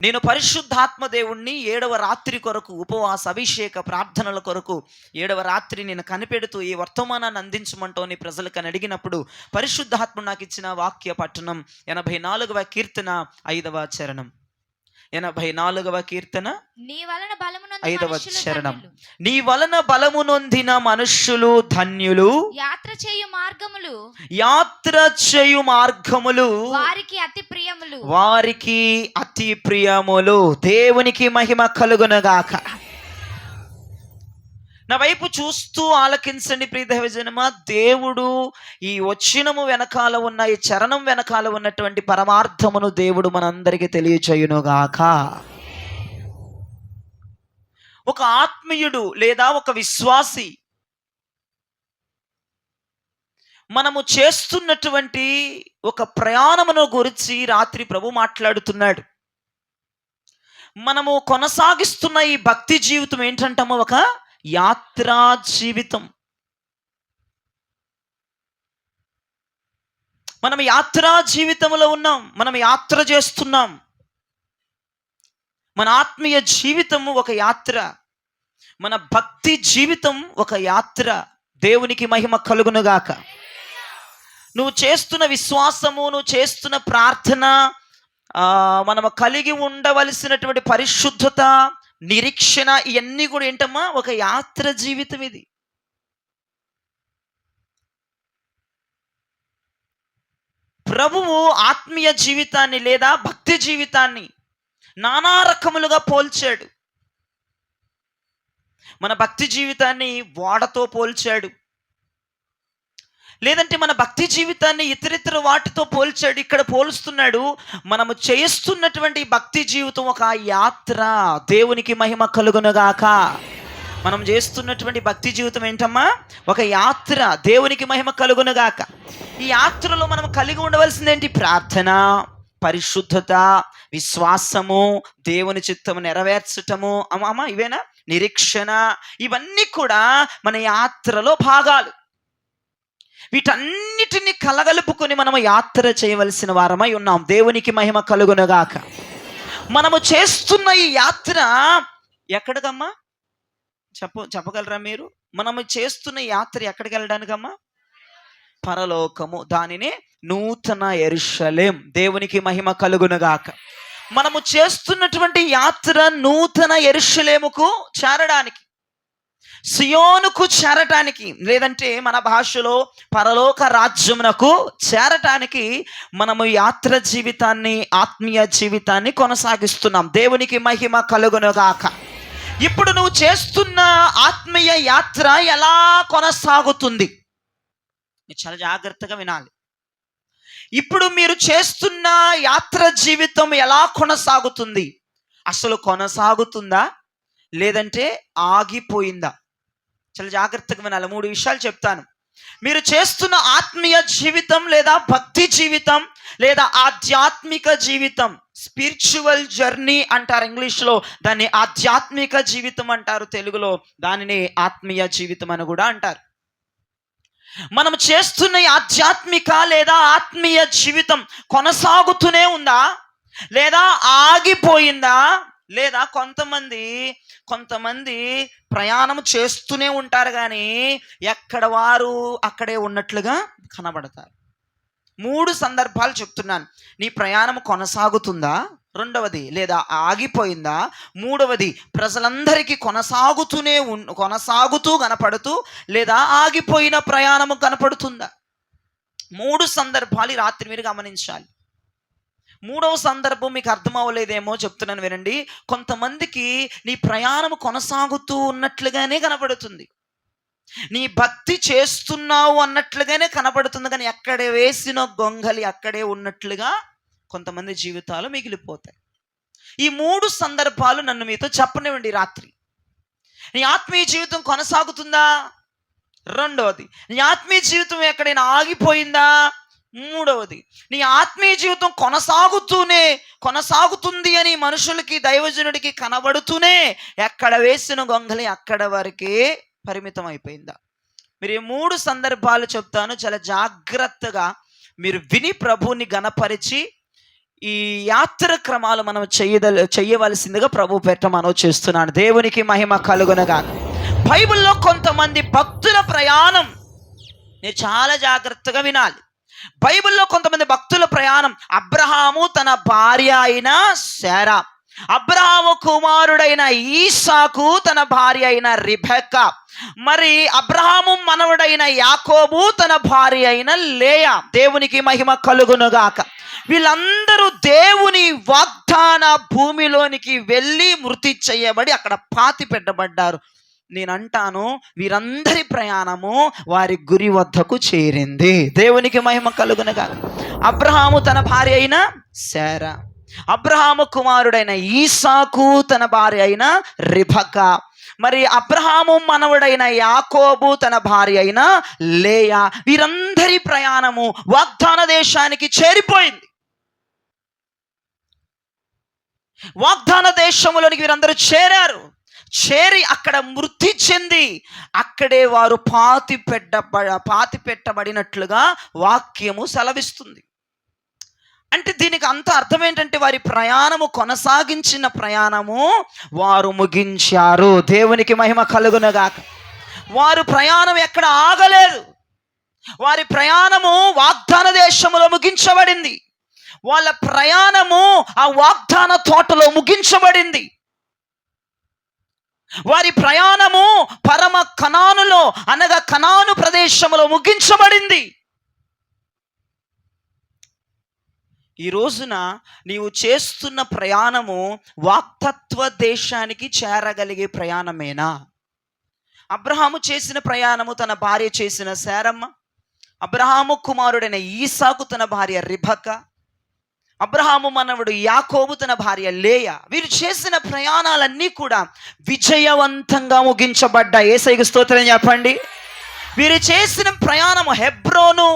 నేను పరిశుద్ధాత్మ దేవుణ్ణి 7వ రాత్రి కొరకు ఉపవాస అభిషేక ప్రార్థనల కొరకు 7వ రాత్రి నేను కనిపెడుతూ ఈ వర్తమానాన్ని అందించమంటూ నీ ప్రజలకు అడిగినప్పుడు పరిశుద్ధాత్మ నాకు ఇచ్చిన వాక్య పట్టణం 84వ కీర్తన 5వ చరణం. 84వ కీర్తన నీ వలన బలమునొందిన 5వ మనుష్యులు చరణం. ధన్యులు. నీ వలన బలము నొందిన మనుష్యులు ధన్యులు, యాత్ర చేయు మార్గములు యాత్ర చేయు మార్గములు వారికి అతి ప్రియములు. వారికి అతి ప్రియములు. దేవునికి మహిమ కలుగునగాక. నా వైపు చూస్తూ ఆలకించండి ప్రియ దైవజనమా. దేవుడు ఈ వచనము వెనకాల ఉన్న, ఈ చరణం వెనకాల ఉన్నటువంటి పరమార్థమును దేవుడు మనందరికీ తెలియచేయునుగాక. ఒక ఆత్మీయుడు లేదా ఒక విశ్వాసి మనము చేస్తున్నటువంటి ఒక ప్రయాణమును గురించి రాత్రి ప్రభు మాట్లాడుతున్నాడు. మనము కొనసాగిస్తున్న ఈ భక్తి జీవితం ఏంటంటామో ఒక యాత్రా జీవితం. మనం యాత్రా జీవితంలో ఉన్నాం. మనం యాత్ర చేస్తున్నాం. మన ఆత్మీయ జీవితము ఒక యాత్ర, మన భక్తి జీవితం ఒక యాత్ర. దేవునికి మహిమ కలుగునుగాక. నువ్వు చేస్తున్న విశ్వాసము, నువ్వు చేస్తున్న ప్రార్థన, మనము కలిగి ఉండవలసినటువంటి పరిశుద్ధత, నిరీక్షణ, ఇవన్నీ కూడా ఏంటమ్మా ఒక యాత్ర జీవితం. ఇది ప్రభువు ఆత్మీయ జీవితాన్ని లేదా భక్తి జీవితాన్ని నానా రకములుగా పోల్చాడు. మన భక్తి జీవితాన్ని ఓడతో పోల్చాడు, లేదంటే మన భక్తి జీవితాన్ని ఇతరితర వాటితో పోల్చాడు. ఇక్కడ పోలుస్తున్నాడు. మనము చేస్తున్నటువంటి భక్తి జీవితం ఒక యాత్ర. దేవునికి మహిమ కలుగునుగాక. మనం చేస్తున్నటువంటి భక్తి జీవితం ఏంటమ్మా ఒక యాత్ర. దేవునికి మహిమ కలుగునుగాక. ఈ యాత్రలో మనం కలిగి ఉండవలసింది ఏంటి? ప్రార్థన, పరిశుద్ధత, విశ్వాసము, దేవుని చిత్తము నెరవేర్చటము, అమ్మా ఇవేనా, నిరీక్షణ, ఇవన్నీ కూడా మన యాత్రలో భాగాలు. వీటన్నిటిని కలగలుపుకొని మనము యాత్ర చేయవలసిన వారమై ఉన్నాం. దేవునికి మహిమ కలుగునుగాక. మనము చేస్తున్న ఈ యాత్ర ఎక్కడికమ్మా చెప్పగలరా మీరు? మనము చేస్తున్న యాత్ర ఎక్కడికి వెళ్ళడానికమ్మా? పరలోకము, దానిని నూతన యెరూషలేం. దేవునికి మహిమ కలుగునుగాక. మనము చేస్తున్నటువంటి యాత్ర నూతన యెరూషలేముకు చేరడానికి, సియోనుకు చేరటానికి, లేదంటే మన భాషలో పరలోక రాజ్యమునకు చేరటానికి మనము యాత్ర జీవితాన్ని, ఆత్మీయ జీవితాన్ని కొనసాగిస్తున్నాం. దేవునికి మహిమ కలుగునుగాక. ఇప్పుడు నువ్వు చేస్తున్న ఆత్మీయ యాత్ర ఎలా కొనసాగుతుంది? చాలా జాగ్రత్తగా వినాలి. ఇప్పుడు మీరు చేస్తున్న యాత్ర జీవితం ఎలా కొనసాగుతుంది? అసలు కొనసాగుతుందా లేదంటే ఆగిపోయిందా? చాలా జాగ్రత్తగా వినాలి. 3 విషయాలు చెప్తాను. మీరు చేస్తున్న ఆత్మీయ జీవితం లేదా భక్తి జీవితం లేదా ఆధ్యాత్మిక జీవితం, స్పిరిచువల్ జర్నీ అంటారు ఇంగ్లీష్లో, దాన్ని ఆధ్యాత్మిక జీవితం అంటారు తెలుగులో, దానిని ఆత్మీయ జీవితం అని కూడా అంటారు. మనం చేస్తున్న ఆధ్యాత్మిక లేదా ఆత్మీయ జీవితం కొనసాగుతూనే ఉందా లేదా ఆగిపోయిందా? లేదా కొంతమంది ప్రయాణం చేస్తూనే ఉంటారు కానీ ఎక్కడ వారు అక్కడే ఉన్నట్లుగా కనబడతారు. 3 సందర్భాలు చెప్తున్నాను. నీ ప్రయాణం కొనసాగుతుందా? రెండవది, లేదా ఆగిపోయిందా? మూడవది, ప్రజలందరికీ కొనసాగుతూ కనపడుతూ లేదా ఆగిపోయిన ప్రయాణము కనపడుతుందా? 3 సందర్భాలు రాత్రి మీరు గమనించాలి. 3వ సందర్భం మీకు అర్థం అవ్వలేదేమో చెప్తున్నాను వినండి. కొంతమందికి నీ ప్రయాణం కొనసాగుతూ ఉన్నట్లుగానే కనపడుతుంది, నీ భక్తి చేస్తున్నావు అన్నట్లుగానే కనపడుతుంది, కానీ ఎక్కడ వేసిన గొంగలి అక్కడే ఉన్నట్లుగా కొంతమంది జీవితాలు మిగిలిపోతాయి. ఈ 3 సందర్భాలు నన్ను మీతో చెప్పనివ్వండి రాత్రి. నీ ఆత్మీయ జీవితం కొనసాగుతుందా? రెండవది, నీ ఆత్మీయ జీవితం ఎక్కడైనా ఆగిపోయిందా? మూడవది, నీ ఆత్మీయ జీవితం కొనసాగుతుంది అని మనుషులకి, దైవజనుడికి కనబడుతూనే ఎక్కడ వేసిన గొంగలి అక్కడ వరకే పరిమితం అయిపోయిందా? మీరు ఈ 3 సందర్భాలు చెప్తాను. చాలా జాగ్రత్తగా మీరు విని ప్రభువుని గణపరిచి ఈ యాత్ర క్రమాలు మనం చెయ్యవలసిందిగా ప్రభు పెట్ట మనవి చేస్తున్నాను. దేవునికి మహిమ కలుగునగా. బైబిల్లో కొంతమంది భక్తుల ప్రయాణం మీరు చాలా జాగ్రత్తగా వినాలి. బైబిల్లో కొంతమంది భక్తుల ప్రయాణం. అబ్రహాము తన భార్య అయిన శారా, అబ్రహాము కుమారుడైన ఈసాకు తన భార్య అయిన రిబెక్కా, మరి అబ్రహాము మనవడైన యాకోబు తన భార్య అయిన లేయా. దేవునికి మహిమ కలుగునుగాక. వీళ్ళందరూ దేవుని వాగ్దాన భూమిలోనికి వెళ్ళి మృతి చేయబడి అక్కడ పాతి పెట్టబడ్డారు. నేనంటాను, వీరందరి ప్రయాణము వారి గురి వద్దకు చేరింది. దేవునికి మహిమ కలుగునుగాక. అబ్రహాము తన భార్య అయిన శారా, అబ్రహాము కుమారుడైన ఈసాకు తన భార్య అయిన రిబెక్కా, మరి అబ్రహాము మనవడైన యాకోబు తన భార్య అయిన లేయా. వీరందరి ప్రయాణము వాగ్దాన దేశానికి చేరిపోయింది. వాగ్దాన దేశంలోనికి వీరందరూ చేరారు. చేరి అక్కడ మృతి చెంది అక్కడే వారు పాతి పెట్టబడినట్లుగా వాక్యము సెలవిస్తుంది. అంటే దీనికి అంత అర్థం ఏంటంటే వారి ప్రయాణము కొనసాగించిన ప్రయాణము వారు ముగించారు. దేవునికి మహిమ కలుగునుగాక. వారు ప్రయాణం ఎక్కడ ఆగలేదు. వారి ప్రయాణము వాగ్దాన దేశములో ముగించబడింది. వాళ్ళ ప్రయాణము ఆ వాగ్దాన తోటలో ముగించబడింది. వారి ప్రయాణము పరమ కనానులో అనగా కనాను ప్రదేశములో ముగించబడింది. ఈ రోజున నీవు చేస్తున్న ప్రయాణము వాక్తత్వ దేశానికి చేరగలిగే ప్రయాణమేనా? అబ్రహాము చేసిన ప్రయాణము తన భార్య చేసిన శారమ్మ, అబ్రహాము కుమారుడైన ఈసాకు తన భార్య రిబెక్కా, అబ్రహాము మనవడు యాకోబు తన భార్య లేయా. వీరు చేసిన ప్రయాణాలన్నీ కూడా విజయవంతంగా ముగించబడ్డాయి. యేసయ్యకు స్తోత్రం చెప్పండి. వీరు చేసిన ప్రయాణము హెబ్రోను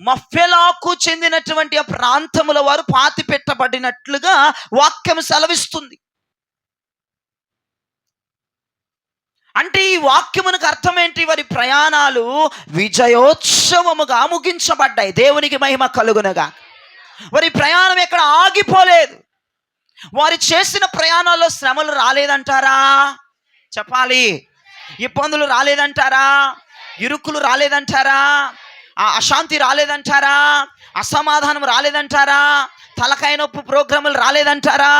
మఫ్పెలాకు చెందినటువంటి ఆ ప్రాంతముల వారు పాతి పెట్టబడినట్లుగా వాక్యం సెలవిస్తుంది. అంటే ఈ వాక్యమునకు అర్థం ఏంటి? వారి ప్రయాణాలు విజయోత్సవముగా ముగించబడ్డాయి. దేవునికి మహిమ కలుగునగా. వారి ప్రయాణం ఎక్కడ ఆగిపోలేదు. వారు చేసిన ప్రయాణాల్లో శ్రమలు రాలేదంటారా? చెప్పాలి. ఇబ్బందులు రాలేదంటారా? ఇరుకులు రాలేదంటారా? అశాంతి రాలేదంటారా? అసమాధానం రాలేదంటారా? తలకాయ నొప్పి ప్రోగ్రాములు రాలేదంటారా?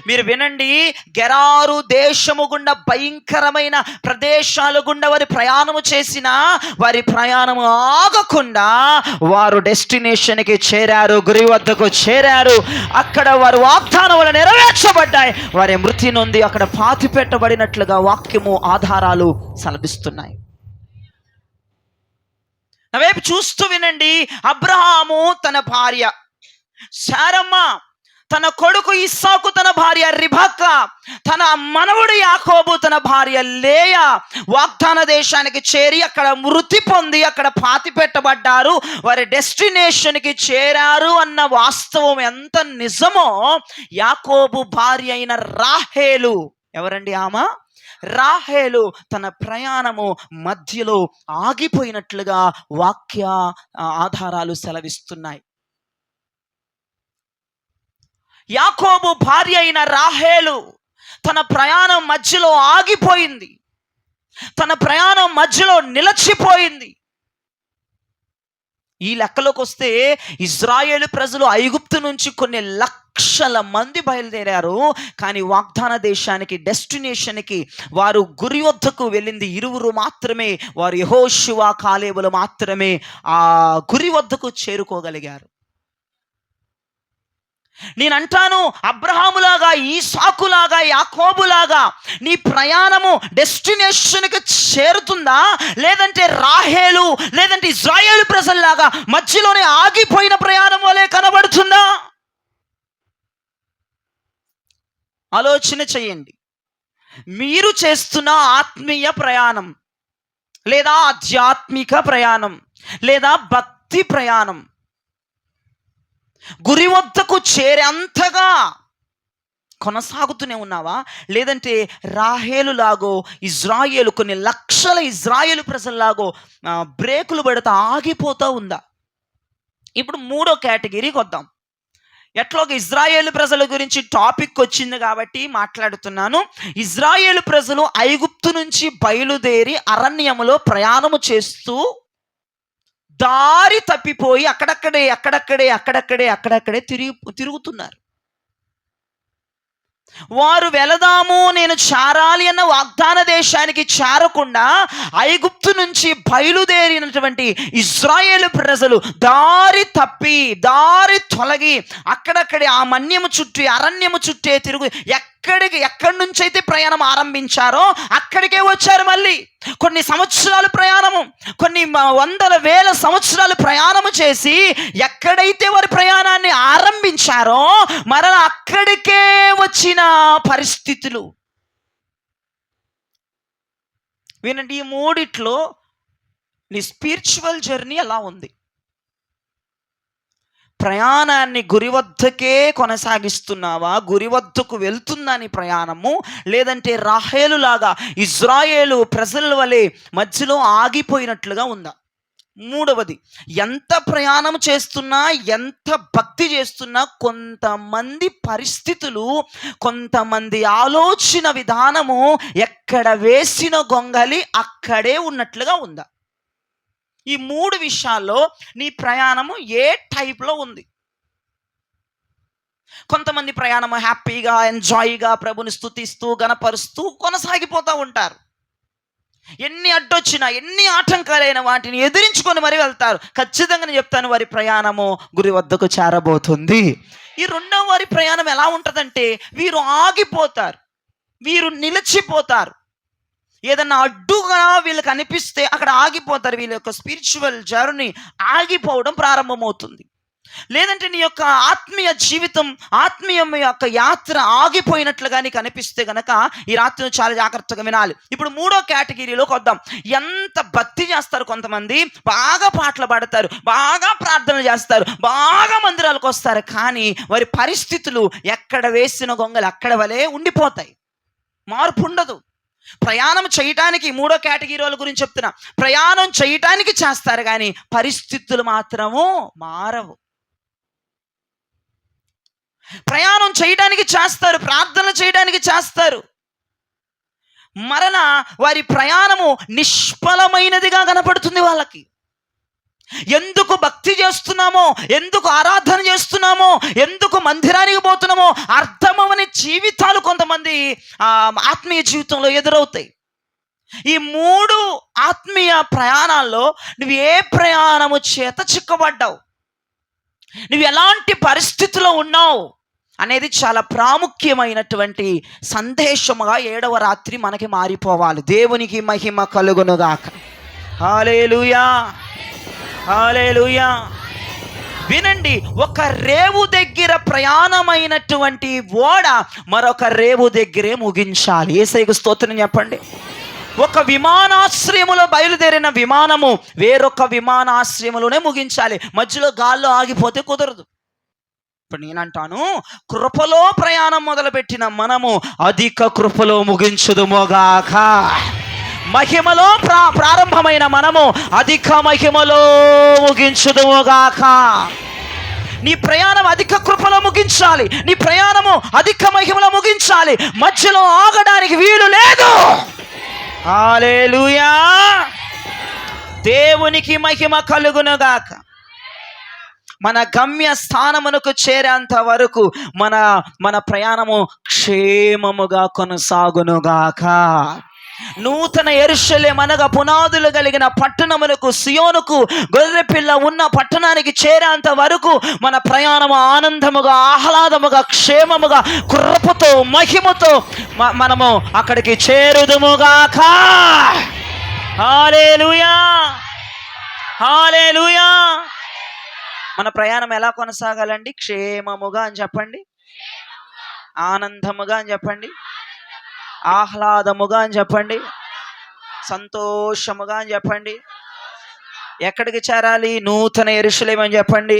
మీరు వినండి, గెరారు దేశము గుండా భయంకరమైన ప్రదేశాలు గుండా వారి ప్రయాణము చేసిన వారి ప్రయాణము ఆగకుండా వారు డెస్టినేషన్కి చేరారు, గురి వద్దకు చేరారు. అక్కడ వారు వాగ్దానములు నెరవేర్చబడ్డాయి. వారి మృతి నొంది అక్కడ పాతి పెట్టబడినట్లుగా వాక్యము ఆధారాలు సెలవిస్తున్నాయి. నా వైపు చూస్తూ వినండి. అబ్రహాము తన భార్య శారమ్మ, తన కొడుకు ఇస్సాకు తన భార్య రిబెక్కా, తన మనవడు యాకోబు తన భార్య లేయా వాగ్దాన దేశానికి చేరి అక్కడ మృతి పొంది అక్కడ పాతి పెట్టబడ్డారు. వారి డెస్టినేషన్కి చేరారు అన్న వాస్తవం ఎంత నిజమో యాకోబు భార్య అయిన రాహేలు, ఎవరండి ఆమె? రాహేలు తన ప్రయాణము మధ్యలో ఆగిపోయినట్లుగా వాక్య ఆధారాలు సెలవిస్తున్నాయి. యాకోబు భార్య అయిన రాహేలు తన ప్రయాణం మధ్యలో ఆగిపోయింది. తన ప్రయాణం మధ్యలో నిలిచిపోయింది. ఈ లెక్కలోకి వస్తే ఇజ్రాయేలు ప్రజలు ఐగుప్తు నుంచి కొన్ని లక్షల మంది బయలుదేరారు. కానీ వాగ్దాన దేశానికి డెస్టినేషన్కి వారు గురి వద్దకు వెళ్ళింది ఇరువురు మాత్రమే. వారు యెహోషువ కాలేబులు మాత్రమే ఆ గురి వద్దకు చేరుకోగలిగారు. నేనంటాను, అబ్రహాములాగా, ఈసాకులాగా, యాకోబులాగా నీ ప్రయాణము డెస్టినేషన్కి చేరుతుందా? లేదంటే రాహేలు లేదంటే ఇజ్రాయేలు ప్రజల్లాగా మధ్యలోనే ఆగిపోయిన ప్రయాణం వలె కనబడుతుందా? ఆలోచన చేయండి. మీరు చేస్తున్న ఆత్మీయ ప్రయాణం లేదా ఆధ్యాత్మిక ప్రయాణం లేదా భక్తి ప్రయాణం గురి వద్దకు చేరేంతగా కొనసాగుతూనే ఉన్నావా? లేదంటే రాహేలు లాగో ఇజ్రాయేలు కొన్ని లక్షల ఇజ్రాయేలు ప్రజల్లాగో బ్రేకులు పడితే ఆగిపోతూ ఉందా? ఇప్పుడు మూడో కేటగిరీకి వద్దాం. ఎట్లాగ ఇజ్రాయేలు ప్రజల గురించి టాపిక్ వచ్చింది కాబట్టి మాట్లాడుతున్నాను. ఇజ్రాయేలు ప్రజలు ఐగుప్తు నుంచి బయలుదేరి అరణ్యములో ప్రయాణము చేస్తూ దారి తప్పిపోయి అక్కడక్కడే తిరుగుతున్నారు. వారు వెళదాము, నేను చేరాలి అన్న వాగ్దాన దేశానికి చేరకుండా ఐగుప్తు నుంచి బయలుదేరినటువంటి ఇశ్రాయేలు ప్రజలు దారి తొలగి అక్కడక్కడే ఆ మన్యము చుట్టూ అరణ్యము చుట్టే తిరుగు ఎక్కడి నుంచి అయితే ప్రయాణం ఆరంభించారో అక్కడికే వచ్చారు. మళ్ళీ కొన్ని సంవత్సరాలు ప్రయాణము, కొన్ని వందల వేల సంవత్సరాలు ప్రయాణము చేసి ఎక్కడైతే వారి ప్రయాణాన్ని ఆరంభించారో మరలా అక్కడికే వచ్చిన పరిస్థితులు. వినండి, ఈ మూడిట్లో నీ స్పిరిచువల్ జర్నీ ఎలా ఉంది? ప్రయాణాన్ని గురి వద్దకే కొనసాగిస్తున్నావా? గురి వద్దకు వెళ్తుందా నీ ప్రయాణము? లేదంటే రాహేలు లాగా ఇజ్రాయేలు ప్రజల వలె మధ్యలో ఆగిపోయినట్లుగా ఉందా? మూడవది, ఎంత ప్రయాణం చేస్తున్నా, ఎంత భక్తి చేస్తున్నా, కొంతమంది పరిస్థితులు, కొంతమంది ఆలోచన విధానము ఎక్కడ వేసిన గొంగలి అక్కడే ఉన్నట్లుగా ఉందా? ఈ మూడు విషయాల్లో నీ ప్రయాణము ఏ టైప్లో ఉంది? కొంతమంది ప్రయాణము హ్యాపీగా, ఎంజాయ్గా ప్రభుని స్తుతిస్తూ గణపరుస్తూ కొనసాగిపోతూ ఉంటారు. ఎన్ని అడ్డొచ్చినా, ఎన్ని ఆటంకాలైన వాటిని ఎదిరించుకొని మరి వెళ్తారు. ఖచ్చితంగా నేను చెప్తాను, వారి ప్రయాణము గురి వద్దకు చేరబోతుంది. ఈ రెండవ వారి ప్రయాణం ఎలా ఉంటుందంటే, వీరు ఆగిపోతారు, వీరు నిలిచిపోతారు. ఏదన్నా అడ్డుగా వీళ్ళకి అనిపిస్తే అక్కడ ఆగిపోతారు. వీళ్ళ యొక్క స్పిరిచువల్ జర్నీ ఆగిపోవడం ప్రారంభమవుతుంది. లేదంటే నీ యొక్క ఆత్మీయ జీవితం, ఆత్మీయం యొక్క యాత్ర ఆగిపోయినట్లుగా నీకు అనిపిస్తే గనక ఈ రాత్రి చాలా జాగ్రత్తగా వినాలి. ఇప్పుడు మూడో కేటగిరీలోకి వద్దాం. ఎంత భక్తి చేస్తారు కొంతమంది, బాగా పాటలు పాడతారు, బాగా ప్రార్థనలు చేస్తారు, బాగా మందిరాలకు వస్తారు, కానీ వారి పరిస్థితులు ఎక్కడ వేసిన గొంగలు అక్కడ వలే ఉండిపోతాయి, మార్పు ఉండదు. ప్రయాణం చేయటానికి, మూడో కేటగిరీల గురించి చెప్తున్నా, ప్రయాణం చేయటానికి చేస్తారు కానీ పరిస్థితులు మాత్రము మారవు. ప్రయాణం చేయడానికి చేస్తారు, ప్రార్థన చేయడానికి చేస్తారు, మరలా వారి ప్రయాణము నిష్ఫలమైనదిగా కనపడుతుంది వాళ్ళకి. ఎందుకు భక్తి చేస్తున్నామో, ఎందుకు ఆరాధన చేస్తున్నామో, ఎందుకు మందిరానికి పోతున్నామో అర్థమవని జీవితాలు కొంతమంది ఆత్మీయ జీవితంలో ఎదురవుతాయి. ఈ మూడు ఆత్మీయ ప్రయాణాల్లో నువ్వు ఏ ప్రయాణము చేత చిక్కబడ్డావు, నువ్వు ఎలాంటి పరిస్థితిలో ఉన్నావు అనేది చాలా ప్రాముఖ్యమైనటువంటి సందేశముగా 7వ రాత్రి మనకి మారిపోవాలి. దేవునికి మహిమ కలుగునుగాక. హల్లెలూయా, హల్లెలూయా. వినండి, ఒక రేవు దగ్గర ప్రయాణమైనటువంటి ఓడ మరొక రేవు దగ్గరే ముగించాలి. యేసయ్యకు స్తోత్రం చెప్పండి. ఒక విమానాశ్రయములో బయలుదేరిన విమానము వేరొక విమానాశ్రయములోనే ముగించాలి. మధ్యలో గాల్లో ఆగిపోతే కుదరదు. ఇప్పుడు నేనంటాను, కృపలో ప్రయాణం మొదలుపెట్టిన మనము అధిక కృపలో ముగించుదుమోగాక. మహిమలో ప్రారంభమైన మనము అధిక మహిమలో ముగించుదుమోగాక. నీ ప్రయాణం అధిక కృపలో ముగించాలి, నీ ప్రయాణము అధిక మహిమలో ముగించాలి, మధ్యలో ఆగడానికి వీలు లేదు. హల్లెలూయా, దేవునికి మహిమ కలుగునుగాక. మన గమ్య స్థానమునకు చేరేంత వరకు మన ప్రయాణము క్షేమముగా కొనసాగునుగాక. నూతన యెరూషలేము అనగా పునాదులు కలిగిన పట్టణమునకు, సియోనుకు, గొర్రెపిల్ల ఉన్న పట్టణానికి చేరేంత వరకు మన ప్రయాణము ఆనందముగా, ఆహ్లాదముగా, క్షేమముగా, కృపతో, మహిమతో మనము అక్కడికి చేరుదుముగాక. హల్లెలూయా, హల్లెలూయా. మన ప్రయాణం ఎలా కొనసాగాలండి? క్షేమముగా అని చెప్పండి, ఆనందముగా అని చెప్పండి, ఆహ్లాదముగా అని చెప్పండి, సంతోషముగా అని చెప్పండి. ఎక్కడికి చేరాలి? నూతన యెరూషలేము అని చెప్పండి.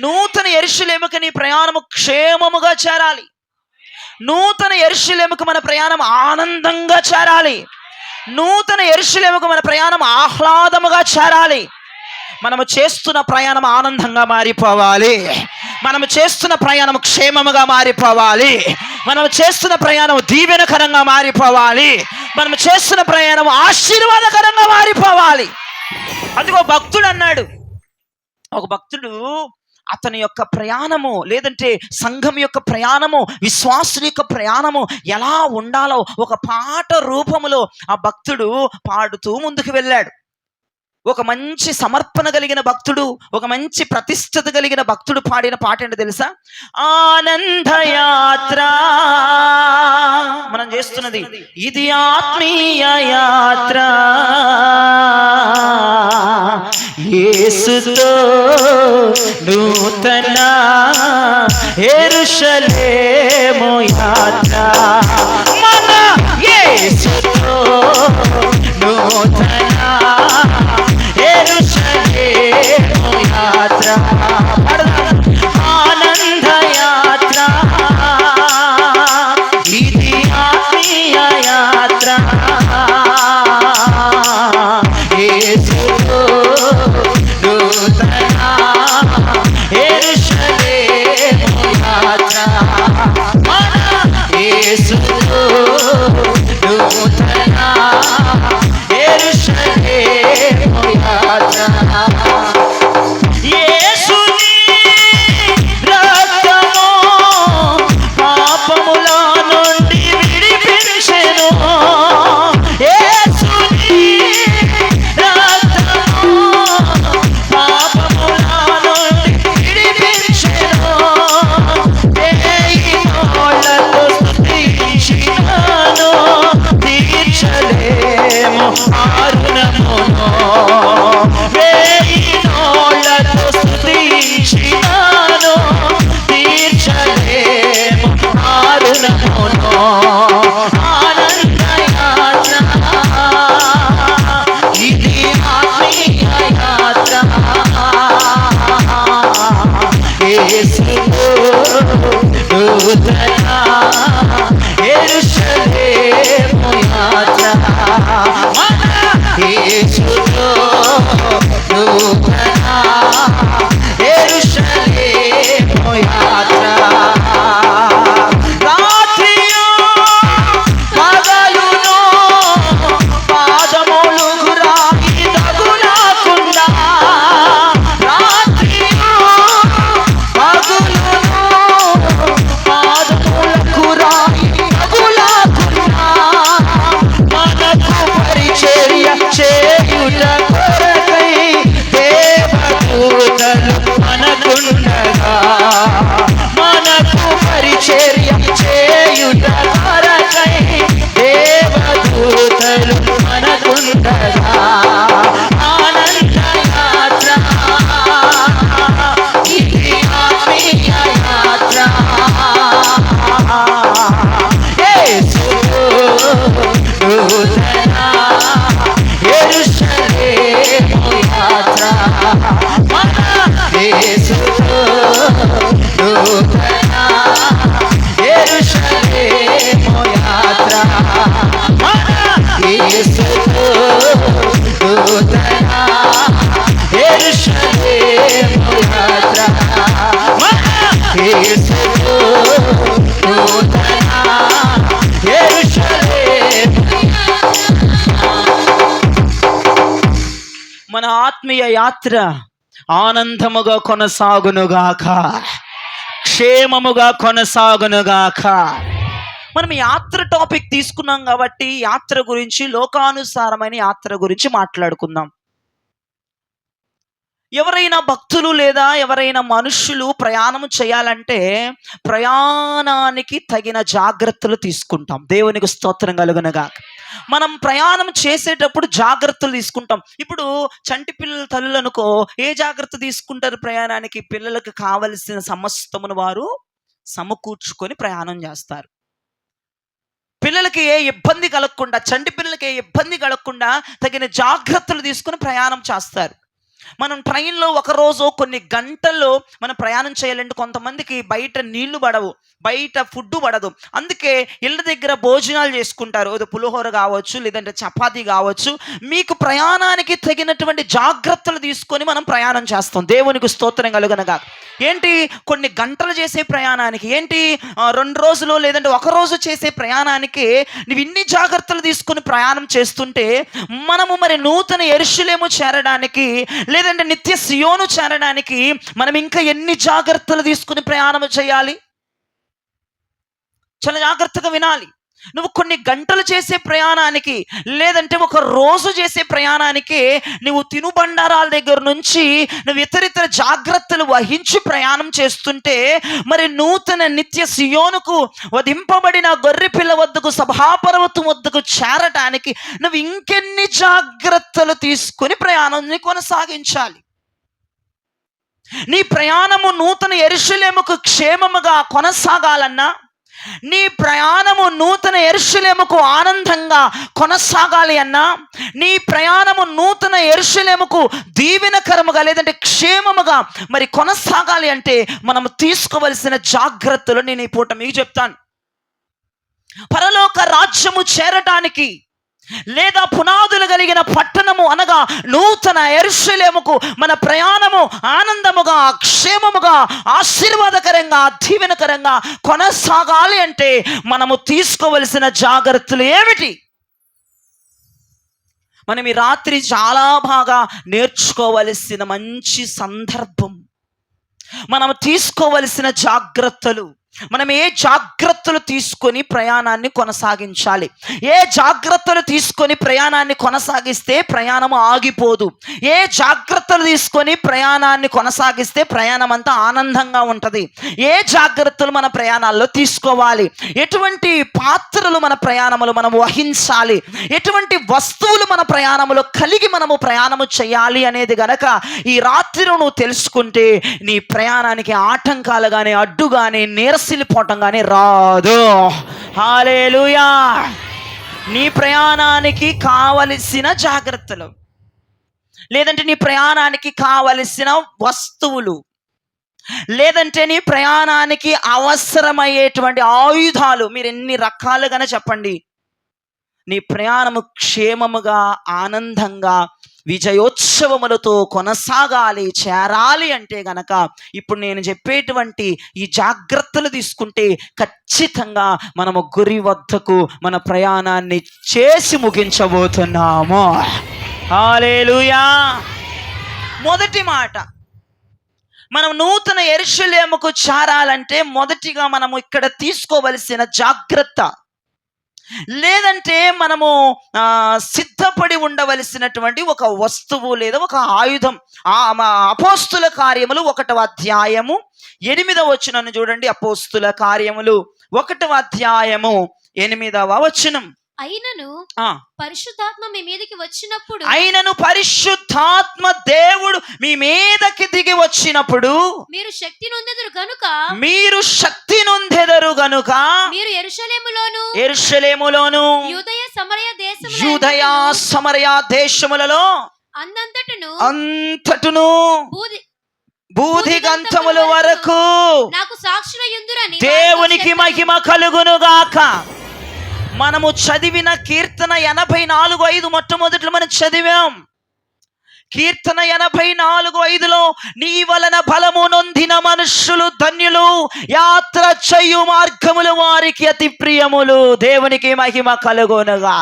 నూతన యెరూషలేముకి నీ ప్రయాణము క్షేమముగా చేరాలి. నూతన యెరూషలేముకి మన ప్రయాణం ఆనందంగా చేరాలి. నూతన యెరూషలేముకి మన ప్రయాణం ఆహ్లాదముగా చేరాలి. మనము చేస్తున్న ప్రయాణం ఆనందంగా మారిపోవాలి. మనము చేస్తున్న ప్రయాణం క్షేమముగా మారిపోవాలి. మనం చేస్తున్న ప్రయాణం దీవెనకరంగా మారిపోవాలి. మనం చేస్తున్న ప్రయాణం ఆశీర్వాదకరంగా మారిపోవాలి. అదిగో భక్తుడు అన్నాడు. ఒక భక్తుడు అతని యొక్క ప్రయాణము, లేదంటే సంఘం యొక్క ప్రయాణము, విశ్వాసుల యొక్క ప్రయాణము ఎలా ఉండాలో ఒక పాట రూపములో ఆ భక్తుడు పాడుతూ ముందుకు వెళ్ళాడు. ఒక మంచి సమర్పణ కలిగిన భక్తుడు, ఒక మంచి ప్రతిష్టత కలిగిన భక్తుడు పాడిన పాట ఏంటో తెలుసా? ఆనందయాత్ర. మనం చేస్తున్నది ఇది ఆత్మీయ యాత్ర, యేసుతో నూతన యెరూషలేము యాత్ర. మన యేసుతో నూతన యెరూషలేము యాత్ర. ఆనంద యాత్ర, ఇది ఆత్మీయ యాత్ర, యేసుతో నూతన యెరూషలేము యాత్ర. మన యేసుతో నూతన యెరూషలేము యాత్ర. యేసుని రక్తము పాపముల నుండి విడిపించెను. యేసుని రక్తము పాపముల నుండి విడిపించెను. వేయినోళ్ళతో స్తుతించినాను, తీర్చలేము ఆ రుణమును. వేయినోళ్ళతో స్తుతించినాను, తీర్చలేము ఆ రుణమును. ఆనంద యాత్ర, ఇది ఆత్మీయ యాత్ర, యేసుతో నూతన యెరూషలేము యాత్ర. మన యేసుతో నూతన యెరూషలేము యాత్ర. రాత్రియు పగలును పాదములు గురాయి తగులాకుండా, రాత్రియు పగలును పాదములకు రాయి తగులాకుండా, మనకు పరిచర్య చేయుట కొరకై దేవదూతలు మనకుండగా, మనకు పరిచర్య చేయుట కొరకై దేవదూతలు మనకుండగా. ఆనంద యాత్ర, ఇది ఆత్మీయ యాత్ర, యేసుతో నూతన యెరూషలేము యాత్ర. మన యేసుతో నూతన యెరూషలేము యాత్ర. మన యేసుతో నూతన యెరూషలేము యాత్ర. మన యేసుతో నూతన యెరూషలేము. మన ఆత్మీయ యాత్ర ఆనందముగా కొనసాగునుగాక, క్షేమముగా కొనసాగునుగాక. మనం యాత్ర టాపిక్ తీసుకున్నాం కాబట్టి యాత్ర గురించి, లోకానుసారమైన యాత్ర గురించి మాట్లాడుకుందాం. ఎవరైనా భక్తులు లేదా ఎవరైనా మనుషులు ప్రయాణం చేయాలంటే ప్రయాణానికి తగిన జాగ్రత్తలు తీసుకుంటాం. దేవునికి స్తోత్రం కలుగునగా. మనం ప్రయాణం చేసేటప్పుడు జాగ్రత్తలు తీసుకుంటాం. ఇప్పుడు చంటి పిల్లల తల్లులు అనుకో, ఏ జాగ్రత్త తీసుకుంటారు? ప్రయాణానికి పిల్లలకు కావలసిన సమస్తమును వారు సమకూర్చుకొని ప్రయాణం చేస్తారు. పిల్లలకి ఏ ఇబ్బంది కలగకుండా, చంటి పిల్లలకి ఏ ఇబ్బంది కలగకుండా తగిన జాగ్రత్తలు తీసుకుని ప్రయాణం చేస్తారు. మనం ట్రైన్లో ఒకరోజు కొన్ని గంటల్లో మనం ప్రయాణం చేయాలంటే కొంతమందికి బయట నీళ్లు పడవు, బయట ఫుడ్ పడదు. అందుకే ఇళ్ళ దగ్గర భోజనాలు చేసుకుంటారు. అది పులిహోర కావచ్చు, లేదంటే చపాతీ కావచ్చు. మీకు ప్రయాణానికి తగినటువంటి జాగ్రత్తలు తీసుకొని మనం ప్రయాణం చేస్తాం. దేవునికి స్తోత్రం కలుగనగా. ఏంటి, కొన్ని గంటలు చేసే ప్రయాణానికి, ఏంటి 2 రోజులు లేదంటే ఒక రోజు చేసే ప్రయాణానికి నువ్వు ఇన్ని జాగ్రత్తలు తీసుకొని ప్రయాణం చేస్తుంటే, మనము మరి నూతన యెరూషలేము చేరడానికి లేదంటే నిత్య సియోను చేరడానికి మనం ఇంకా ఎన్ని జాగ్రత్తలు తీసుకుని ప్రయాణం చేయాలి? చాలా జాగ్రత్తగా వినాలి. నువ్వు కొన్ని గంటలు చేసే ప్రయాణానికి లేదంటే ఒక రోజు చేసే ప్రయాణానికి నువ్వు తినుబండారాల దగ్గర నుంచి నువ్వు ఇతరితర జాగ్రత్తలు వహించి ప్రయాణం చేస్తుంటే, మరి నూతన నిత్య సియోనుకు వధింపబడిన గొర్రె పిల్ల వద్దకు, సభాపర్వతం వద్దకు చేరటానికి నువ్వు ఇంకెన్ని జాగ్రత్తలు తీసుకుని ప్రయాణాన్ని కొనసాగించాలి? నీ ప్రయాణము నూతన యెరూషలేముకు క్షేమముగా కొనసాగాలన్నా, నీ ప్రయాణము నూతన యెరూషలేముకు ఆనందంగా కొనసాగాలి అన్నా, నీ ప్రయాణము నూతన యెరూషలేముకు దీవెనకరముగా లేదంటే క్షేమముగా మరి కొనసాగాలి అంటే మనము తీసుకోవలసిన జాగ్రత్తలు నేను ఈ పూట మీకు చెప్తాను. పరలోక రాజ్యము చేరటానికి లేదా పునాదులు కలిగిన పట్టణము అనగా నూతన యెరూషలేముకు మన ప్రయాణము ఆనందముగా, క్షేమముగా, ఆశీర్వాదకరంగా, దీవెనకరంగా కొనసాగాలి అంటే మనము తీసుకోవలసిన జాగ్రత్తలు ఏమిటి? మనం ఈ రాత్రి చాలా బాగా నేర్చుకోవలసిన మంచి సందర్భం. మనం తీసుకోవలసిన జాగ్రత్తలు, మనం ఏ జాగ్రత్తలు తీసుకొని ప్రయాణాన్ని కొనసాగించాలి, ఏ జాగ్రత్తలు తీసుకొని ప్రయాణాన్ని కొనసాగిస్తే ప్రయాణము ఆగిపోదు, ఏ జాగ్రత్తలు తీసుకొని ప్రయాణాన్ని కొనసాగిస్తే ప్రయాణం అంతా ఆనందంగా ఉంటుంది, ఏ జాగ్రత్తలు మన ప్రయాణాల్లో తీసుకోవాలి, ఎటువంటి పాత్రలు మన ప్రయాణములు మనం వహించాలి, ఎటువంటి వస్తువులు మన ప్రయాణములో కలిగి మనము ప్రయాణము చేయాలి అనేది గనక ఈ రాత్రిలో నువ్వు తెలుసుకుంటే నీ ప్రయాణానికి ఆటంకాలు కానీ, అడ్డు కానీ, నీరసిల్లిపోవటం కానీ రాదు. హల్లెలూయా. నీ ప్రయాణానికి కావలసిన జాగ్రత్తలు లేదంటే నీ ప్రయాణానికి కావలసిన వస్తువులు లేదంటే నీ ప్రయాణానికి అవసరమయ్యేటువంటి ఆయుధాలు మీరు ఎన్ని రకాలుగానే చెప్పండి, నీ ప్రయాణము క్షేమముగా, ఆనందంగా, విజయోత్సవములతో కొనసాగాలి, చేరాలి అంటే గనక ఇప్పుడు నేను చెప్పేటువంటి ఈ జాగ్రత్తలు తీసుకుంటే ఖచ్చితంగా మనము గురి వద్దకు మన ప్రయాణాన్ని చేసి ముగించబోతున్నాము. హల్లెలూయా. మొదటి మాట, మనం నూతన యెరూషలేముకు చేరాలంటే మొదటిగా మనము ఇక్కడ తీసుకోవలసిన జాగ్రత్త లేదంటే మనము సిద్ధపడి ఉండవలసినటువంటి ఒక వస్తువు లేదా ఒక ఆయుధం. అపోస్తుల కార్యములు 1వ అధ్యాయము 8వ వచనం చూడండి. అపోస్తుల కార్యములు 1వ అధ్యాయము 8వ వచనం. అయినను పరిశుద్ధాత్మ మీ మీదకి వచ్చినప్పుడు, అయినను పరిశుద్ధాత్మ దేవుడు మీ మీదకి దిగి వచ్చినప్పుడు మీరు శక్తి నొందెదరు గనుక, మీరు శక్తి నొందెదరు గనుక మీరు యెరూషలేములోను యూదయ సమరయ దేశములలో అంతటను భూదిగంతముల వరకు నాకు సాక్షులయుందురని దేవునికి మహిమ కలుగును గాక. మనము చదివిన కీర్తన 84:5 మొట్టమొదట్లో మనం చదివాం. కీర్తన 84:5లో నీ వలన బలము నొందిన మనుష్యులు ధన్యులు, యాత్ర చేయు మార్గములు వారికి అతి ప్రియములు. దేవునికి మహిమ కలుగునుగా.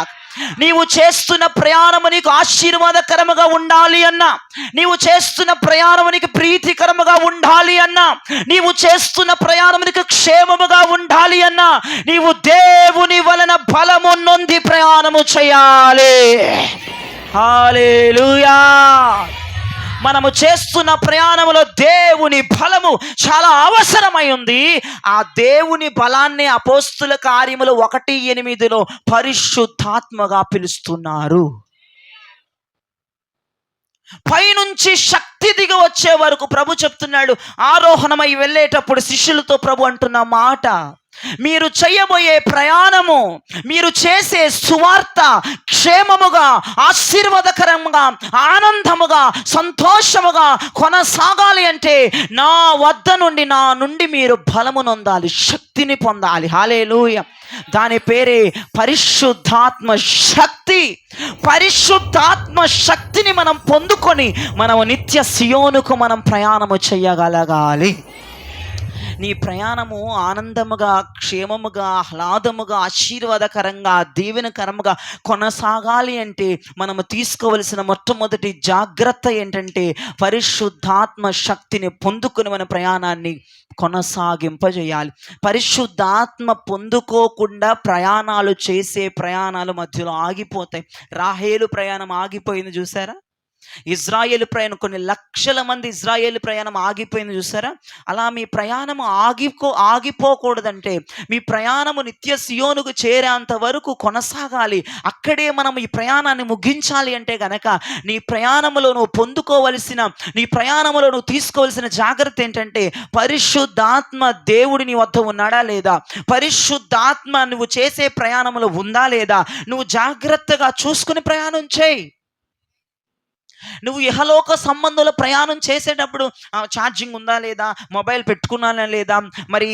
నీవు చేస్తున్న ప్రయాణము నీకు ఆశీర్వాదకరముగా ఉండాలి అన్నా, నీవు చేస్తున్న ప్రయాణము నీకు ప్రీతికరముగా ఉండాలి అన్నా, నీవు చేస్తున్న ప్రయాణము నీకు క్షేమముగా ఉండాలి అన్నా, నీవు దేవుని వలన బలము నొంది ప్రయాణము చేయాలి. హల్లెలూయా. మనము చేస్తున్న ప్రయాణంలో దేవుని బలము చాలా అవసరమై ఉంది. ఆ దేవుని బలాన్ని అపోస్తుల కార్యములు 1:8లో పరిశుద్ధాత్మగా పిలుస్తున్నారు. పైనుంచి శక్తి దిగి వచ్చే వరకు ప్రభు చెప్తున్నాడు. ఆరోహణమై వెళ్ళేటప్పుడు శిష్యులతో ప్రభు అంటున్న మాట, మీరు చేయబోయే ప్రయాణము, మీరు చేసే సువార్త క్షేమముగా, ఆశీర్వాదకరంగా, ఆనందముగా, సంతోషముగా కొనసాగాలి అంటే నా నుండి మీరు బలము నొందాలి, శక్తిని పొందాలి. హల్లెలూయా. దాని పేరే పరిశుద్ధాత్మ శక్తి. పరిశుద్ధాత్మ శక్తిని మనం పొందుకొని మనము నిత్య సియోనుకు మనం ప్రయాణము చేయగలగాలి. నీ ప్రయాణము ఆనందముగా, క్షేమముగా, ఆహ్లాదముగా, ఆశీర్వాదకరంగా, దీవెనకరముగా కొనసాగాలి అంటే మనము తీసుకోవలసిన మొట్టమొదటి జాగ్రత్త ఏంటంటే పరిశుద్ధాత్మ శక్తిని పొందుకుని మన ప్రయాణాన్ని కొనసాగింపజేయాలి. పరిశుద్ధాత్మ పొందుకోకుండా ప్రయాణాలు మధ్యలో ఆగిపోతాయి. రాహేలు ప్రయాణం ఆగిపోయింది చూసారా? ఇజ్రాయేలు ప్రయాణం, కొన్ని లక్షల మంది ఇజ్రాయేలు ప్రయాణం ఆగిపోయింది చూసారా? అలా మీ ప్రయాణం ఆగిపోకూడదంటే మీ ప్రయాణము నిత్య సియోనుకు చేరేంత వరకు కొనసాగాలి. అక్కడే మనం ఈ ప్రయాణాన్ని ముగించాలి అంటే గనక నీ ప్రయాణంలో నువ్వు తీసుకోవలసిన జాగ్రత్త ఏంటంటే పరిశుద్ధాత్మ దేవుడి నీ వద్ద ఉన్నాడా లేదా, పరిశుద్ధాత్మ నువ్వు చేసే ప్రయాణంలో ఉందా లేదా, నువ్వు జాగ్రత్తగా చూసుకుని ప్రయాణం చేయి. నువ్వు ఇహలోక సంబంధంలో ప్రయాణం చేసేటప్పుడు ఛార్జింగ్ ఉందా లేదా, మొబైల్ పెట్టుకున్నానా లేదా, మరి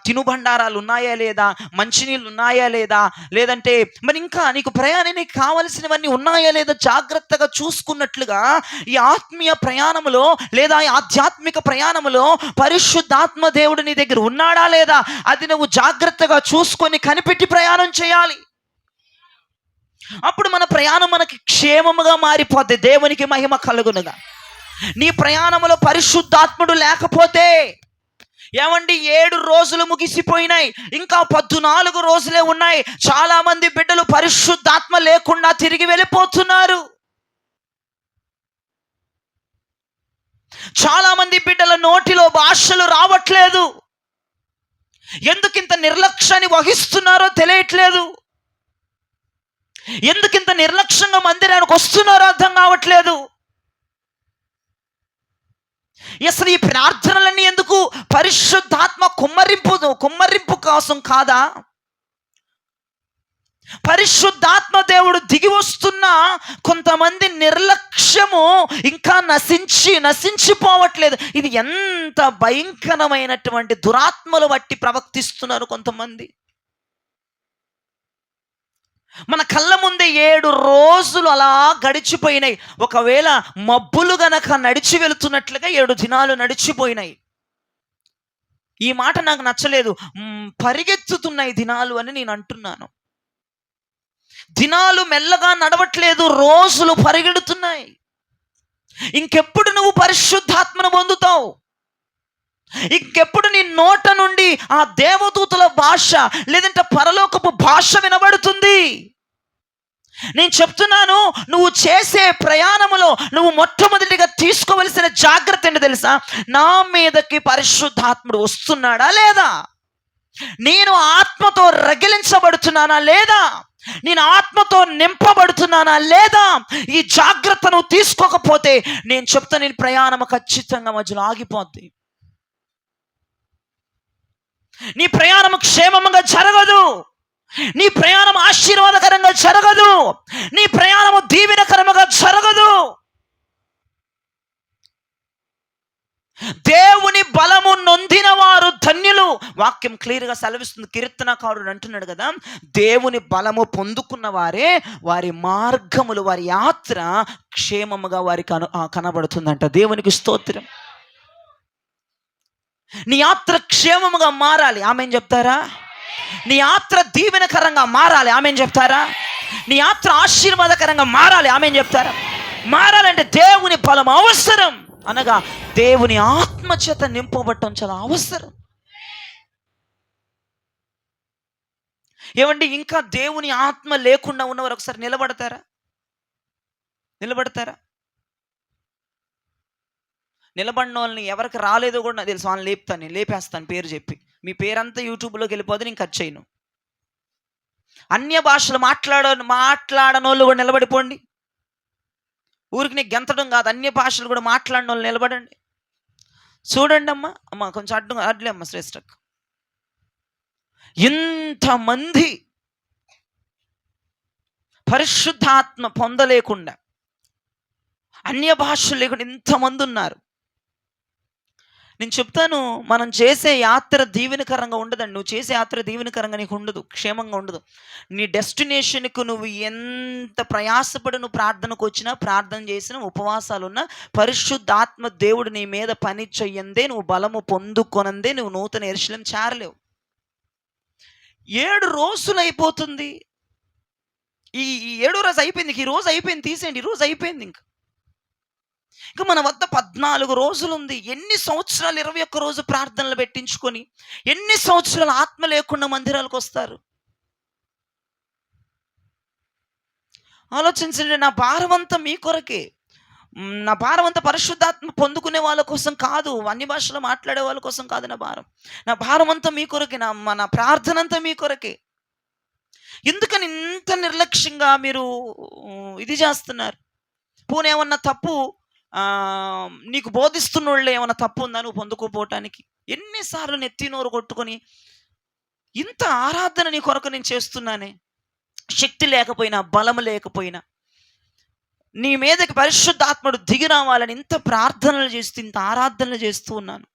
తినుబండారాలు ఉన్నాయా లేదా, మంచినీళ్ళు ఉన్నాయా లేదా, లేదంటే మరి ఇంకా నీకు ప్రయాణానికి కావలసినవన్నీ ఉన్నాయా లేదా జాగ్రత్తగా చూసుకున్నట్లుగా ఈ ఆత్మీయ ప్రయాణంలో లేదా ఈ ఆధ్యాత్మిక ప్రయాణంలో పరిశుద్ధాత్మ దేవుడు నీ దగ్గర ఉన్నాడా లేదా అది నువ్వు జాగ్రత్తగా చూసుకొని కనిపెట్టి ప్రయాణం చేయాలి. అప్పుడు మన ప్రయాణం మనకి క్షేమముగా మారిపోద్ది. దేవునికి మహిమ కలుగునుగా. నీ ప్రయాణంలో పరిశుద్ధాత్ముడు లేకపోతే ఏమండి 7 రోజులు ముగిసిపోయినాయి, ఇంకా 14 రోజులే ఉన్నాయి. చాలా మంది బిడ్డలు పరిశుద్ధాత్మ లేకుండా తిరిగి వెళ్ళిపోతున్నారు. చాలా మంది బిడ్డల నోటిలో భాషలు రావట్లేదు. ఎందుకింత నిర్లక్ష్యాన్ని వహిస్తున్నారో తెలియట్లేదు. ఎందుకింత నిర్లక్ష్యంగా మందిరానికి వస్తున్నారో అర్థం కావట్లేదు. అసలు ఈ ప్రార్థనలన్నీ ఎందుకు? పరిశుద్ధాత్మ కుమ్మరింపు కోసం కాదా? పరిశుద్ధాత్మ దేవుడు దిగి వస్తున్నా కొంతమంది నిర్లక్ష్యము ఇంకా నశించిపోవట్లేదు. ఇది ఎంత భయంకరమైనటువంటి దురాత్మలు బట్టి ప్రవర్తిస్తున్నారు కొంతమంది. మన కళ్ళ ముందే 7 రోజులు అలా గడిచిపోయినాయి. ఒకవేళ మబ్బులు గనక నడిచి వెళుతున్నట్లుగా 7 దినాలు నడిచిపోయినాయి. ఈ మాట నాకు నచ్చలేదు. పరిగెత్తుతున్నాయి దినాలు అని నేను అంటున్నాను. దినాలు మెల్లగా నడవట్లేదు, రోజులు పరిగెడుతున్నాయి. ఇంకెప్పుడు నువ్వు పరిశుద్ధాత్మను పొందుతావు? ఇంకెప్పుడు నీ నోట నుండి ఆ దేవదూతల భాష లేదంటే పరలోకపు భాష వినబడుతుంది? నేను చెప్తున్నాను, నువ్వు చేసే ప్రయాణములో నువ్వు మొట్టమొదటిగా తీసుకోవలసిన జాగ్రత్త ఏంటో తెలుసా? నా మీదకి పరిశుద్ధాత్ముడు వస్తున్నాడా లేదా, నేను ఆత్మతో రగిలించబడుతున్నానా లేదా, నేను ఆత్మతో నింపబడుతున్నానా లేదా? ఈ జాగ్రత్త నువ్వు తీసుకోకపోతే నేను చెప్తా, నేను ప్రయాణం ఖచ్చితంగా మధ్యలో ఆగిపోద్ది. నీ ప్రయాణం క్షేమంగా జరగదు. నీ ప్రయాణం ఆశీర్వాదకరంగా జరగదు. నీ ప్రయాణం దీవెనకరంగా జరగదు. దేవుని బలము నొందిన వారు ధన్యులు. వాక్యం క్లియర్గా సెలవిస్తుంది. కీర్తనకారుడు అంటున్నాడు కదా, దేవుని బలము పొందుకున్న వారే వారి మార్గములు, వారి యాత్ర క్షేమముగా వారికి కనబడుతుందంట. దేవునికి స్తోత్రం. నీ యాత్ర క్షేమముగా మారాలి, ఆమేన్ చెప్తారా? నీ యాత్ర దీవెనకరంగా మారాలి, ఆమేన్ చెప్తారా? నీ యాత్ర ఆశీర్వాదకరంగా మారాలి, ఆమేన్ చెప్తారా? మారాలంటే దేవుని బలం అవసరం, అనగా దేవుని ఆత్మ చేత నింపబడటం చాలా అవసరం. ఏమండి, ఇంకా దేవుని ఆత్మ లేకుండా ఉన్నవారు ఒకసారి నిలబడతారా? నిలబడిన వాళ్ళని ఎవరికి రాలేదో కూడా నాకు తెలుసు. వాళ్ళని నేను లేపేస్తాను పేరు చెప్పి. మీ పేరంతా యూట్యూబ్లోకి వెళ్ళిపోతే నేను కట్ చేయను. అన్య భాషలు మాట్లాడనోళ్ళు కూడా నిలబడిపోండి. ఊరికి నీకు గెంతడం కాదు, అన్య భాషలు కూడా మాట్లాడిన వాళ్ళు నిలబడండి. చూడండి అమ్మా కొంచెం అడ్లేమ్మా శ్రేష్ఠకు. ఇంతమంది పరిశుద్ధాత్మ పొందలేకుండా, అన్య భాషలు లేకుండా ఇంతమంది ఉన్నారు. నేను చెప్తాను, మనం చేసే యాత్ర దీవెనకరంగా ఉండదండి. నువ్వు చేసే యాత్ర దీవెనకరంగా నీకు ఉండదు, క్షేమంగా ఉండదు. నీ డెస్టినేషన్కు నువ్వు ఎంత ప్రయాసపడి నువ్వు ప్రార్థనకు వచ్చినా, ప్రార్థన చేసినా, ఉపవాసాలున్నా, పరిశుద్ధాత్మ దేవుడు నీ మీద పని చెయ్యందే, నువ్వు బలము పొందుకొనందే నువ్వు నూతన యెరూషలేము చేరలేవు. 7 రోజులు అయిపోతుంది. ఈ 7వ రోజు అయిపోయింది. ఈ రోజు అయిపోయింది, తీసేయండి. ఈ రోజు అయిపోయింది. ఇంకా మన వద్ద 14 రోజులు ఉంది. ఎన్ని సంవత్సరాలు 21 రోజు ప్రార్థనలు పెట్టించుకొని, ఎన్ని సంవత్సరాలు ఆత్మ లేకుండా మందిరాలకు వస్తారు? ఆలోచించండి. నా భారం అంతా మీ కొరకే. నా భారం అంతా పరిశుద్ధాత్మ పొందుకునే వాళ్ళ కోసం కాదు, అన్ని భాషలో మాట్లాడే వాళ్ళ కోసం కాదు. నా భారం అంతా మీ కొరకే. నా ప్రార్థన అంతా మీ కొరకే. ఎందుకని ఇంత నిర్లక్ష్యంగా మీరు ఇది చేస్తున్నారు? పోనీ ఏమన్నా తప్పు నీకు బోధిస్తున్న వాళ్ళు ఏమన్నా తప్పు ఉందా నువ్వు పొందుకోపోవటానికి? ఎన్నిసార్లు నెత్తి నోరు కొట్టుకొని, ఇంత ఆరాధన నీ కొరకు నేను చేస్తున్నానే, శక్తి లేకపోయినా, బలము లేకపోయినా, నీ మీదకి పరిశుద్ధాత్ముడు దిగి రావాలని ఇంత ప్రార్థనలు చేస్తూ, ఇంత ఆరాధనలు చేస్తూ ఉన్నాను.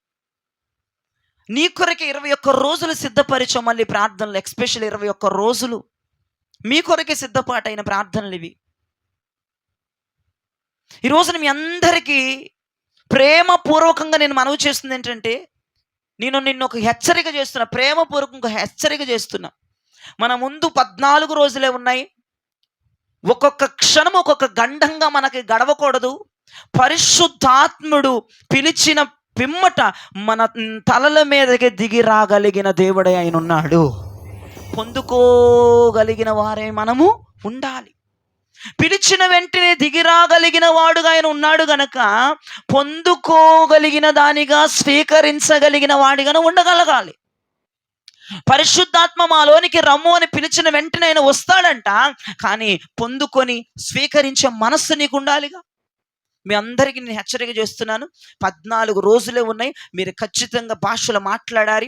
నీ కొరకే 21 రోజులు సిద్ధపరిచాం. మళ్ళీ ప్రార్థనలు ఎస్పెషల్ 21 రోజులు మీ కొరకే సిద్ధపాటైన ప్రార్థనలు ఇవి. ఈ రోజున మీ అందరికీ ప్రేమపూర్వకంగా నేను మనవి చేస్తుంది ఏంటంటే, నిన్ను ఒక హెచ్చరిక చేస్తున్నా, ప్రేమపూర్వకంగా హెచ్చరిక చేస్తున్నా. మన ముందు 14 రోజులే ఉన్నాయి. ఒక్కొక్క క్షణం ఒక్కొక్క గండంగా మనకి గడవకూడదు. పరిశుద్ధాత్ముడు పిలిచిన పిమ్మట మన తలల మీదకి దిగి రాగలిగిన దేవుడే ఆయన ఉన్నాడు. పొందుకోగలిగిన వారే మనము ఉండాలి. పిలిచిన వెంటనే దిగిరాగలిగిన వాడుగా ఆయన ఉన్నాడు గనక, పొందుకోగలిగిన దానిగా, స్వీకరించగలిగిన వాడిగా ఉండగలగాలి. పరిశుద్ధాత్మ మాలోనికి రమ్ము అని పిలిచిన వెంటనే ఆయన వస్తాడంట. కానీ పొందుకొని స్వీకరించే మనస్సు నీకు ఉండాలిగా. మీ అందరికీ నేను హెచ్చరిక చేస్తున్నాను, 14 రోజులే ఉన్నాయి. మీరు ఖచ్చితంగా భాషలు మాట్లాడాలి.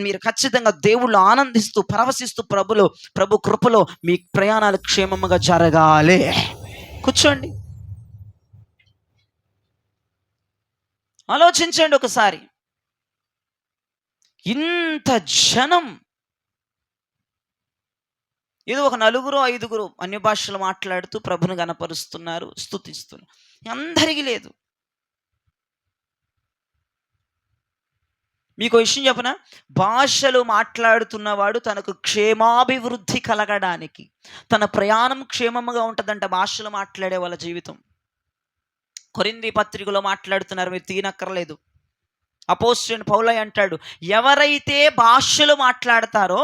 మీరు ఖచ్చితంగా దేవుళ్ళు ఆనందిస్తూ, పరవశిస్తూ ప్రభు కృపలో మీ ప్రయాణాలు క్షేమంగా జరగాలి. కూర్చోండి, ఆలోచించండి ఒకసారి. ఇంత జనం, ఏదో ఒక 4-5 అన్య భాషలు మాట్లాడుతూ ప్రభుని గణపరుస్తున్నారు, స్తుతిస్తున్నారు. అందరికీ లేదు. మీకు విషయం చెప్పనా? భాషలు మాట్లాడుతున్నవాడు తనకు క్షేమాభివృద్ధి కలగడానికి, తన ప్రయాణం క్షేమముగా ఉంటుందంట భాషలు మాట్లాడే వాళ్ళ జీవితం. కొరింథీ పత్రికలో మాట్లాడుతున్నారు, మీరు తీనక్కర్లేదు. అపోస్తలుడైన పౌలు అంటాడు, ఎవరైతే భాషలు మాట్లాడతారో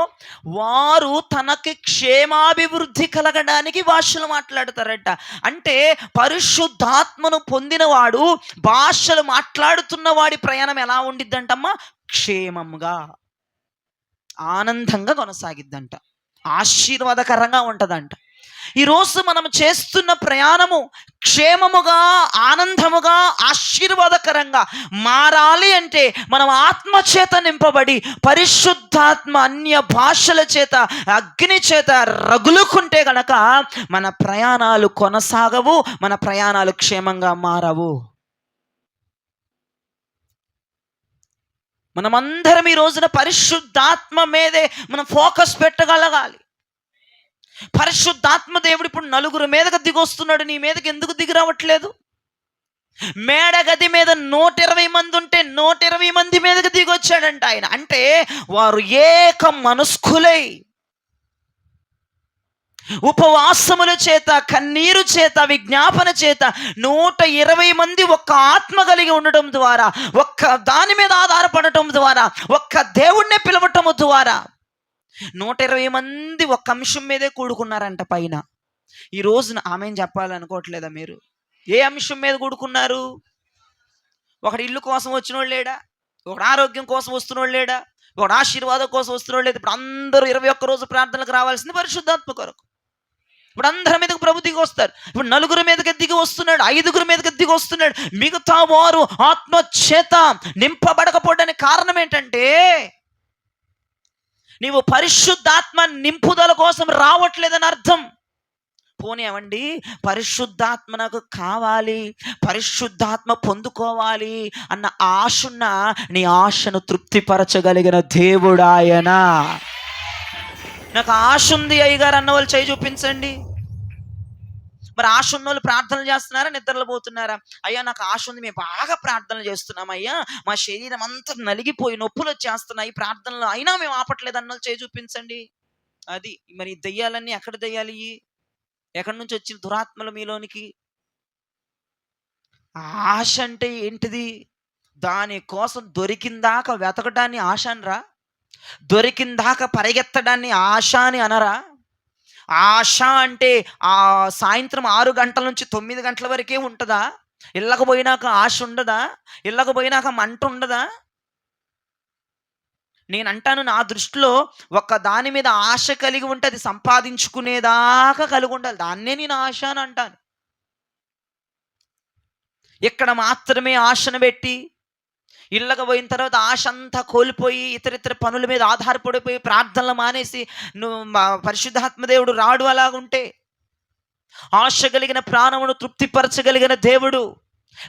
వారు తనకి క్షేమాభివృద్ధి కలగడానికి భాషలు మాట్లాడతారట. అంటే పరిశుద్ధాత్మను పొందినవాడు భాషలు మాట్లాడుతున్న వాడి ప్రయాణం ఎలా ఉండిద్దంటమ్మా? క్షేమంగా, ఆనందంగా కొనసాగిద్దంట, ఆశీర్వాదకరంగా ఉంటుందంట. ఈరోజు మనం చేస్తున్న ప్రయాణము క్షేమముగా, ఆనందముగా, ఆశీర్వాదకరంగా మారాలి అంటే మనం ఆత్మచేత నింపబడి పరిశుద్ధాత్మ అన్య భాషల చేత, అగ్ని చేత రగులుకుంటే గనక మన ప్రయాణాలు కొనసాగవు, మన ప్రయాణాలు క్షేమంగా మారవు. మనమందరం ఈ రోజున పరిశుద్ధాత్మ మీదే మనం ఫోకస్ పెట్టగలగాలి. పరిశుద్ధాత్మ దేవుడు ఇప్పుడు 4 మీదకి దిగి వస్తున్నాడు. నీ మీదకి ఎందుకు దిగి రావట్లేదు? మేడగది మీద 120 మంది ఉంటే 120 మంది మీదకి దిగి వచ్చాడంట ఆయన. అంటే వారు ఏక మనస్కులై ఉపవాసముల చేత, కన్నీరు చేత, విజ్ఞాపన చేత 120 మంది ఒక్క ఆత్మ కలిగి ఉండటం ద్వారా, ఒక్క దాని మీద ఆధారపడటం ద్వారా, ఒక్క దేవుణ్ణి పిలవటం ద్వారా 120 మంది ఒక్క అంశం మీదే కూడుకున్నారంట పైన. ఈ రోజున ఆమెను చెప్పాలనుకోవట్లేదా మీరు? ఏ అంశం మీద కూడుకున్నారు? ఒకటి ఇల్లు కోసం వచ్చినోడు లేడా? ఒకడు ఆరోగ్యం కోసం వస్తున్నోడు లేడా? ఒకడు ఆశీర్వాదం కోసం వస్తున్నోడు లేదు. ఇప్పుడు అందరూ 21 రోజు ప్రార్థనలకు రావాల్సింది పరిశుద్ధాత్మ కొరకు. ఇప్పుడు అందరి మీదకి ప్రభు దిగి వస్తారు. ఇప్పుడు 4 మీదకి దిగి వస్తున్నాడు, 5 మీదకి దిగి వస్తున్నాడు. మిగతా వారు ఆత్మ చేత నింపబడకపోవడానికి కారణం ఏంటంటే, నీవు పరిశుద్ధాత్మ నింపుదల కోసం రావట్లేదని అర్థం. పోనీ ఏమండి, పరిశుద్ధాత్మ నాకు కావాలి, పరిశుద్ధాత్మ పొందుకోవాలి అన్న ఆశున్న నీ ఆశను తృప్తిపరచగలిగిన దేవుడాయన. నాకు ఆశ ఉంది అయ్యగారు అన్న వాళ్ళు చేయి చూపించండి. మరి ఆశ ఉన్న వాళ్ళు ప్రార్థనలు చేస్తున్నారా, నిద్రలు పోతున్నారా? అయ్యా నాకు ఆశ ఉంది, మేము బాగా ప్రార్థనలు చేస్తున్నాం అయ్యా, మా శరీరం అంతా నలిగిపోయి నొప్పులు వచ్చేస్తున్నాయి ప్రార్థనలు, అయినా మేము ఆపట్లేదు అన్న వాళ్ళు చేయి చూపించండి. అది మరి దెయ్యాలన్నీ ఎక్కడ దెయ్యాలి? ఎక్కడి నుంచి వచ్చిన దురాత్మలు మీలోనికి? ఆశ అంటే ఏంటిది? దానికోసం దొరికిందాక వెతకడాన్ని ఆశ అనరా? దొరికిందాక పరిగెత్తడాన్ని ఆశ అని అనరా? ఆశ అంటే ఆ సాయంత్రం 6 గంటల నుంచి 9 గంటల వరకే ఉంటుందా? ఇళ్ళకు పోయినాక ఆశ ఉండదా? ఇళ్ళకు పోయినాక మంట ఉండదా? నేను అంటాను, నా దృష్టిలో ఒక దాని మీద ఆశ కలిగి ఉంటే అది సంపాదించుకునేదాకా కలిగి ఉండాలి. దాన్నే నేను ఆశ అని అంటాను. ఇక్కడ మాత్రమే ఆశను పెట్టి ఇళ్ళకు పోయిన తర్వాత ఆశ అంతా కోల్పోయి ఇతరితర పనుల మీద ఆధారపడిపోయి ప్రార్థనలు మానేసి నువ్వు పరిశుద్ధాత్మదేవుడు రాడు అలాగుంటే, ఆశ కలిగిన ప్రాణమును తృప్తిపరచగలిగిన దేవుడు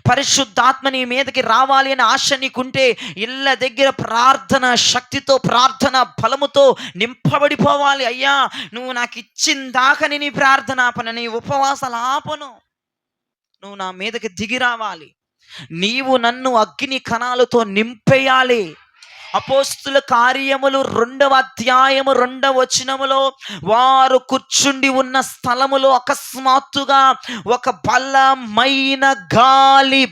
పరిశుద్ధాత్మ నీ మీదకి రావాలి అని ఆశ నీకుంటే ఇళ్ళ దగ్గర ప్రార్థన శక్తితో, ప్రార్థన బలముతో నింపబడిపోవాలి. అయ్యా నువ్వు నాకు ఇచ్చిన దాకా నీ ప్రార్థన ఆపను, నీ ఉపవాసాలు ఆపను, నువ్వు నా మీదకి దిగి రావాలి, నీవు నన్ను అగ్ని కణాలతో నింపేయాలి. అపోస్తుల కార్యములు 2వ అధ్యాయము 2వ వచనములో వారు కూర్చుండి ఉన్న స్థలములో అకస్మాత్తుగా ఒక బలమైన గాలి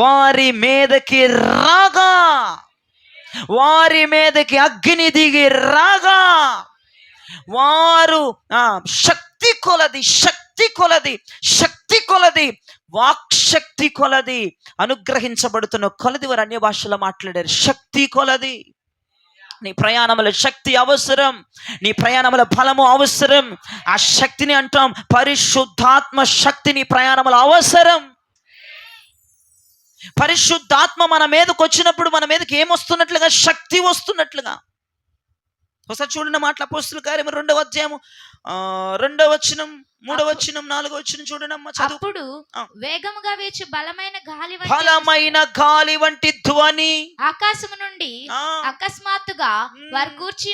వారి మీదకి రాగా, వారి మీదకి అగ్ని దిగి రాగా, వారు శక్తి కొలది వాక్శక్తి కొలది అనుగ్రహించబడుతున్న కొలది వారు అన్య భాషలో మాట్లాడారు. శక్తి కొలది. నీ ప్రయాణముల శక్తి అవసరం, నీ ప్రయాణముల బలము అవసరం. ఆ శక్తిని అంటాం పరిశుద్ధాత్మ శక్తి. నీ ప్రయాణముల అవసరం. పరిశుద్ధాత్మ మన మీదకి వచ్చినప్పుడు మన మీదకి ఏమొస్తున్నట్లుగా? శక్తి వస్తున్నట్లుగా. ఒకసారి చూడండి మాటలు అపోస్తుల కార్యము 2వ అధ్యాయము 2వ వచనం 3వ వచనం 4వ వచనం చూడండి అమ్మ. అప్పుడు వేగముగా వీచు బలమైన గాలి వంటి ధ్వని ఆకాశము నుండి అకస్మాత్తుగా వారు కూర్చి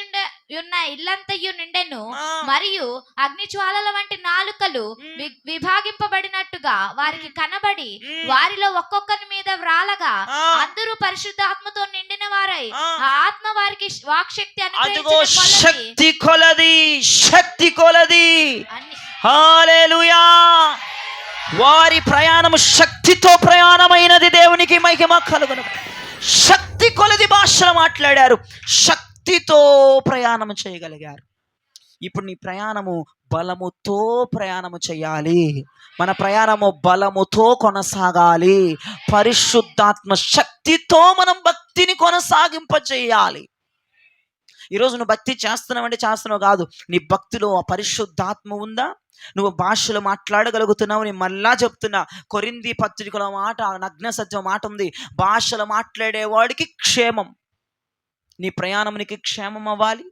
ఉన్న ఇల్లంతయు నిండెను. మరియు అగ్ని జ్వాలల వంటి నాలుకలు విభాగింపబడినట్టుగా వారికి కనబడి వారిలో ఒక్కొక్కరి మీద వ్రాలగా అందరూ పరిశుద్ధాత్మతో నిండిన వారై ఆత్మ వారికి వాక్శక్తి శక్తి కొలది. హల్లెలూయా. వారి ప్రయాణము శక్తితో ప్రయాణమైనది. దేవునికి మహిమ కలుగును. శక్తి కొలది భాషలు మాట్లాడారు, శక్తితో ప్రయాణం చేయగలిగారు. ఇప్పుడు నీ ప్రయాణము బలముతో ప్రయాణము చేయాలి. మన ప్రయాణము బలముతో కొనసాగాలి. పరిశుద్ధాత్మ శక్తితో మనం భక్తిని కొనసాగింపచేయాలి. ఈరోజు నువ్వు భక్తి చేస్తున్నావు కాదు, నీ భక్తిలో ఆ పరిశుద్ధాత్మ ఉందా? నువ్వు భాషలు మాట్లాడగలుగుతున్నావు. నేను మళ్ళా చెప్తున్నా, కొరింథీ పత్రికలో మాట, నగ్న సత్యం మాట ఉంది, భాషలు మాట్లాడేవాడికి క్షేమం. నీ ప్రయాణం నీకు క్షేమం అవ్వాలి,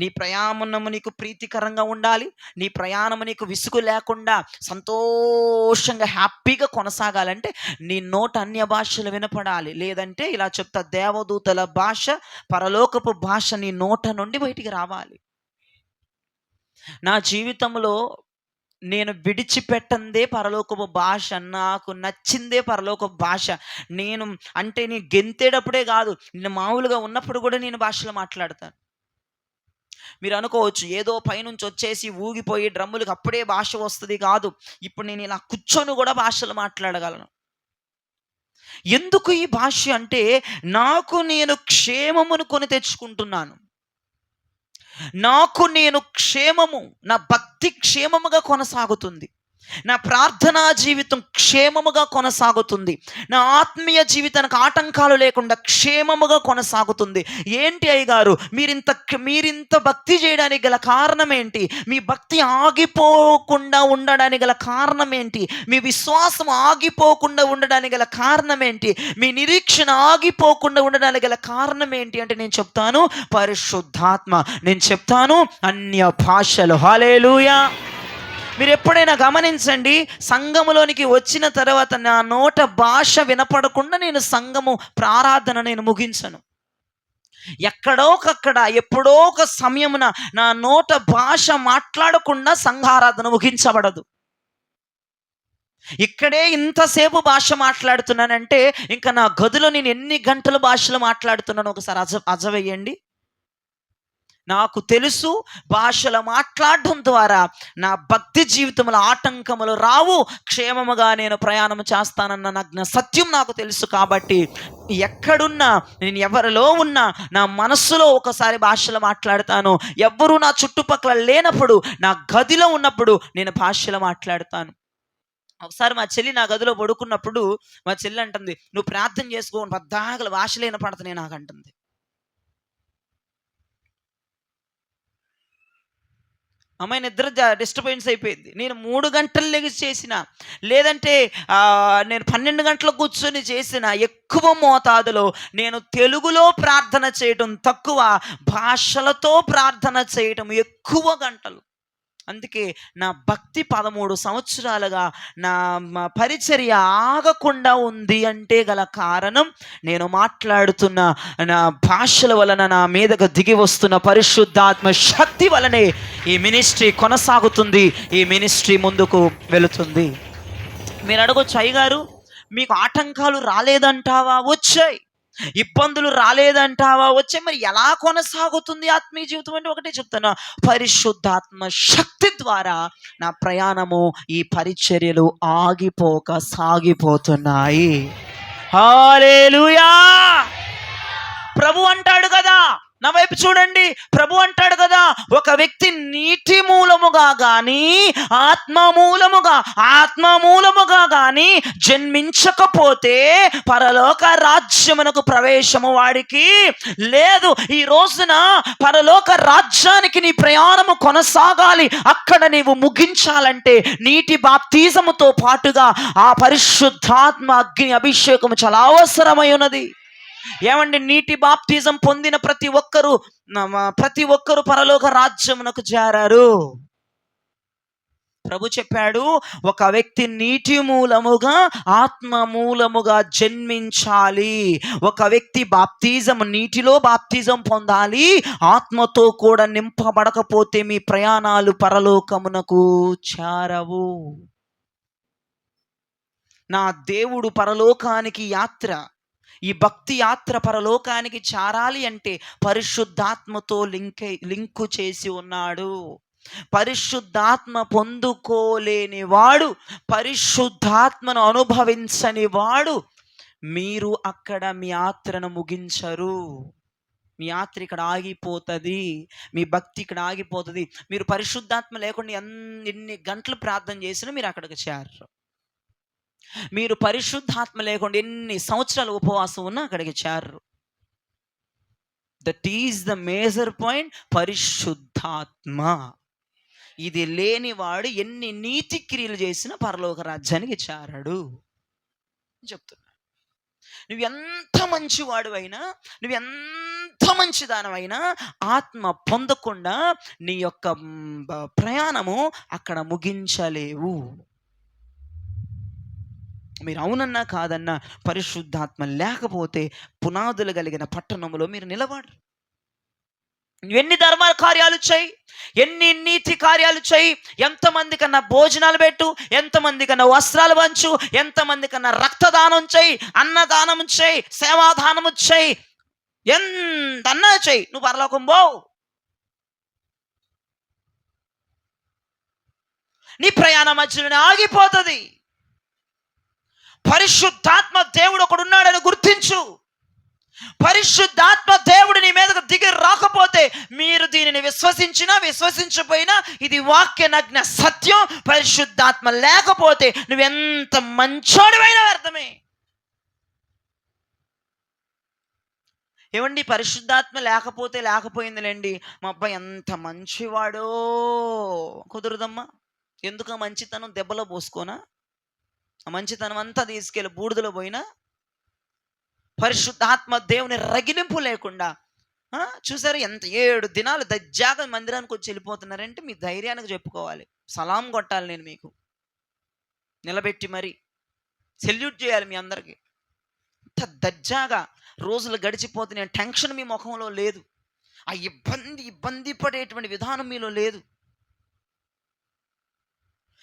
నీ ప్రయాణము నీకు ప్రీతికరంగా ఉండాలి, నీ ప్రయాణము నీకు విసుగు లేకుండా సంతోషంగా హ్యాపీగా కొనసాగాలంటే నీ నోట అన్య భాషలు వినపడాలి. లేదంటే ఇలా చెప్తా, దేవదూతల భాష, పరలోకపు భాష నీ నోట నుండి బయటికి రావాలి. నా జీవితంలో నేను విడిచిపెట్టందే పరలోకపు భాష, నాకు నచ్చిందే పరలోకపు భాష. నేను గెంతేటప్పుడే కాదు, నేను మామూలుగా ఉన్నప్పుడు కూడా నేను భాషలో మాట్లాడతాను. మీరు అనుకోవచ్చు ఏదో పైనుంచి వచ్చేసి ఊగిపోయి డ్రమ్ములకు అప్పుడే భాష వస్తుంది. కాదు, ఇప్పుడు నేను ఇలా కూర్చొని కూడా భాషలు మాట్లాడగలను. ఎందుకు ఈ భాష అంటే నాకు నేను క్షేమమును కొని తెచ్చుకుంటున్నాను. నాకు నేను క్షేమము, నా భక్తి క్షేమముగా కొనసాగుతుంది. నా ప్రార్థనా జీవితం క్షేమముగా కొనసాగుతుంది, నా ఆత్మీయ జీవితానికి ఆటంకాలు లేకుండా క్షేమముగా కొనసాగుతుంది. ఏంటి అయ్యగారు మీరింత భక్తి చేయడానికి గల కారణం ఏంటి? మీ భక్తి ఆగిపోకుండా ఉండడానికి గల కారణం ఏంటి? మీ విశ్వాసం ఆగిపోకుండా ఉండడానికి గల కారణం ఏంటి? మీ నిరీక్షణ ఆగిపోకుండా ఉండడానికి గల కారణం ఏంటి అంటే నేను చెప్తాను, పరిశుద్ధాత్మ. నేను చెప్తాను, అన్య భాషలు. హల్లెలూయా. మీరు ఎప్పుడైనా గమనించండి, సంఘములోనికి వచ్చిన తర్వాత నా నోట భాష వినపడకుండా నేను సంఘము ప్రార్థన నేను ముగించను. ఎక్కడోకక్కడ ఎప్పుడో ఒక సమయమున నా నోట భాష మాట్లాడకుండా సంఘారాధన ముగించబడదు. ఇక్కడే ఇంతసేపు భాష మాట్లాడుతున్నానంటే ఇంకా నా గదిలో నేను ఎన్ని గంటల భాషలు మాట్లాడుతున్నాను ఒకసారి అజవేయండి. నాకు తెలుసు, భాషలు మాట్లాడడం ద్వారా నా భక్తి జీవితంలో ఆటంకములు రావు, క్షేమముగా నేను ప్రయాణం చేస్తానన్న నగ్న సత్యం నాకు తెలుసు. కాబట్టి ఎక్కడున్నా, నేను ఎవరిలో ఉన్నా, నా మనస్సులో ఒకసారి భాషలు మాట్లాడతాను. ఎవ్వరూ నా చుట్టుపక్కల లేనప్పుడు, నా గదిలో ఉన్నప్పుడు నేను భాషలు మాట్లాడతాను. ఒకసారి మా చెల్లి నా గదిలో పడుకున్నప్పుడు మా చెల్లి అంటుంది, నువ్వు ప్రార్థన చేసుకో, పద్దాకలు భాషలు వినపడుతున్నాయి నాకు అంటుంది. అమ్మాయి నిద్ర డిస్టర్బెన్స్ అయిపోయింది. నేను 3 గంటలు లెగిసి చేసిన, లేదంటే నేను 12 గంటలకు కూర్చొని చేసిన, ఎక్కువ మోతాదులో నేను తెలుగులో ప్రార్థన చేయటం తక్కువ, భాషలతో ప్రార్థన చేయటం ఎక్కువ గంటలు. అందుకే నా భక్తి 13 సంవత్సరాలుగా నా పరిచర్య ఆగకుండా ఉంది అంటే గల కారణం, నేను మాట్లాడుతున్న నా భాషల వలన నా మీదకు దిగి వస్తున్న పరిశుద్ధాత్మ శక్తి వలనే ఈ మినిస్ట్రీ కొనసాగుతుంది, ఈ మినిస్ట్రీ ముందుకు వెళుతుంది. మీరు అడగొచ్చు, అయ్యగారు మీకు ఆటంకాలు రాలేదంటావా? వచ్చాయి. ఇబ్బందులు రాలేదంటావా? వచ్చే. మరి ఎలా కొనసాగుతుంది ఆత్మీయ జీవితం అంటే ఒకటే చెప్తాను, పరిశుద్ధాత్మ శక్తి ద్వారా నా ప్రయాణము, ఈ పరిచర్యలు ఆగిపోక సాగిపోతున్నాయి. హల్లెలూయా. ప్రభు అంటాడు కదా, నా వైపు చూడండి, ప్రభు అంటాడు కదా, ఒక వ్యక్తి నీటి మూలముగా గాని ఆత్మ మూలముగా గాని జన్మించకపోతే పరలోక రాజ్యమునకు ప్రవేశము వాడికి లేదు. ఈ రోజున పరలోక రాజ్యానికి నీ ప్రయాణము కొనసాగాలి, అక్కడ నీవు ముగించాలంటే నీటి బాప్తిజముతో పాటుగా ఆ పరిశుద్ధాత్మ అగ్ని అభిషేకము చాలా అవసరమై ఉన్నది. ఏమండి, నీటి బాప్తిజం పొందిన ప్రతి ఒక్కరు పరలోక రాజ్యమునకు చేరారు. ప్రభు చెప్పాడు, ఒక వ్యక్తి నీటి మూలముగా ఆత్మ మూలముగా జన్మించాలి. ఒక వ్యక్తి నీటిలో బాప్తిజం పొందాలి, ఆత్మతో కూడా నింపబడకపోతే మీ ప్రయాణాలు పరలోకమునకు చేరవు. నా దేవుడు పరలోకానికి యాత్ర, ఈ భక్తి యాత్ర పరలోకానికి చేరాలి అంటే పరిశుద్ధాత్మతో లింకు చేసి ఉన్నాడు. పరిశుద్ధాత్మ పొందుకోలేని వాడు, పరిశుద్ధాత్మను అనుభవించని వాడు, మీరు అక్కడ మీ యాత్రను ముగించరు. మీ యాత్ర ఇక్కడ ఆగిపోతుంది, మీ భక్తి ఇక్కడ ఆగిపోతుంది. మీరు పరిశుద్ధాత్మ లేకుండా ఎన్ని గంటలు ప్రార్థన చేసినా మీరు అక్కడికి చేరరు. మీరు పరిశుద్ధాత్మ లేకుండా ఎన్ని సంవత్సరాలు ఉపవాసం ఉన్నా అక్కడికి చేరరు. That is the major point, పరిశుద్ధాత్మ. ఇది లేనివాడు ఎన్ని నీతి క్రియలు చేసినా పరలోక రాజ్యానికి చేరడు చెప్తున్నా. నువ్వు ఎంత మంచివాడువైనా, నువ్వు ఎంత మంచిదానమైనా ఆత్మ పొందకుండా నీ యొక్క ప్రయాణము అక్కడ ముగించలేవు. మీరు అవునన్నా కాదన్నా పరిశుద్ధాత్మ లేకపోతే పునాదులు కలిగిన పట్టణంలో మీరు నిలబడరు. ఎన్ని ధర్మ కార్యాలు చేయి, ఎన్ని నీతి కార్యాలు చేయి, ఎంతమంది కన్నా భోజనాలు పెట్టు, ఎంతమంది కన్నా వస్త్రాలు పంచు, ఎంతమంది కన్నా రక్తదానం చేయి, అన్నదానం చేయి, సేవాదానము చేయి, ఎంతన్నా చేయి, నువ్వు పరలోకం పోవు. నీ ప్రయాణ మధ్యలోనే ఆగిపోతుంది. పరిశుద్ధాత్మ దేవుడు ఒకడున్నాడని గుర్తించు. పరిశుద్ధాత్మ దేవుడు నీ మీదకు దిగి రాకపోతే మీరు దీనిని విశ్వసించినా విశ్వసించకపోయినా ఇది వాక్యనగ్న సత్యం. పరిశుద్ధాత్మ లేకపోతే నువ్వెంత మంచోడివైనా అర్థమే. ఏమండి, పరిశుద్ధాత్మ లేకపోతే లేకపోయిందిలేండి, మా అబ్బాయి ఎంత మంచివాడో కుదరదమ్మా. ఎందుకు ఆ మంచితనం దెబ్బలో పోసుకోనా? ఆ మంచితనం అంతా తీసుకెళ్ళి బూడిదలో పోయినా పరిశుద్ధాత్మ దేవుని రగిలింపు లేకుండా చూసారు ఎంత 7 దినాలు దజ్జాగా మందిరానికి వచ్చి వెళ్ళిపోతున్నారంటే మీ ధైర్యానికి చెప్పుకోవాలి. సలాం కొట్టాలి, నేను మీకు నిలబెట్టి మరి సెల్యూట్ చేయాలి మీ అందరికీ. అంత దజ్జాగా రోజులు గడిచిపోతున్నాయి, టెన్షన్ మీ ముఖంలో లేదు, ఆ ఇబ్బంది పడేటువంటి విధానం మీలో లేదు.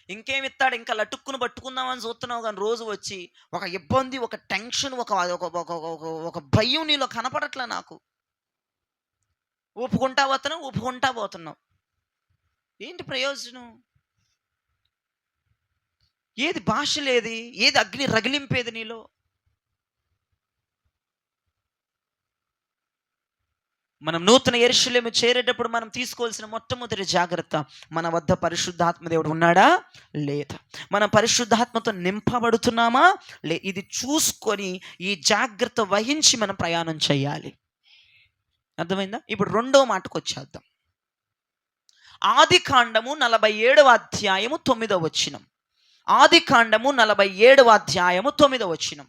ఇంకేమిస్తాడు, ఇంకా లటుక్కును పట్టుకుందామని చూస్తున్నావు, కానీ రోజు వచ్చి ఒక ఇబ్బంది, ఒక టెన్షన్, ఒక భయం నీలో కనపడట్లే నాకు. ఊపుకుంటా పోతున్నావు. ఏంటి ప్రయోజనం? ఏది భాష లేది, ఏది అగ్ని రగిలింపేది నీలో? మనం నూతన యెరూషలేము చేరేటప్పుడు మనం తీసుకోవాల్సిన మొట్టమొదటి జాగ్రత్త, మన వద్ద పరిశుద్ధాత్మ దేవుడు ఉన్నాడా లేదా, మనం పరిశుద్ధాత్మతో నింపబడుతున్నామా ఇది చూసుకొని ఈ జాగ్రత్త వహించి మనం ప్రయాణం చేయాలి. అర్థమైందా? ఇప్పుడు రెండో మాటకు వచ్చేద్దాం. ఆదికాండము 47వ అధ్యాయము 9వ వచనం. ఆదికాండము 47వ అధ్యాయము 9వ వచనం.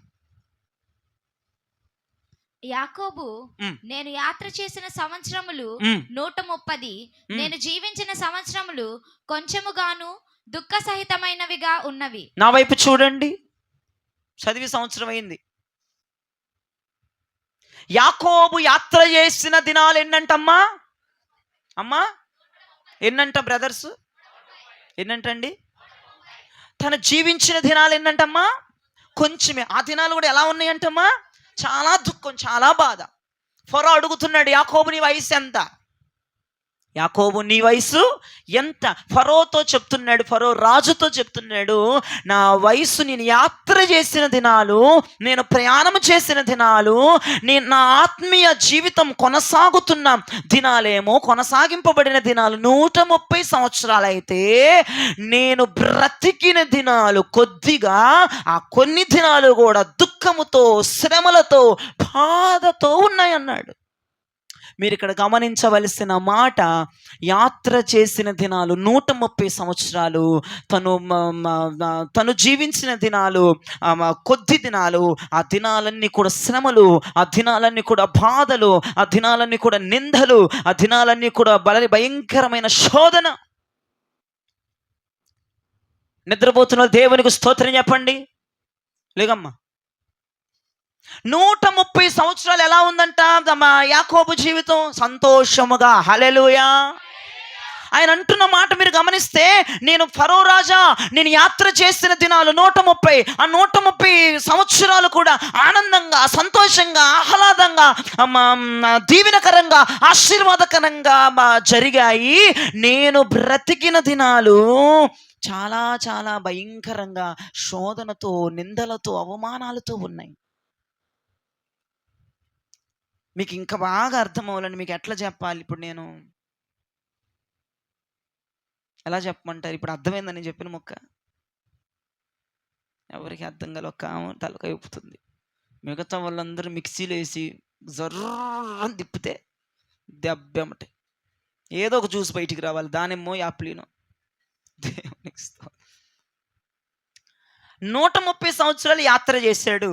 యాకోబు, నేను యాత్ర చేసిన సంవత్సరములు 130, నేను జీవించిన సంవత్సరములు కొంచెముగాను దుఃఖ సహితమైనవిగా ఉన్నవి. నా వైపు చూడండి, చదివి సంవత్సరం అయింది. యాకోబు యాత్ర చేసిన దినాలు ఎన్నంటమ్మా? అమ్మా ఎన్నంట బ్రదర్స్? ఎన్నంటండి? తను జీవించిన దినాలు ఎన్నంటమ్మా? కొంచెమే. ఆ దినాలు కూడా ఎలా ఉన్నాయంటమ్మా? చాలా దుఃఖం, చాలా బాధ. ఫరో అడుగుతున్నాడు, యాకోబు నీ వయసు ఎంత? యాకోబు నీ వయసు ఎంత? ఫరోతో చెప్తున్నాడు, ఫరో రాజుతో చెప్తున్నాడు, నా వయసు నేను యాత్ర చేసిన దినాలు, నేను ప్రయాణం చేసిన దినాలు, నా ఆత్మీయ జీవితం కొనసాగుతున్న దినాలేమో, కొనసాగింపబడిన దినాలు 130 సంవత్సరాలు అయితే, నేను బ్రతికిన దినాలు కొద్దిగా, ఆ కొన్ని దినాలు కూడా దుఃఖముతో, శ్రమలతో, బాధతో ఉన్నాయన్నాడు. మీరు ఇక్కడ గమనించవలసిన మాట, యాత్ర చేసిన దినాలు 130 సంవత్సరాలు, తను జీవించిన దినాలు కొద్ది దినాలు. ఆ దినాలన్నీ కూడా శ్రమలు, ఆ దినాలన్నీ కూడా బాధలు, ఆ దినాలన్నీ కూడా నిందలు, ఆ దినాలన్నీ కూడా భయంకరమైన శోధన. నిద్రపోతున్న దేవునికి స్తోత్రం చెప్పండి. లేగమ్మా, 130 సంవత్సరాలు ఎలా ఉందంట యాకోబు జీవితం? సంతోషముగా. హల్లెలూయా. ఆయన అంటున్న మాట మీరు గమనిస్తే, నేను ఫరో రాజా, నేను యాత్ర చేసిన దినాలు 130, ఆ 130 సంవత్సరాలు కూడా ఆనందంగా, సంతోషంగా, ఆహ్లాదంగా, దీవెనకరంగా, ఆశీర్వాదకరంగా జరిగాయి. నేను బ్రతికిన దినాలు చాలా చాలా భయంకరంగా శోధనతో, నిందలతో, అవమానాలతో ఉన్నాయి. మీకు ఇంకా బాగా అర్థం అవ్వాలని మీకు ఎట్లా చెప్పాలి? ఇప్పుడు నేను ఎలా చెప్పమంటారు? ఇప్పుడు అర్థమైందని చెప్పిన మొక్క ఎవరికి అర్థం కాదు, ఒక్క తలకాయ ఊపుతుంది. మిగతా వాళ్ళందరూ మిక్సీలో వేసి జర్ర తిప్పితే దెబ్బేమటే ఏదో ఒక జ్యూస్ బయటికి రావాలి, దానేమో యాప్లీనో. దేవునికి 130 సంవత్సరాలు యాత్ర చేశాడు.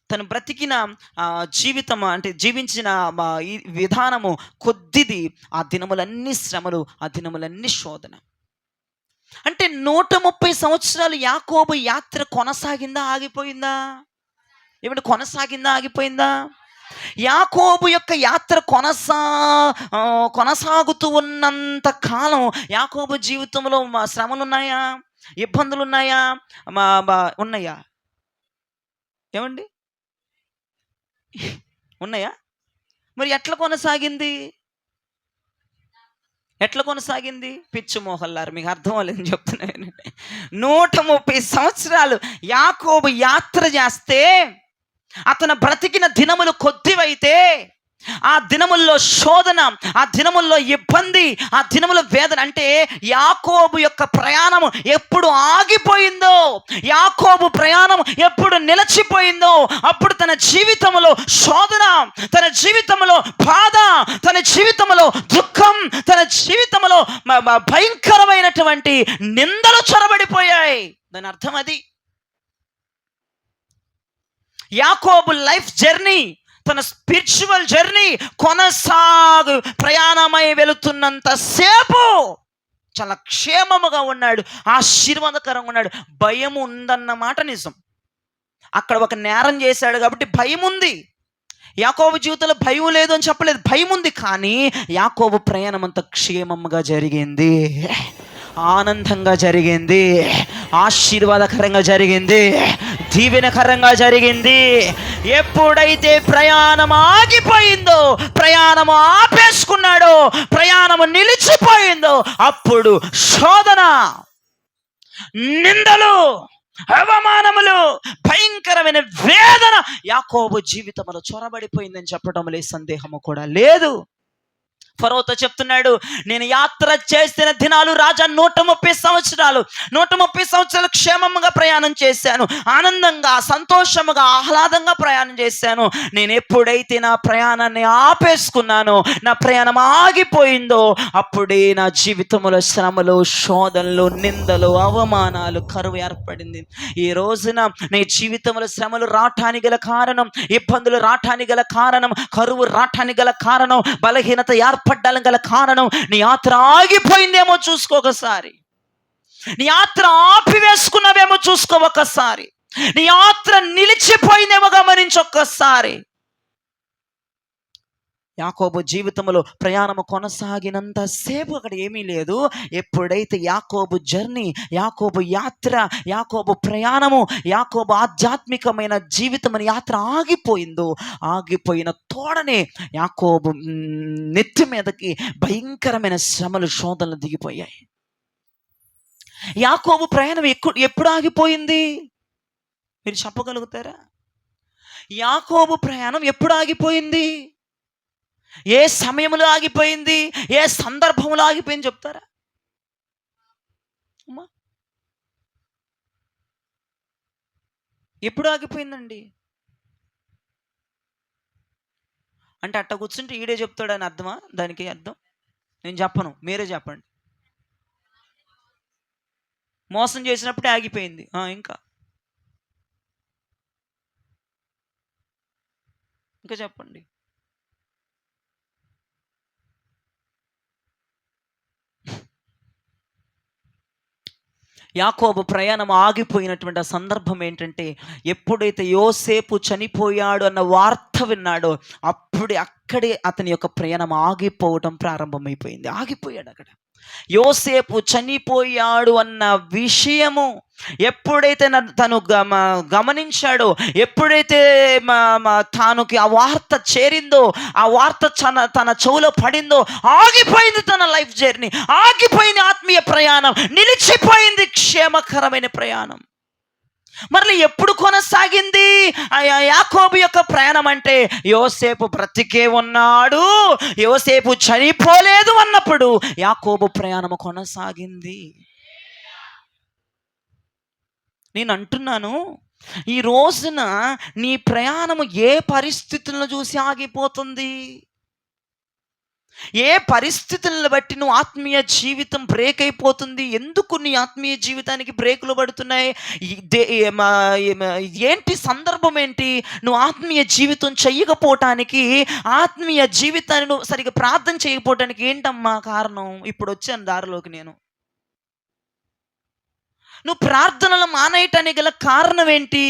తను బ్రతికిన జీవితం అంటే జీవించిన ఈ విధానము కొద్దిది. ఆ దినములన్నీ శ్రమలు, ఆ దినములన్నీ శోధన. అంటే 130 సంవత్సరాలు యాకోబు యాత్ర కొనసాగిందా, ఆగిపోయిందా? ఏమిటి, కొనసాగిందా, ఆగిపోయిందా? యాకోబు యొక్క యాత్ర కొనసాగుతూ ఉన్నంత కాలం యాకోబు జీవితంలో శ్రమలు ఉన్నాయా, ఇబ్బందులు ఉన్నాయా, ఉన్నాయా? ఏమండి, ఉన్నాయా? మరి ఎట్లా కొనసాగింది? పిచ్చు మోహల్లారు, మీకు అర్థం అవ్వలేదని చెప్తున్నాను. 130 సంవత్సరాలు యాకోబు యాత్ర చేస్తే, అతను బ్రతికిన దినములు కొద్దివైతే, ఆ దినముల్లో శోధన, ఆ దినముల్లో ఇబ్బంది, ఆ దినముల వేదన, అంటే యాకోబు యొక్క ప్రయాణం ఎప్పుడు ఆగిపోయిందో, యాకోబు ప్రయాణం ఎప్పుడు నిలిచిపోయిందో, అప్పుడు తన జీవితంలో శోధన, తన జీవితంలో బాధ, తన జీవితంలో దుఃఖం, తన జీవితంలో భయంకరమైనటువంటి నిందలు చొరబడిపోయాయి. దాని అర్థం అది. యాకోబు లైఫ్ జర్నీ, తన స్పిరిచువల్ జర్నీ ప్రయాణమై వెళుతున్నంత సేపు చాలా క్షేమముగా ఉన్నాడు, ఆశీర్వాదకరంగా ఉన్నాడు. భయం ఉందన్నమాట నిజం. అక్కడ ఒక నేరం చేశాడు కాబట్టి భయం ఉంది. యాకోబు జీవితంలో భయం లేదు అని చెప్పలేదు, భయం ఉంది. కానీ యాకోబు ప్రయాణం అంత క్షేమంగా జరిగింది, ఆనందంగా జరిగింది, ఆశీర్వాదకరంగా జరిగింది, దీవెనకరంగా జరిగింది. ఎప్పుడైతే ప్రయాణం ఆగిపోయిందో, ప్రయాణం ఆపేసుకున్నాడో, ప్రయాణం నిలిచిపోయిందో, అప్పుడు శోధన, నిందలు, అవమానములు, భయంకరమైన వేదన యాకోబు జీవితంలో చొరబడిపోయిందని చెప్పడంలో సందేహము కూడా లేదు. ఫరోతో చెప్తున్నాడు, నేను యాత్ర చేసిన దినాలు రాజా 130 సంవత్సరాలు, 130 సంవత్సరాలు క్షేమంగా ప్రయాణం చేశాను, ఆనందంగా, సంతోషముగా, ఆహ్లాదంగా ప్రయాణం చేశాను. నేను ఎప్పుడైతే నా ప్రయాణాన్ని ఆపేసుకున్నానో, నా ప్రయాణం ఆగిపోయిందో, అప్పుడే నా జీవితంలో శ్రమలు, శోధనలు, నిందలు, అవమానాలు, కరువు ఏర్పడింది. ఈ రోజున నీ జీవితంలో శ్రమలు రావటానికి గల కారణం, ఇబ్బందులు రావటానికి గల కారణం, కరువు రావటానికి గల కారణం, బలహీనత పడ్డానికి గల కారణం, నీ యాత్ర ఆగిపోయిందేమో చూసుకో ఒకసారి, నీ యాత్ర ఆపివేసుకున్నావేమో చూసుకో ఒకసారి, నీ యాత్ర నిలిచిపోయిందేమో గమనించొక్కసారి. యాకోబు జీవితంలో ప్రయాణము కొనసాగినంత సేపు అక్కడ ఏమీ లేదు. ఎప్పుడైతే యాకోబు జర్నీ, యాకోబు యాత్ర, యాకోబు ప్రయాణము, యాకోబు ఆధ్యాత్మికమైన జీవితం అని యాత్ర ఆగిపోయిందో, ఆగిపోయిన తోడనే యాకోబు నెత్తి మీదకి భయంకరమైన శ్రమలు, శోధనలు దిగిపోయాయి. యాకోబు ప్రయాణం ఎప్పుడు ఆగిపోయింది మీరు చెప్పగలుగుతారా? యాకోబు ప్రయాణం ఎప్పుడు ఆగిపోయింది? ఏ సమయంలో ఆగిపోయింది? ఏ సందర్భంలో ఆగిపోయింది చెప్తారా? ఎప్పుడు ఆగిపోయిందండి అంటే అట్ట కూర్చుంటే ఈడే చెప్తాడని అర్థమా? దానికి అర్థం నేను చెప్పను, మీరే చెప్పండి. మోసం చేసినప్పుడే ఆగిపోయింది. ఇంకా చెప్పండి. యాకోబు ప్రయాణం ఆగిపోయినటువంటి ఆ సందర్భం ఏంటంటే, ఎప్పుడైతే యోసేపు చనిపోయాడు అన్న వార్త విన్నాడో, అక్కడే అతని యొక్క ప్రయాణం ఆగిపోవటం ప్రారంభమైపోయింది. ఆగిపోయాడు అక్కడ. యోసేపు చనిపోయాడు అన్న విషయము ఎప్పుడైతే తను గమనించాడో, ఎప్పుడైతే తానుకి ఆ వార్త చేరిందో, ఆ వార్త తన చెవులో పడిందో, ఆగిపోయింది తన లైఫ్ జర్నీ, ఆగిపోయింది ఆత్మీయ ప్రయాణం, నిలిచిపోయింది క్షేమకరమైన ప్రయాణం. మరలా ఎప్పుడు కొనసాగింది యాకోబు యొక్క ప్రయాణం అంటే, యోసేపు బ్రతికే ఉన్నాడు, యోసేపు చనిపోలేదు అన్నప్పుడు యాకోబు ప్రయాణము కొనసాగింది. నేను అంటున్నాను, ఈ రోజున నీ ప్రయాణము ఏ పరిస్థితులను చూసి ఆగిపోతుంది? ఏ పరిస్థితులను బట్టి నువ్వు ఆత్మీయ జీవితం బ్రేక్ అయిపోతుంది? ఎందుకు నీ ఆత్మీయ జీవితానికి బ్రేకులు పడుతున్నాయి? ఏంటి సందర్భం? ఏంటి నువ్వు ఆత్మీయ జీవితం చెయ్యకపోవటానికి, ఆత్మీయ జీవితాన్ని నువ్వు సరిగ్గా ప్రార్థన చేయకపోవటానికి ఏంటమ్మా కారణం? ఇప్పుడు వచ్చాను దారిలోకి నేను. నువ్వు ప్రార్థనలు మానేయటానికి గల కారణం ఏంటి?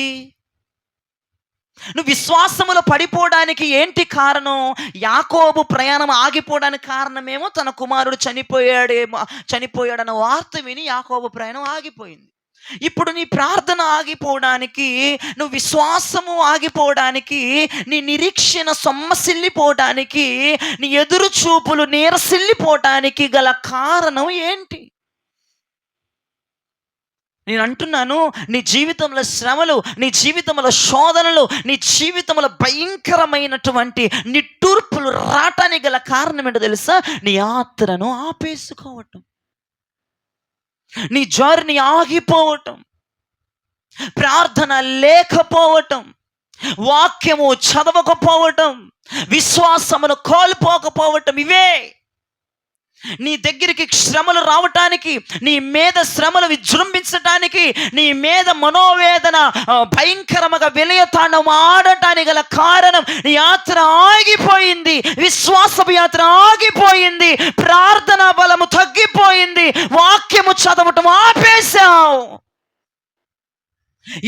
నువ్వు విశ్వాసములో పడిపోవడానికి ఏంటి కారణం? యాకోబు ప్రయాణం ఆగిపోవడానికి కారణమేమో తన కుమారుడు చనిపోయాడన్న వార్త విని యాకోబు ప్రయాణం ఆగిపోయింది. ఇప్పుడు నీ ప్రార్థన ఆగిపోవడానికి, నువ్వు విశ్వాసము ఆగిపోవడానికి, నీ నిరీక్షణ సొమ్మసిల్లిపోవడానికి, నీ ఎదురు చూపులు నీరసిల్లిపోవటానికి గల కారణం ఏంటి? నేను అంటున్నాను, నీ జీవితంలో శ్రమలు, నీ జీవితంలో శోధనలు, నీ జీవితంలో భయంకరమైనటువంటి నిట్టూర్పులు శ్రమలు రావటానికి గల కారణం ఏంటో తెలుసా? నీ యాత్రను ఆపేసుకోవటం, నీ జర్నీ ఆగిపోవటం, ప్రార్థన లేకపోవటం, వాక్యము చదవకపోవటం, విశ్వాసమును కోల్పోకపోవటం, ఇవే నీ దగ్గరికి శ్రమలు రావటానికి, నీ మీద శ్రమలు విజృంభించటానికి, నీ మీద మనోవేదన భయంకరముగా విలయతాండం ఆడటానికి గల కారణం నీ యాత్ర ఆగిపోయింది, విశ్వాసపు యాత్ర ఆగిపోయింది, ప్రార్థన బలము తగ్గిపోయింది, వాక్యము చదవటం ఆపేశావు.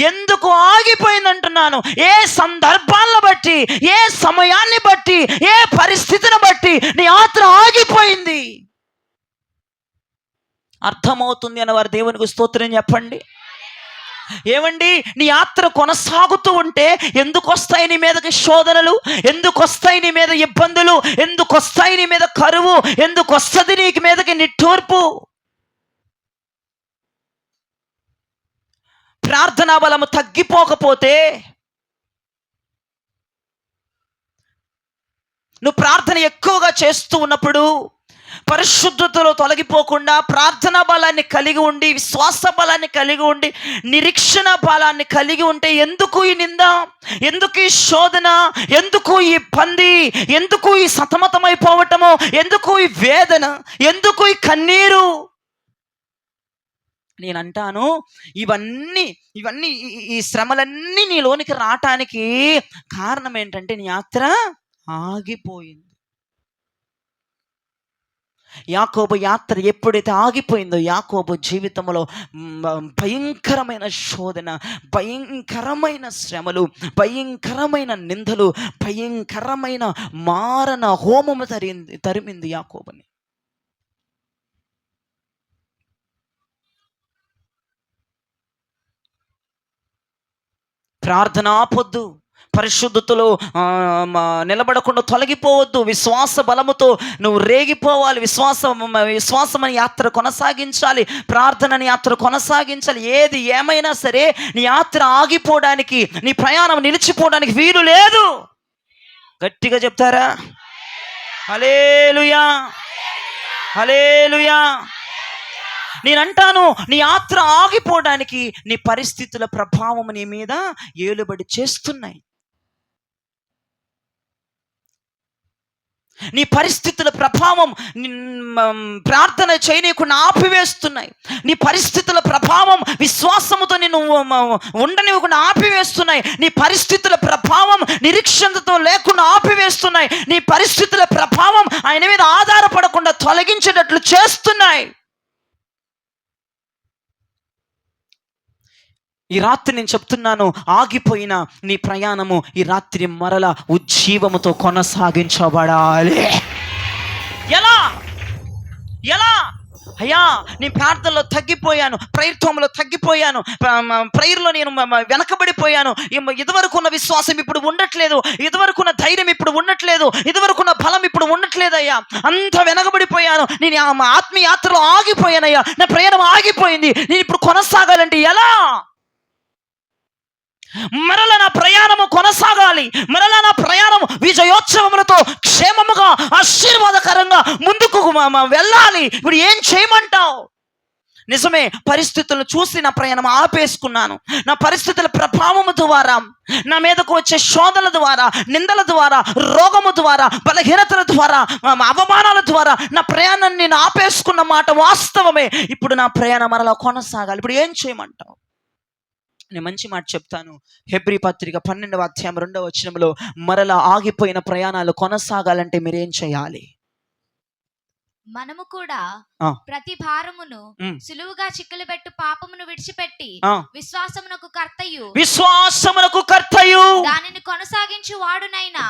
ఎందుకు ఆగిపోయింది అంటున్నాను? ఏ సందర్భాలను బట్టి, ఏ సమయాన్ని బట్టి, ఏ పరిస్థితిని బట్టి నీ యాత్ర ఆగిపోయింది. అర్థమవుతుంది అని వారు దేవునికి స్తోత్రం చెప్పండి. ఏమండి, నీ యాత్ర కొనసాగుతూ ఉంటే ఎందుకు వస్తాయి నీ మీదకి శోధనలు, ఎందుకు వస్తాయి నీ మీద ఇబ్బందులు, ఎందుకు వస్తాయి నీ మీద కరువు, ఎందుకు వస్తుంది నీకు మీదకి నిట్టూర్పు? ప్రార్థనా బలము తగ్గిపోకపోతే, నువ్వు ప్రార్థన ఎక్కువగా చేస్తూ ఉన్నప్పుడు పరిశుద్ధతలో తొలగిపోకుండా ప్రార్థనా బలాన్ని కలిగి ఉండి, విశ్వాస బలాన్ని కలిగి ఉండి, నిరీక్షణ బలాన్ని కలిగి ఉంటే ఎందుకు ఈ నింద, ఎందుకు ఈ శోధన, ఎందుకు ఈ ఇబ్బంది, ఎందుకు ఈ సతమతమైపోవటము, ఎందుకు ఈ వేదన, ఎందుకు ఈ కన్నీరు? నేను అంటాను, ఇవన్నీ ఈ శ్రమలన్నీ నీలోనికి రావటానికి కారణం ఏంటంటే నీ యాత్ర ఆగిపోయింది. యాకోబు యాత్ర ఎప్పుడైతే ఆగిపోయిందో, యాకోబు జీవితంలో భయంకరమైన శోధన, భయంకరమైన శ్రమలు, భయంకరమైన నిందలు, భయంకరమైన మారణ హోమము తరిమింది యాకోబుని. ప్రార్థన ఆపొద్దు, పరిశుద్ధతలో నిలబడకుండా తొలగిపోవద్దు, విశ్వాస బలముతో నువ్వు రేగిపోవాలి, విశ్వాసమని యాత్ర కొనసాగించాలి, ప్రార్థనని యాత్ర కొనసాగించాలి. ఏది ఏమైనా సరే నీ యాత్ర ఆగిపోవడానికి, నీ ప్రయాణం నిలిచిపోవడానికి వీలు లేదు. గట్టిగా చెప్తారా? హల్లెలూయా, హల్లెలూయా. నేనంటాను, నీ యాత్ర ఆగిపోవడానికి నీ పరిస్థితుల ప్రభావం నీ మీద ఏలుబడి చేస్తున్నాయి. నీ పరిస్థితుల ప్రభావం ప్రార్థన చేయనీయకుండా ఆపివేస్తున్నాయి. నీ పరిస్థితుల ప్రభావం విశ్వాసముతో నిన్ను ఉండనివ్వకుండా ఆపివేస్తున్నాయి. నీ పరిస్థితుల ప్రభావం నిరీక్షణతో లేకుండా ఆపివేస్తున్నాయి. నీ పరిస్థితుల ప్రభావం ఆయన మీద ఆధారపడకుండా తొలగించేటట్లు చేస్తున్నాయి. ఈ రాత్రి నేను చెప్తున్నాను, ఆగిపోయిన నీ ప్రయాణము ఈ రాత్రి మరల ఉజ్జీవముతో కొనసాగించబడాలి. ఎలా? అయ్యా, నేను ప్రార్థనలో తగ్గిపోయాను, ప్రయత్నంలో తగ్గిపోయాను, ప్రేయర్లో నేను వెనకబడిపోయాను, ఇదివరకు ఉన్న విశ్వాసం ఇప్పుడు ఉండట్లేదు, ఇదివరకు ఉన్న ధైర్యం ఇప్పుడు ఉండట్లేదు, ఇదివరకు ఉన్న బలం ఇప్పుడు ఉండట్లేదయ్యా, అంత వెనకబడిపోయాను, నేను ఆత్మీయ యాత్రలో ఆగిపోయానయ్యా, నా ప్రయాణం ఆగిపోయింది, నేను ఇప్పుడు కొనసాగాలంటే ఎలా? మరల నా ప్రయాణము కొనసాగాలి, మరల నా ప్రయాణం విజయోత్సవములతో క్షేమముగా ఆశీర్వాదకరంగా ముందుకు వెళ్ళాలి. ఇప్పుడు ఏం చేయమంటావు? నిజమే, పరిస్థితులను చూసి నా ప్రయాణం ఆపేసుకున్నాను. నా పరిస్థితుల ప్రభావము ద్వారా, నా మీదకు వచ్చే శోధనల ద్వారా, నిందల ద్వారా, రోగము ద్వారా, బలహీనతల ద్వారా, అవమానాల ద్వారా నా ప్రయాణాన్ని నేను ఆపేసుకున్న మాట వాస్తవమే. ఇప్పుడు నా ప్రయాణం మరలా కొనసాగాలి. ఇప్పుడు ఏం చేయమంటావు? నేను మంచి మాట చెప్తాను. హెబ్రీ పత్రిక 12వ అధ్యాయం 2వ వచనంలో, మరలా ఆగిపోయిన ప్రయాణాలు కొనసాగాలంటే మీరేం చేయాలి? మనము కూడా ప్రతి భారమును సులువుగా చిక్కులుబెట్టు పాపమును విడిచిపెట్టి విశ్వాసమునకు కర్తయు దానిని కొనసాగించువాడునైనా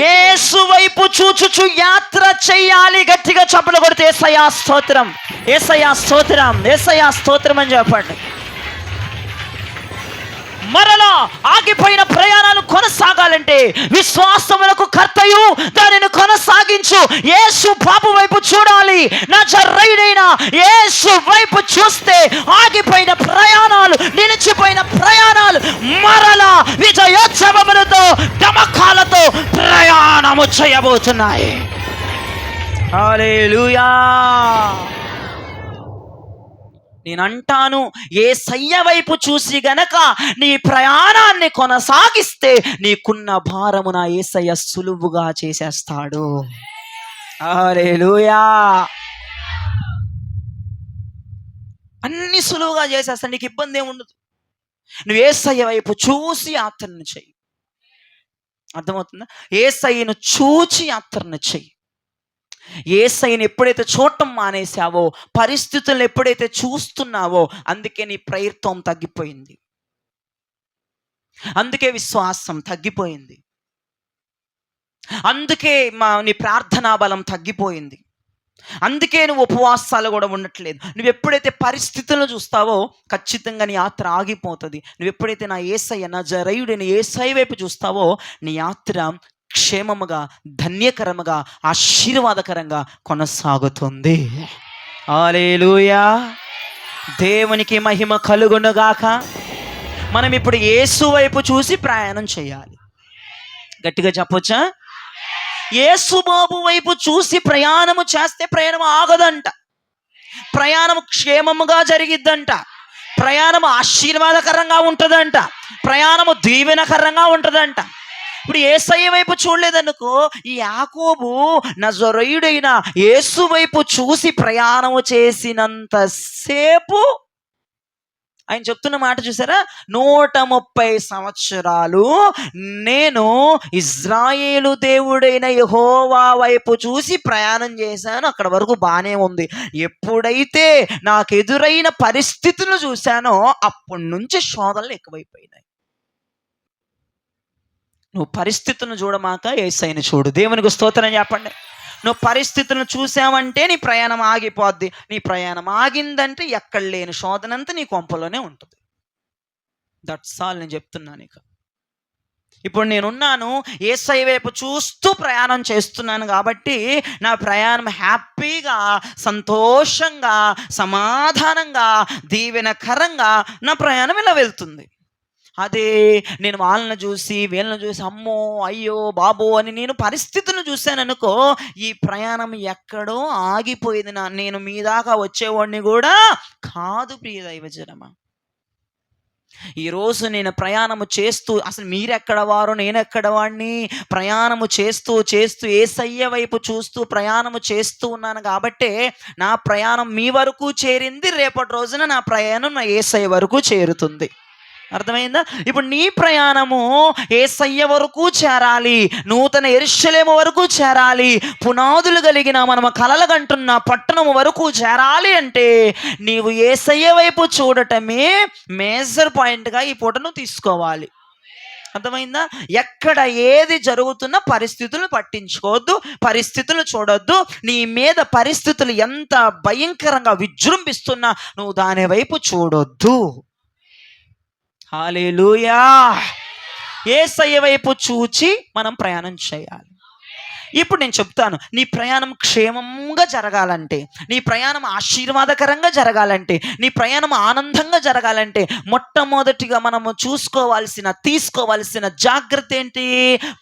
యేసు వైపు చూచుచు యాత్ర చెయ్యాలి. గట్టిగా చప్పట్లు కొడితే యేసయ్యా స్తోత్రం, యేసయ్యా స్తోత్రం, యేసయ్యా స్తోత్రం అని చెప్పండి. మరలా ఆగిపోయిన ప్రయాణాలు కొనసాగాలంటే విశ్వాసములకు కర్తయు దానిని కొనసాగించు యేసు బాబు వైపు చూడాలి. నజరేయుడైన యేసు వైపు చూస్తే ఆగిపోయిన ప్రయాణాలు, నిలిచిపోయిన ప్రయాణాలు మరలా విజయోత్సవములు ప్రయాణము చేయబోతున్నాయి. హల్లెలూయా. నేనంటాను, యేసయ్య వైపు చూసి గనక నీ ప్రయాణాన్ని కొనసాగిస్తే నీకున్న భారము నా యేసయ్య సులువుగా చేసేస్తాడు. హల్లెలూయా. అన్ని సులువుగా చేసేస్తాడు, నీకు ఇబ్బంది ఏమి ఉండదు. నువ్వు యేసయ్య వైపు చూసి యాత్రను చెయ్యి. అర్థమవుతుందా? యేసయ్యను చూచి యాత్రను చెయ్యి. యేసయ్యను ఎప్పుడైతే చూడటం మానేసావో, పరిస్థితులను ఎప్పుడైతే చూస్తున్నావో, అందుకే నీ ప్రయత్నం తగ్గిపోయింది, అందుకే విశ్వాసం తగ్గిపోయింది, అందుకే నీ ప్రార్థనా బలం తగ్గిపోయింది, అందుకే నువ్వు ఉపవాసాలు కూడా ఉండట్లేదు. నువ్వు ఎప్పుడైతే పరిస్థితులను చూస్తావో ఖచ్చితంగా నీ యాత్ర ఆగిపోతుంది. నువ్వు ఎప్పుడైతే నా యేసయ్య, నా జరయుడైన యేసయ్య వైపు చూస్తావో నీ యాత్ర క్షేమముగా, ధన్యకరముగా, ఆశీర్వాదకరంగా కొనసాగుతుంది. హల్లెలూయా. దేవునికి మహిమ కలుగునుగాక. మనం ఇప్పుడు యేసు వైపు చూసి ప్రయాణం చేయాలి. గట్టిగా చెప్పొచ్చా? యేసు బాబు వైపు చూసి ప్రయాణము చేస్తే ప్రయాణం ఆగదంట, ప్రయాణం క్షేమముగా జరిగిద్దంట, ప్రయాణము ఆశీర్వాదకరంగా ఉంటుందంట, ప్రయాణము దీవెనకరంగా ఉంటుందంట. ఇప్పుడు యేసయ్య వైపు చూడలేదనుకో, ఈ యాకోబు నజరేయుడైన యేసు వైపు చూసి ప్రయాణము చేసినంతసేపు ఆయన చెప్తున్న మాట చూసారా? 130 సంవత్సరాలు నేను ఇజ్రాయేలు దేవుడైన యెహోవా వైపు చూసి ప్రయాణం చేశాను, అక్కడ వరకు బాగానే ఉంది. ఎప్పుడైతే నాకు ఎదురైన పరిస్థితులను చూశానో అప్పటి నుంచి శోధనలు ఎక్కువైపోయినాయి. నువ్వు పరిస్థితులను చూడమాక యేసయ్యను చూడు. దేవునికి స్తోత్రం చెప్పండి. నువ్వు పరిస్థితులను చూసావంటే నీ ప్రయాణం ఆగిపోద్ది. నీ ప్రయాణం ఆగిందంటే ఎక్కడ లేని శోధనంతా నీ కొంపలోనే ఉంటుంది. దట్స్ ఆల్ నేను చెప్తున్నాను. ఇప్పుడు నేనున్నాను, యేసయ్య వైపు చూస్తూ ప్రయాణం చేస్తున్నాను కాబట్టి నా ప్రయాణం హ్యాపీగా, సంతోషంగా, సమాధానంగా, దీవెనకరంగా నా ప్రయాణం ఇలా వెళ్తుంది. అదే నేను వాళ్ళని చూసి వీళ్ళని చూసి అమ్మో అయ్యో బాబో అని నేను పరిస్థితులను చూశాను అనుకో, ఈ ప్రయాణం ఎక్కడో ఆగిపోయేది. నేను మీ దాకా వచ్చేవాడిని కూడా కాదు. ప్రియ దైవజనమా, ఈరోజు నేను ప్రయాణము చేస్తూ, అసలు మీరెక్కడ వారు, నేనెక్కడ వాడిని, ప్రయాణము చేస్తూ చేస్తూ యేసయ్య వైపు చూస్తూ ప్రయాణము చేస్తూ ఉన్నాను కాబట్టే నా ప్రయాణం మీ వరకు చేరింది. రేపటి రోజున నా ప్రయాణం నా యేసయ్య వరకు చేరుతుంది. అర్థమైందా? ఇప్పుడు నీ ప్రయాణము యేసయ్య వరకు చేరాలి, నూతన యెరూషలేము వరకు చేరాలి, పునాదులు కలిగిన మనము కలలుగంటున్న పట్టణము వరకు చేరాలి అంటే నీవు యేసయ్య వైపు చూడటమే మేజర్ పాయింట్గా ఈ పూటను తీసుకోవాలి. అర్థమైందా? ఎక్కడ ఏది జరుగుతున్నా పరిస్థితులను పట్టించుకోవద్దు, పరిస్థితులు చూడొద్దు. నీ మీద పరిస్థితులు ఎంత భయంకరంగా విజృంభిస్తున్నా నువ్వు దాని వైపు చూడొద్దు. హల్లెలూయా. యేసయ్య వైపు చూచి మనం ప్రయాణం చేయాలి. ఇప్పుడు నేను చెప్తాను, నీ ప్రయాణం క్షేమంగా జరగాలంటే, నీ ప్రయాణం ఆశీర్వాదకరంగా జరగాలంటే, నీ ప్రయాణం ఆనందంగా జరగాలంటే మొట్టమొదటిగా మనము తీసుకోవాల్సిన జాగ్రత్త ఏంటి?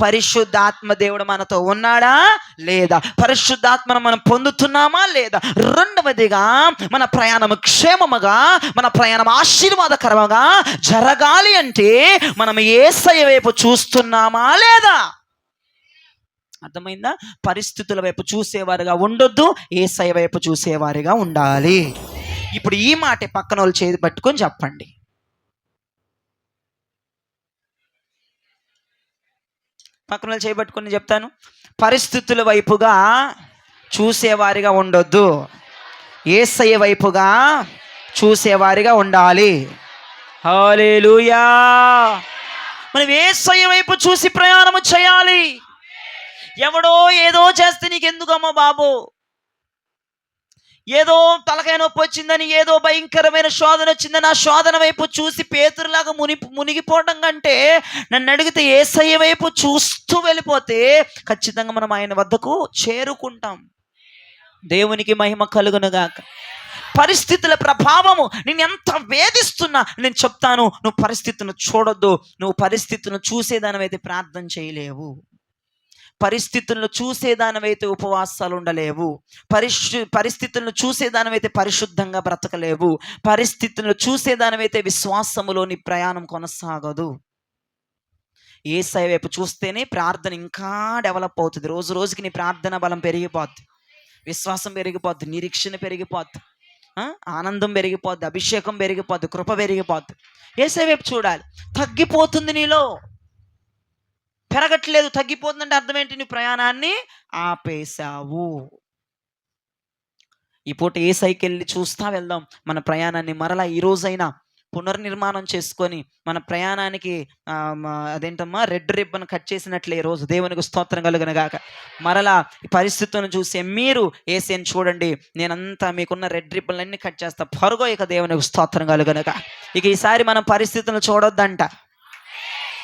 పరిశుద్ధాత్మ దేవుడు మనతో ఉన్నాడా లేదా, పరిశుద్ధాత్మను మనం పొందుతున్నామా లేదా. రెండవదిగా మన ప్రయాణం క్షేమముగా, మన ప్రయాణం ఆశీర్వాదకరంగా జరగాలి అంటే మనం యేసయ్య వైపు చూస్తున్నామా లేదా. అర్థమైందా? పరిస్థితుల వైపు చూసేవారుగా ఉండొద్దు, యేసయ్య వైపు చూసేవారిగా ఉండాలి. ఇప్పుడు ఈ మాట పక్కన వాళ్ళు చేతి పట్టుకొని చెప్పండి. పక్కన వాళ్ళు చేయబట్టుకొని చెప్తాను. పరిస్థితుల వైపుగా చూసేవారిగా ఉండొద్దు, యేసయ్య వైపుగా చూసేవారిగా ఉండాలి. హల్లెలూయా. మనం యేసయ్య వైపు చూసి ప్రయాణము చేయాలి. ఎవడో ఏదో చేస్తే నీకెందుకమ్మా బాబు, ఏదో తలకాయ నొప్పి వచ్చిందని, ఏదో భయంకరమైన శోధన వచ్చిందని ఆ శోధన వైపు చూసి పేతురులాగా మునిగిపోవడం కంటే నన్ను అడిగితే యేసయ్య వైపు చూస్తూ వెళ్ళిపోతే ఖచ్చితంగా మనం ఆయన వద్దకు చేరుకుంటాం. దేవునికి మహిమ కలుగునుగాక. పరిస్థితుల ప్రభావము నేను ఎంత వేధిస్తున్నా నేను చెప్తాను, నువ్వు పరిస్థితులను చూడొద్దు. నువ్వు పరిస్థితులను చూసేదానివైతే ప్రార్థన చేయలేవు. పరిస్థితులను చూసేదానివైతే ఉపవాసాలు ఉండలేవు. పరిస్థితులను చూసేదానివైతే పరిశుద్ధంగా బ్రతకలేవు. పరిస్థితులను చూసేదానివైతే విశ్వాసములోని ప్రయాణం కొనసాగదు. యేసయ్య వైపు చూస్తేనే ప్రార్థన ఇంకా డెవలప్ అవుతుంది. రోజు రోజుకి నీ ప్రార్థన బలం పెరిగిపోద్ది, విశ్వాసం పెరిగిపోద్ది, నిరీక్షణ పెరిగిపోద్ది, ఆనందం పెరిగిపోద్ది, అభిషేకం పెరిగిపోద్ది, కృప పెరిగిపోద్ది. యేసయ్య వైపు చూడాలి. తగ్గిపోతుంది నీలో, పెరగట్లేదు. తగ్గిపోతుందంటే అర్థం ఏంటి? నీ ప్రయాణాన్ని ఆపేశావు. ఈ పూట యేసయ్యకి వెళ్ళి చూస్తా వెళ్దాం. మన ప్రయాణాన్ని మరలా ఈ రోజైనా పునర్నిర్మాణం చేసుకొని మన ప్రయాణానికి అదేంటమ్మా రెడ్ రిబ్బన్ కట్ చేసినట్లే ఈ రోజు. దేవునికి స్తోత్రం కలుగునుగాక. మరలా ఈ పరిస్థితులను చూసి మీరు యేసయ్యని చూడండి, నేనంతా మీకున్న రెడ్ రిబ్బన్లన్నీ కట్ చేస్తా, పరుగో ఇక దేవునికి స్తోత్రం కలుగునుగాక. ఇక ఈసారి మనం పరిస్థితులను చూడొద్దంట,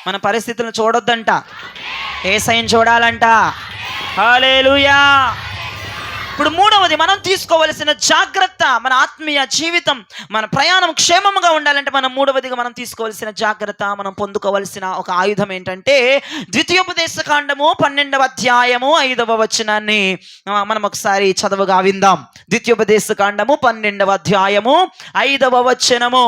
మన పరిస్థితులను చూడొద్దంట, యేసయ్యని చూడాలంట. హల్లెలూయా. ఇప్పుడు మూడవది మనం తీసుకోవలసిన జాగ్రత్త, మన ఆత్మీయ జీవితం, మన ప్రయాణం క్షేమంగా ఉండాలంటే మనం మూడవదిగా మనం తీసుకోవలసిన జాగ్రత్త, మనం పొందుకోవలసిన ఒక ఆయుధం ఏంటంటే ద్వితీయోపదేశ కాండము 12వ అధ్యాయము 5వ వచనాన్ని మనం ఒకసారి చదవగా విందాం. ద్వితీయోపదేశ కాండము 12వ అధ్యాయము 5వ వచనము.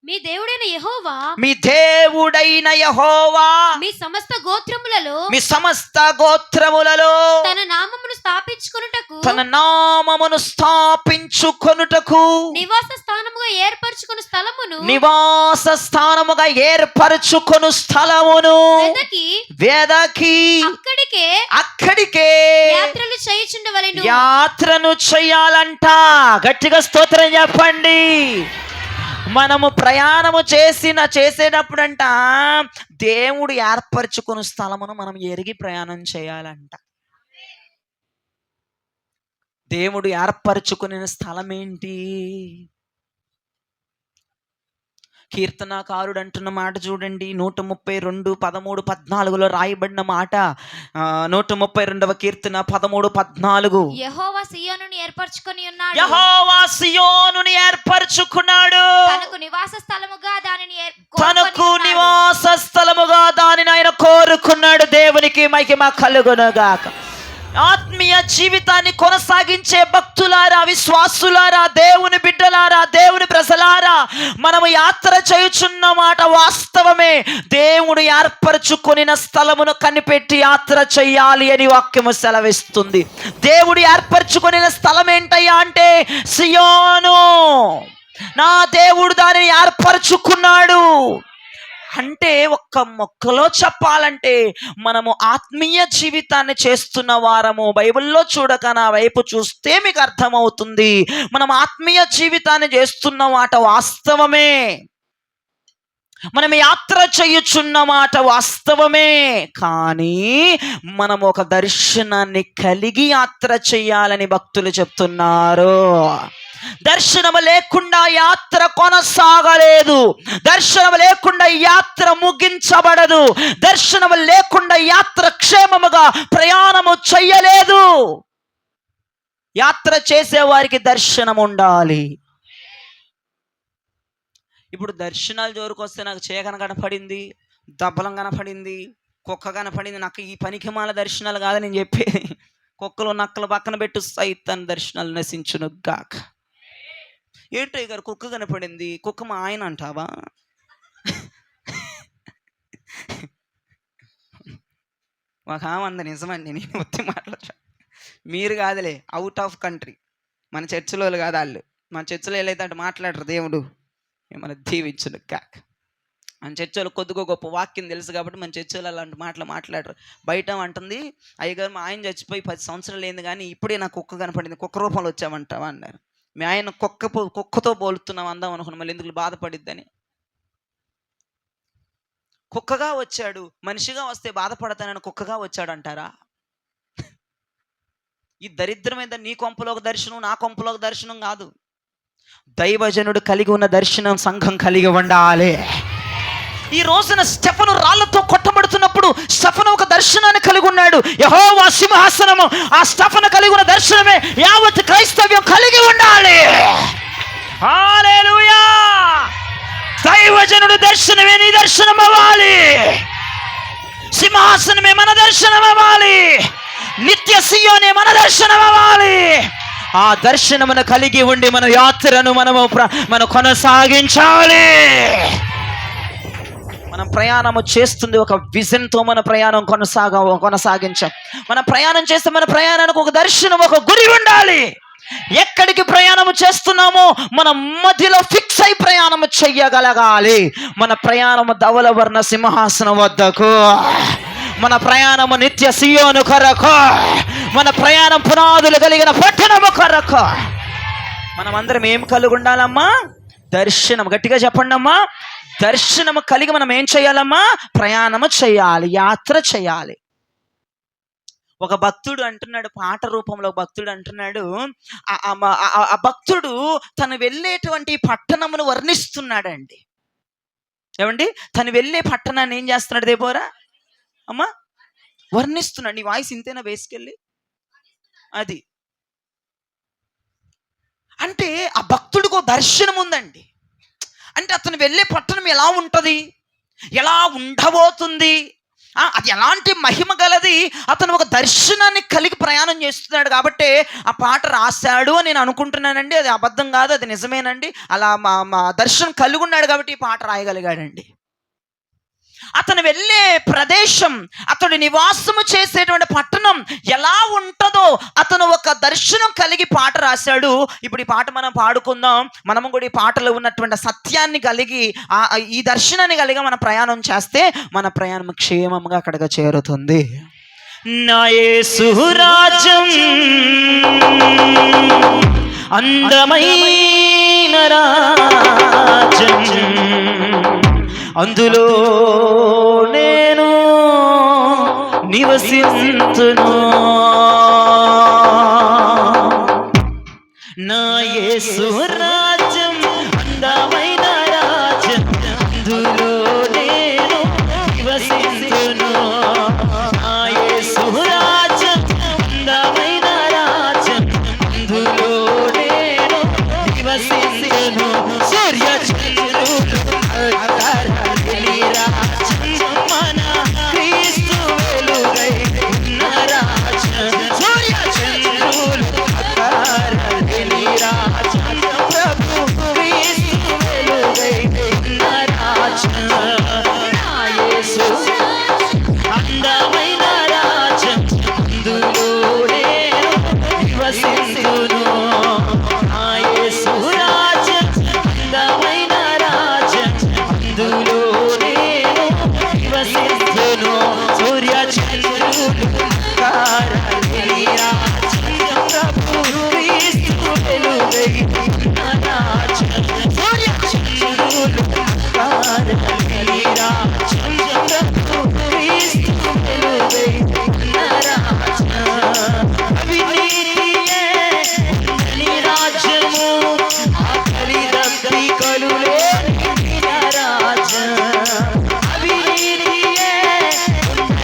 మీ దేవుడైన యెహోవా, మీ దేవుడైన యెహోవా మీ సమస్త గోత్రములలో, మీ సమస్త గోత్రములలో తన నామమును స్థాపించుకొనుటకు, తన నామమును స్థాపించుకొనుటకు నివాస స్థానముగా ఏర్పరచుకొను స్థలమును, నివాస స్థానముగా ఏర్పరచుకొను స్థలమును వెదకి అక్కడికే యాత్రలు చేయుచుండవలెను. యాత్రను చేయాలంట. గట్టిగా స్తోత్రం చెప్పండి. మనము ప్రయాణము చేసేటప్పుడంట దేవుడు ఏర్పరచుకున్న స్థలమును మనం ఎరిగి ప్రయాణం చేయాలంట. దేవుడు ఏర్పరచుకునే స్థలం ఏంటి? కీర్తనాకారుడు అంటున్న మాట చూడండి, 132 13 14లో రాయబడిన మాట. 132వ కీర్తన 13 14. యెహోవా సియోనును ఏర్పరచుకొని ఉన్నాడు, యెహోవా సియోనును ఏర్పరచుకున్నాడు, తనకు నివాస స్థలముగా దానిని ఆయన కోరుకున్నాడు. దేవునికి మహిమ కలుగునుగాక. ఆత్మీయ జీవితాన్ని కొనసాగించే భక్తులారా, విశ్వాసులారా, దేవుని బిడ్డలారా, దేవుని ప్రజలారా, మనము యాత్ర చేయుచున్న మాట వాస్తవమే. దేవుడు ఏర్పరచుకొనిన స్థలమును కనిపెట్టి యాత్ర చేయాలి అని వాక్యము సెలవిస్తుంది. దేవుడు ఏర్పరచుకొనిన స్థలం ఏంటయ్యా అంటే సియోను. నా దేవుడు దానిని ఏర్పరచుకున్నాడు అంటే ఒక్క మొక్కలో చెప్పాలంటే మనము ఆత్మీయ జీవితాన్ని చేస్తున్న వారము. బైబిల్లో చూడక నా వైపు చూస్తే మీకు అర్థమవుతుంది. మనం ఆత్మీయ జీవితాన్ని చేస్తున్న మాట వాస్తవమే, మనం యాత్ర చేయుచున్న మాట వాస్తవమే. కానీ మనం ఒక దర్శనాన్ని కలిగి యాత్ర చేయాలని భక్తులు చెప్తున్నారు. దర్శనం లేకుండా యాత్ర కొనసాగలేదు, దర్శనం లేకుండా యాత్ర ముగించబడదు, దర్శనం లేకుండా యాత్ర క్షేమముగా ప్రయాణము చెయ్యలేదు. యాత్ర చేసే వారికి దర్శనం ఉండాలి. ఇప్పుడు దర్శనాలు జోరుకు వస్తే నాకు చేకన కనపడింది, దబ్బలం కనపడింది, కుక్క కనపడింది. నాకు ఈ పనికిమాల దర్శనాలు కాదు నేను చెప్పేది. కుక్కలు నక్కలు పక్కన పెట్టు, సైతాన్ దర్శనాలు నశించును గాక. ఏంటో గారు కుక్క కనపడింది, కుక్క మా ఆయన అంటావా? ఒక ఆమంది నిజమండి, నేను వచ్చి మాట్లాడ, మీరు కాదులే, అవుట్ ఆఫ్ కంట్రీ, మన చర్చిలో కాదు వాళ్ళు. మన చర్చిలో వెళ్ళైతే అంటే మాట్లాడరు. దేవుడు మిమ్మల్ని దీవించును గాక. మన చర్చలో కొద్దిగా గొప్ప వాక్యం తెలుసు కాబట్టి మన చర్చలో అలాంటి మాటలు మాట్లాడరు. బయట అంటుంది, అయ్యగారు మా ఆయన చచ్చిపోయి 10 సంవత్సరాలు అయింది కానీ ఇప్పుడే నాకు కుక్క కనపడింది, కుక్క రూపంలో వచ్చామంటావా అన్నారు. మీ ఆయన కుక్కతో పోలుతున్నాం అందాం అనుకున్నాం, మళ్ళీ ఎందుకు బాధపడిద్దని. కుక్కగా వచ్చాడు, మనిషిగా వస్తే బాధపడతానని కుక్కగా వచ్చాడు అంటారా? ఈ దరిద్రమైన నీ కొంపలో ఒక దర్శనం, నా కొంపలో ఒక దర్శనం కాదు. దైవజనుడు కలిగి ఉన్న దర్శనం సంఘం కలిగి ఉండాలి. ఈ రోజున స్టెఫను రాళ్లతో కొట్టబడుతున్నప్పుడు స్టెఫను ఒక దర్శనాన్ని కలిగి ఉన్నాడు. యెహోవా సింహాసనము, ఆ స్టెఫను కలిగి ఉన్న దర్శనమే యావత్ క్రైస్తవ్యం కలిగి ఉండాలి. హల్లెలూయా. దైవజనుడు దర్శనమే నీ దర్శనం అవ్వాలి. సింహాసనమే మన దర్శనం అవ్వాలి, నిత్య సియోనే మన దర్శనం అవ్వాలి. ఆ దర్శనమును కలిగి ఉండి మన యాత్రను మనం కొనసాగించాలి. మనం ప్రయాణము చేస్తుంది ఒక విజన్తో మన ప్రయాణం కొనసాగించాం. మన ప్రయాణం చేస్తే మన ప్రయాణానికి ఒక దర్శనం, ఒక గురి ఉండాలి. ఎక్కడికి ప్రయాణము చేస్తున్నామో మన మధ్యలో ఫిక్స్ అయి ప్రయాణము చెయ్యగలగాలి. మన ప్రయాణము ధవళవర్ణ సింహాసనం వద్దకు, మన ప్రయాణము నిత్య సియోను కొరకు, మన ప్రయాణం పునాదులు కలిగిన పట్టణము కొరకు. మనమందరం ఏం కలిగి ఉండాలమ్మా? దర్శనం. గట్టిగా చెప్పండి అమ్మా. దర్శనము కలిగి మనం ఏం చేయాలమ్మా? ప్రయాణము చేయాలి, యాత్ర చేయాలి. ఒక భక్తుడు అంటున్నాడు, పాట రూపంలో భక్తుడు అంటున్నాడు, ఆ భక్తుడు తను వెళ్ళేటువంటి పట్టణమును వర్ణిస్తున్నాడండి. ఏమండి? తను వెళ్ళే పట్టణాన్ని ఏం చేస్తున్నాడు దేబోరా అమ్మా? వర్ణిస్తున్నాడు. నీ వాయిస్ ఇంతేనా బేసికెళ్ళి? అది అంటే ఆ భక్తుడికి దర్శనం ఉందండి. అంటే అతను వెళ్ళే పట్టణం ఎలా ఉంటుంది, ఎలా ఉండబోతుంది, అది ఎలాంటి మహిమ గలది, అతను ఒక దర్శనాన్ని కలిగి ప్రయాణం చేస్తున్నాడు. కాబట్టి ఆ పాట రాశాడు అని నేను అనుకుంటున్నానండి. అది అబద్ధం కాదు, అది నిజమేనండి. అలా మా దర్శనం కలిగి ఉన్నాడు కాబట్టి ఈ పాట రాయగలిగాడండి. అతను వెళ్ళే ప్రదేశం, అతడు నివాసము చేసేటువంటి పట్టణం ఎలా ఉంటుందో అతను ఒక దర్శనం కలిగి పాట రాశాడు. ఇప్పుడు ఈ పాట మనం పాడుకుందాం. మనము కూడా ఈ పాటలో ఉన్నటువంటి సత్యాన్ని కలిగి, ఈ దర్శనాన్ని కలిగి మన ప్రయాణం చేస్తే మన ప్రయాణం క్షేమంగా అక్కడికి చేరుతుంది. నా యేసు రాజ్యం అందమైన రాజ్యం, అందులో నేను నివసించును. నా యేసు రాజ్యం అందమైన రాజ్యం, అందులో నేను నివసించును. నా యేసు రాజ్యం అందమైన రాజ్యం, అందులో నేను నివసించును. సూర్య చంద్రుడు మన క్రీస్తు వెలుగై ఉన్న రాజ్యం, సూర్య చంద్రులు ప్రభు క్రీస్తు వెలుగై ఉన్న రాజ్యం. నా యేసు అందమైన రాజ్యం, అందులో నేను నివసించును. నా యేసు రాజ్యం అందమైన రాజ్యం, అందులో నేను నివసించును. సూర్య చంద్రులు ప్రభు క్రీస్తు వెలుగై ఉన్న రాజ్యం, సూర్య చంద్రులు ప్రభు క్రీస్తు వెలుగై ఉన్న రాజ్యం. అవినీతియే నీ రాజ్యము, ఆకలి దప్పికలు లేని రాజ్యం. అవినీతియే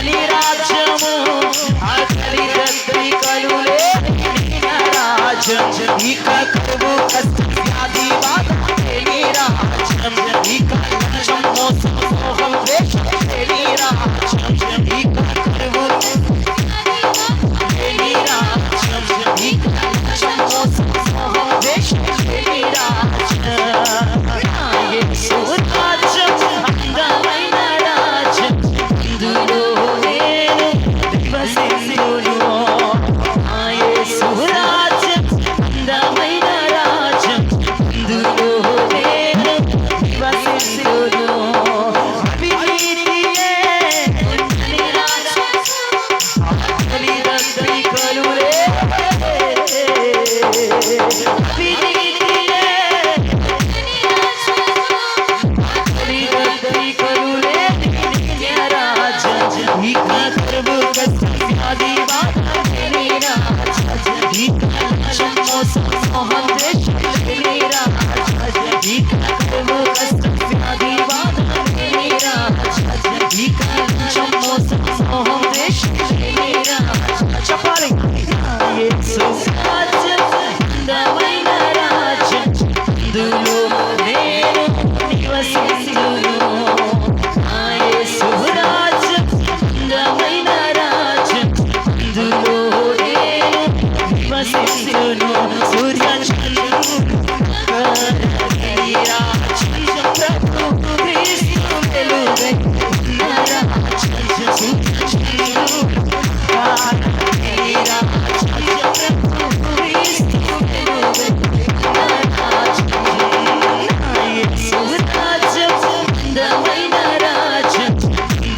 నీ రాజ్యము, ఆకలి దప్పికలు లేని రాజ్యం. ఇక కరువు కష్టం వ్యాధి బాధ లేని రాజ్యం, ఇక లంచం మోసం మోహం ద్వేషం లేని రాజ్యం. ఇక కరువు లేని రాజ్యం, ఇక లంచం మోసం మోహం ద్వేషం లేని రాజ్యం. నా యేసు రాజ్యం అందమైన రాజ్యం, అందులో నేను నివసించును. నా యేసు రాజ్యం అందమైన రాజ్యం, అందులో నేను నివసించును. అవినీతియే నీ రాజ్యం, ఆకలి దప్పికలు లేని. అవినీతియే నీ రాజ్యం, ఆకలి దప్పికలు లేని రాజ్యం. ఇక కరువు కష్టం వ్యాధి బాధ లేని రాజ్యం, ఇక లంచం మోసం మోహం ద్వేషం లేని రాజ్యం. ఇక కరువు కష్టం వ్యాధి బాధ లేని రాజ్యం, ఇక లంచం మోసం మోహం ద్వేషం లేని రాజ్యం. చెప్పాలి. నా యేసు రాజ్యం అందమైన రాజ్యం, అందులో నేను నివసించును. నా యేసు రాజ్యం అందమైన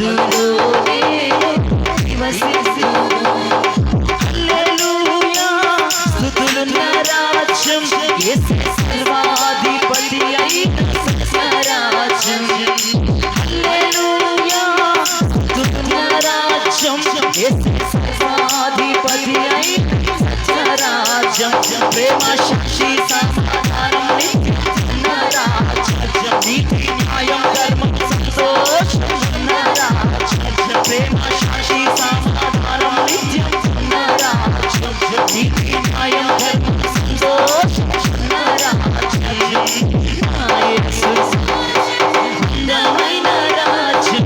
అందులోనే నివసించును. హల్లెలూయా స్తుతులున్న రాజ్యం యేసు సర్వాధిపతి అయిన సత్యరాజ్యం. హల్లెలూయా స్తుతులున్న రాజ్యం యేసు సర్వాధిపతి అయిన సత్యరాజ్యం. ప్రేమ సాక్షి సమాధానం నిత్యమున్న రాజ్యం. నీతి న్యాయం ధర్మం సంతోషం ఉన్న రాజ్యం. ప్రేమ సాక్షి సమాధానం నిత్యమున్న రాజ్యం. నీతి న్యాయం ధర్మం సంతోషం ఉన్న రాజ్యం. నా యేసు అందమైన రాజ్యం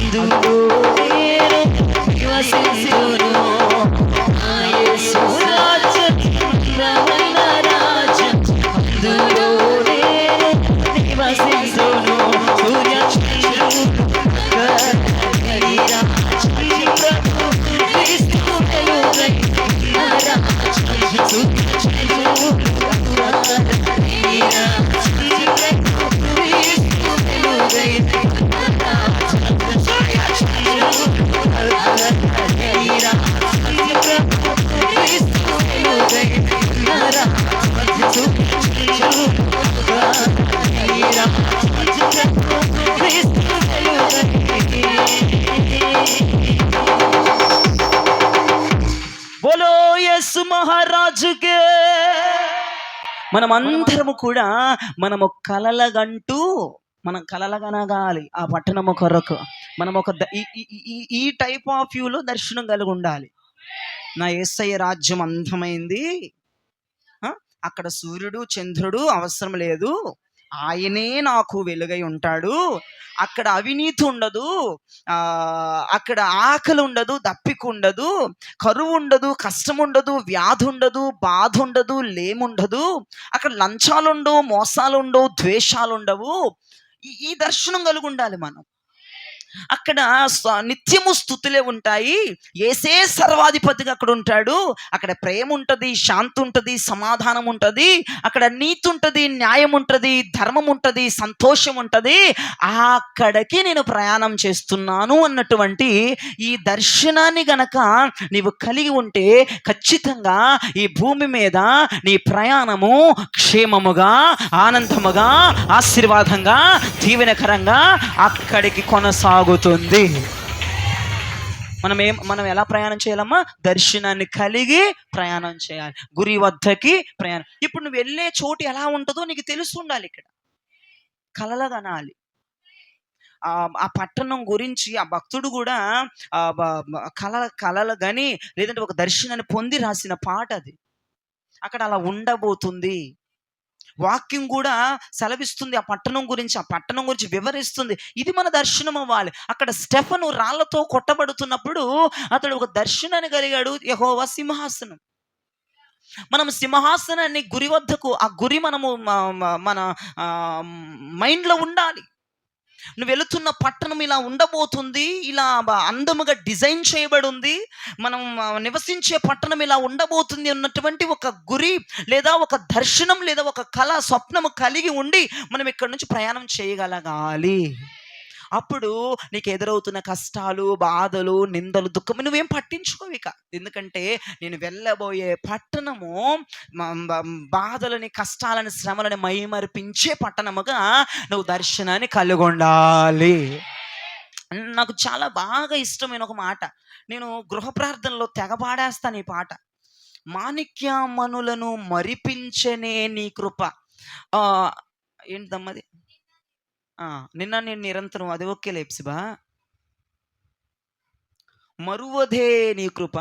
ఇందులో నేను నివసించును. నా యేసు రాజ్యం అందమైన రాజ్యం అందులో నేను నివసించును. సూర్య చంద్రుడు కడలి రాజ్యం ప్రభు క్రీస్తు వెలుగై ఉన్న రాజ్యం. సూర్య చంద్రుడు కడలి రాజ్యం ప్రభు క్రీస్తు వెలుగై ఉన్న రాజ్యం. సూర్య చంద్రుడు కడలి రాజ్యం ప్రభు క్రీస్తు వెలుగై ఉన్న రాజ్యం. సూర్య చంద్రుడు కడలి రాజ్యం ప్రభు క్రీస్తు బోలో యేసు మహారాజుకే. మనమందరము కూడా మనం కలలగనగాలి ఆ పట్టణము కొరకు. మనం ఒక ఈ టైప్ ఆఫ్ వ్యూలో దర్శనం కలిగి ఉండాలి. నా యేసయ్య రాజ్యం అందమైంది, అక్కడ సూర్యుడు చంద్రుడు అవసరం లేదు, ఆయనే నాకు వెలుగై ఉంటాడు. అక్కడ అవినీతి ఉండదు, అక్కడ ఆకలి ఉండదు, దప్పిక ఉండదు, కరువు ఉండదు, కష్టం ఉండదు, వ్యాధి ఉండదు, బాధ ఉండదు, లేముండదు. అక్కడ లంచాలు ఉండవు, మోసాలు ఉండవు, ద్వేషాలు ఉండవు. ఈ దర్శనం కలిగి ఉండాలి మనం. అక్కడ నిత్యము స్తుతులే ఉంటాయి. యేసే సర్వాధిపతిగా అక్కడ ఉంటాడు. అక్కడ ప్రేమ ఉంటుంది, శాంతి ఉంటుంది, సమాధానం ఉంటుంది. అక్కడ నీతి ఉంటుంది, న్యాయం ఉంటుంది, ధర్మం ఉంటుంది, సంతోషం ఉంటుంది. అక్కడికి నేను ప్రయాణం చేస్తున్నాను అన్నటువంటి ఈ దర్శనాన్ని గనక నీవు కలిగి ఉంటే ఖచ్చితంగా ఈ భూమి మీద నీ ప్రయాణము క్షేమముగా, ఆనందముగా, ఆశీర్వాదంగా, దీవెనకరంగా అక్కడికి కొనసాగుతుంది. మనం ఎలా ప్రయాణం చేయాలమ్మా? దర్శనాన్ని కలిగి ప్రయాణం చేయాలి, గురి వద్దకి ప్రయాణం. ఇప్పుడు నువ్వు వెళ్ళే చోటు ఎలా ఉంటుందో నీకు తెలుసు ఉండాలి. ఇక్కడ కలలగనాలి. ఆ పట్టణం గురించి ఆ భక్తుడు కూడా కలలు గని లేదంటే ఒక దర్శనాన్ని పొంది రాసిన పాట అది. అక్కడ అలా ఉండబోతుంది. వాక్యం కూడా సెలవిస్తుంది ఆ పట్టణం గురించి వివరిస్తుంది. ఇది మన దర్శనం అవ్వాలి. అక్కడ స్టెఫను రాళ్లతో కొట్టబడుతున్నప్పుడు అతడు ఒక దర్శనాన్ని కలిగాడు. యెహోవా సింహాసనం. మనం సింహాసనాన్ని గురి వద్దకు, ఆ గురి మనము మన మైండ్లో ఉండాలి. నువ్వు వెళుతున్న పట్టణం ఇలా ఉండబోతుంది, ఇలా అందముగా డిజైన్ చేయబడి ఉంది, మనం నివసించే పట్టణం ఇలా ఉండబోతుంది అన్నటువంటి ఒక గురి లేదా ఒక దర్శనం లేదా ఒక కళ, స్వప్నము కలిగి ఉండి మనం ఇక్కడి నుంచి ప్రయాణం చేయగలగాలి. అప్పుడు నీకు ఎదురవుతున్న కష్టాలు, బాధలు, నిందలు, దుఃఖం నువ్వేం పట్టించుకోవు ఇక. ఎందుకంటే నేను వెళ్ళబోయే పట్టణము బాధలని, కష్టాలని, శ్రమలని మైమరిపించే పట్టణముగా నువ్వు దర్శనాన్ని కలిగి ఉండాలి. నాకు చాలా బాగా ఇష్టమైన ఒక మాట, నేను గృహ ప్రార్థనలో తెగ పాడేస్తాను ఈ పాట. మాణిక్యమణులను మరిపించనే నీ కృప. ఏంటిదమ్మది? నిన్న నేను నిరంతరం అది ఓకే లేప్సిబా. మరువదే నీ కృప,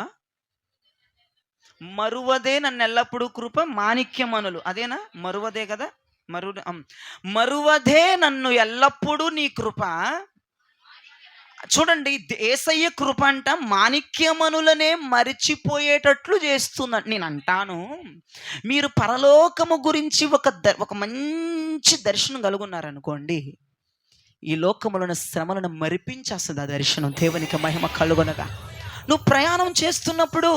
మరువదే నన్ను ఎల్లప్పుడూ కృప, మాణిక్యమణులు అదేనా? మరువదే కదా, మరువదే నన్ను ఎల్లప్పుడూ నీ కృప. చూడండి, యేసయ్య కృప అంట మాణిక్యమణులనే మరిచిపోయేటట్లు చేస్తుందంట. నేను అంటాను, మీరు పరలోకము గురించి ఒక మంచి దర్శనం కలుగున్నారనుకోండి, ఈ లోకములను శ్రమలను మరిపించేస్తుంది ఆ దర్శనం. దేవునికి మహిమ కలుగునగా. నువ్వు ప్రయాణం చేస్తున్నప్పుడు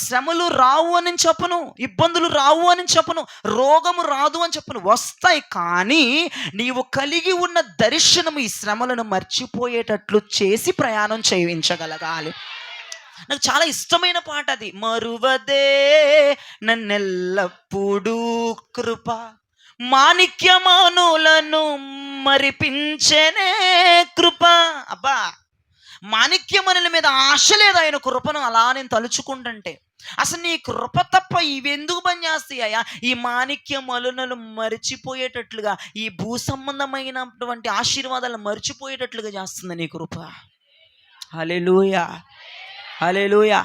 శ్రమలు రావు అని చెప్పను, ఇబ్బందులు రావు అని చెప్పను, రోగము రాదు అని చెప్పను, వస్తాయి. కానీ నీవు కలిగి ఉన్న దర్శనము ఈ శ్రమలను మర్చిపోయేటట్లు చేసి ప్రయాణం చేయించగలగాలి. నాకు చాలా ఇష్టమైన పాట అది. మరువదే నన్నెల్లప్పుడూ కృప మాణిక్యమానులను మరిపించనే కృప. అబ్బా, మాణిక్యమనుల మీద ఆశ లేదు ఆయన కృపను అలా నేను తలుచుకుంటుంటే. అసలు నీ కృప తప్ప ఇవెందుకు పనిచేస్తాయా? ఈ మాణిక్యమనులను మరిచిపోయేటట్లుగా, ఈ భూ సంబంధమైనటువంటి ఆశీర్వాదాలు మరిచిపోయేటట్లుగా చేస్తుంది నీ కృప. హల్లెలూయా, హల్లెలూయా.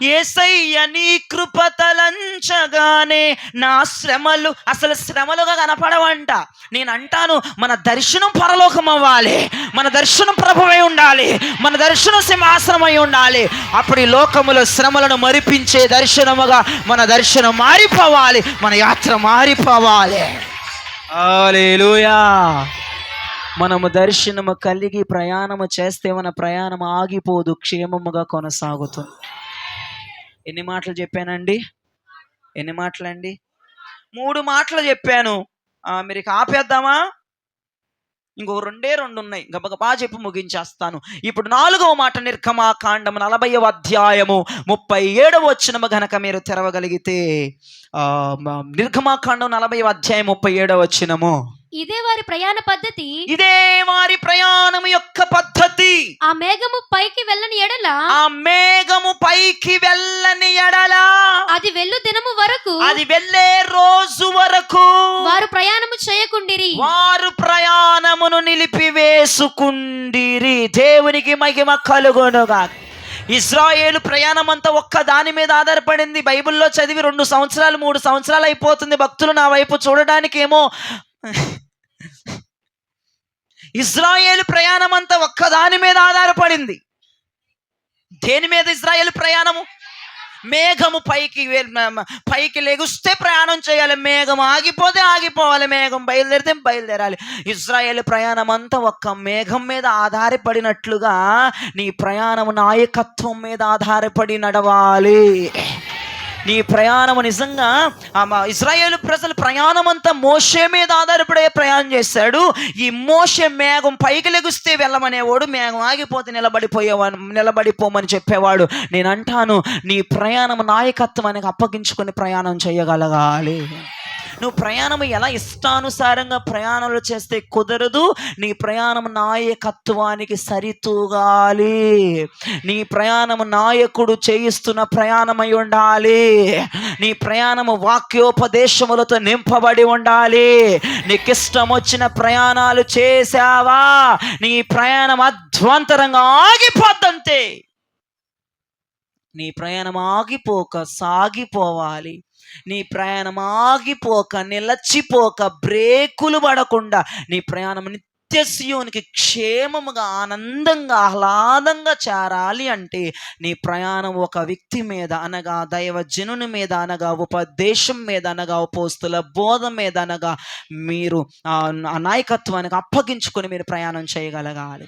యేసయ్య నీ కృప తలంచగానే నా శ్రమలు అసలు శ్రమలుగా కనపడవంట. నేను అంటాను, మన దర్శనం పరలోకం అవ్వాలి, మన దర్శనం ప్రభువై ఉండాలి, మన దర్శనం సింహాసనమై ఉండాలి. అప్పుడు ఈ లోకములో శ్రమలను మరిపించే దర్శనముగా మన దర్శనం మారిపోవాలి, మన యాత్ర మారిపోవాలి. హల్లెలూయా. మనము దర్శనము కలిగి ప్రయాణము చేస్తే మన ప్రయాణం ఆగిపోదు, క్షేమముగా కొనసాగుతుంది. ఎన్ని మాటలు చెప్పానండి? ఎన్ని మాటలండి? 3 మాటలు చెప్పాను. మీరు ఇక ఆపేద్దామా? ఇంకో 2 ఉన్నాయి, గబగబా చెప్పి ముగించేస్తాను. ఇప్పుడు 4వ మాట, నిర్గమాకాండము 40వ అధ్యాయము 37వ వచనము గనక మీరు తెరవగలిగితే, నిర్గమాకాండం 40వ అధ్యాయం 37వ వచనము. ఇదే వారి ప్రయాణ పద్ధతి, ఇదే వారి ప్రయాణం యొక్క పద్ధతి. ఆ మేఘము పైకి వెళ్ళని ఎడల, ఆ మేఘము పైకి వెళ్ళని ఎడల, అది వెళ్ళు దినము వరకు, అది వెళ్ళే రోజు వరకు వారు ప్రయాణము చేయకుండిరి. వారు ప్రయాణమును నిలిపివేసుకుండిరి. దేవునికి మహిమ కలుగునుగా. ఇశ్రాయేలు ప్రయాణం అంతా ఒక్క దాని మీద ఆధారపడింది. బైబిల్లో చదివి 2 సంవత్సరాలు 3 సంవత్సరాలు అయిపోతుంది. భక్తులు నా వైపు చూడడానికి ఏమో. ఇశ్రాయేలు ప్రయాణం అంతా ఒక్క దాని మీద ఆధారపడింది. దేని మీద ఇశ్రాయేలు ప్రయాణము? మేఘము పైకి లెగుస్తే ప్రయాణం చేయాలి, మేఘం ఆగిపోతే ఆగిపోవాలి, మేఘం బయలుదేరితే బయలుదేరాలి. ఇశ్రాయేలు ప్రయాణం అంతా ఒక్క మేఘం మీద ఆధారపడినట్లుగా నీ ప్రయాణం నాయకత్వం మీద ఆధారపడి నడవాలి. నీ ప్రయాణము నిజంగా ఇశ్రాయేలు ప్రజల ప్రయాణం అంతా మోషే మీద ఆధారపడే ప్రయాణం చేశాడు. ఈ మోషే మేఘం పైకి లెగుస్తే వెళ్ళమనేవాడు, మేఘం ఆగిపోతే నిలబడిపోమని చెప్పేవాడు. నేను అంటాను, నీ ప్రయాణం నాయకత్వానికి అప్పగించుకొని ప్రయాణం చేయగలగాలి. నువ్వు ప్రయాణం ఎలా ఇష్టానుసారంగా ప్రయాణాలు చేస్తే కుదరదు. నీ ప్రయాణం నాయకత్వానికి సరితూగాలి. నీ ప్రయాణం నాయకుడు చేయిస్తున్న ప్రయాణమై ఉండాలి. నీ ప్రయాణము వాక్యోపదేశములతో నింపబడి ఉండాలి. నీకు ఇష్టం వచ్చిన ప్రయాణాలు చేసావా, నీ ప్రయాణం అధ్వంతరంగా ఆగిపోద్దంతే. నీ ప్రయాణం ఆగిపోక సాగిపోవాలి. నీ ప్రయాణం ఆగిపోక నిలచిపోక బ్రేకులు పడకుండా నీ ప్రయాణం నిత్య సీయోనికి క్షేమముగా ఆనందంగా ఆహ్లాదంగా చేరాలి అంటే నీ ప్రయాణం ఒక వ్యక్తి మీద అనగా దైవజనుని మీద అనగా ఉపదేశం మీద అనగా అపోస్తుల బోధ మీద అనగా మీరు ఆ నాయకత్వానికి అప్పగించుకొని మీరు ప్రయాణం చేయగలగాలి.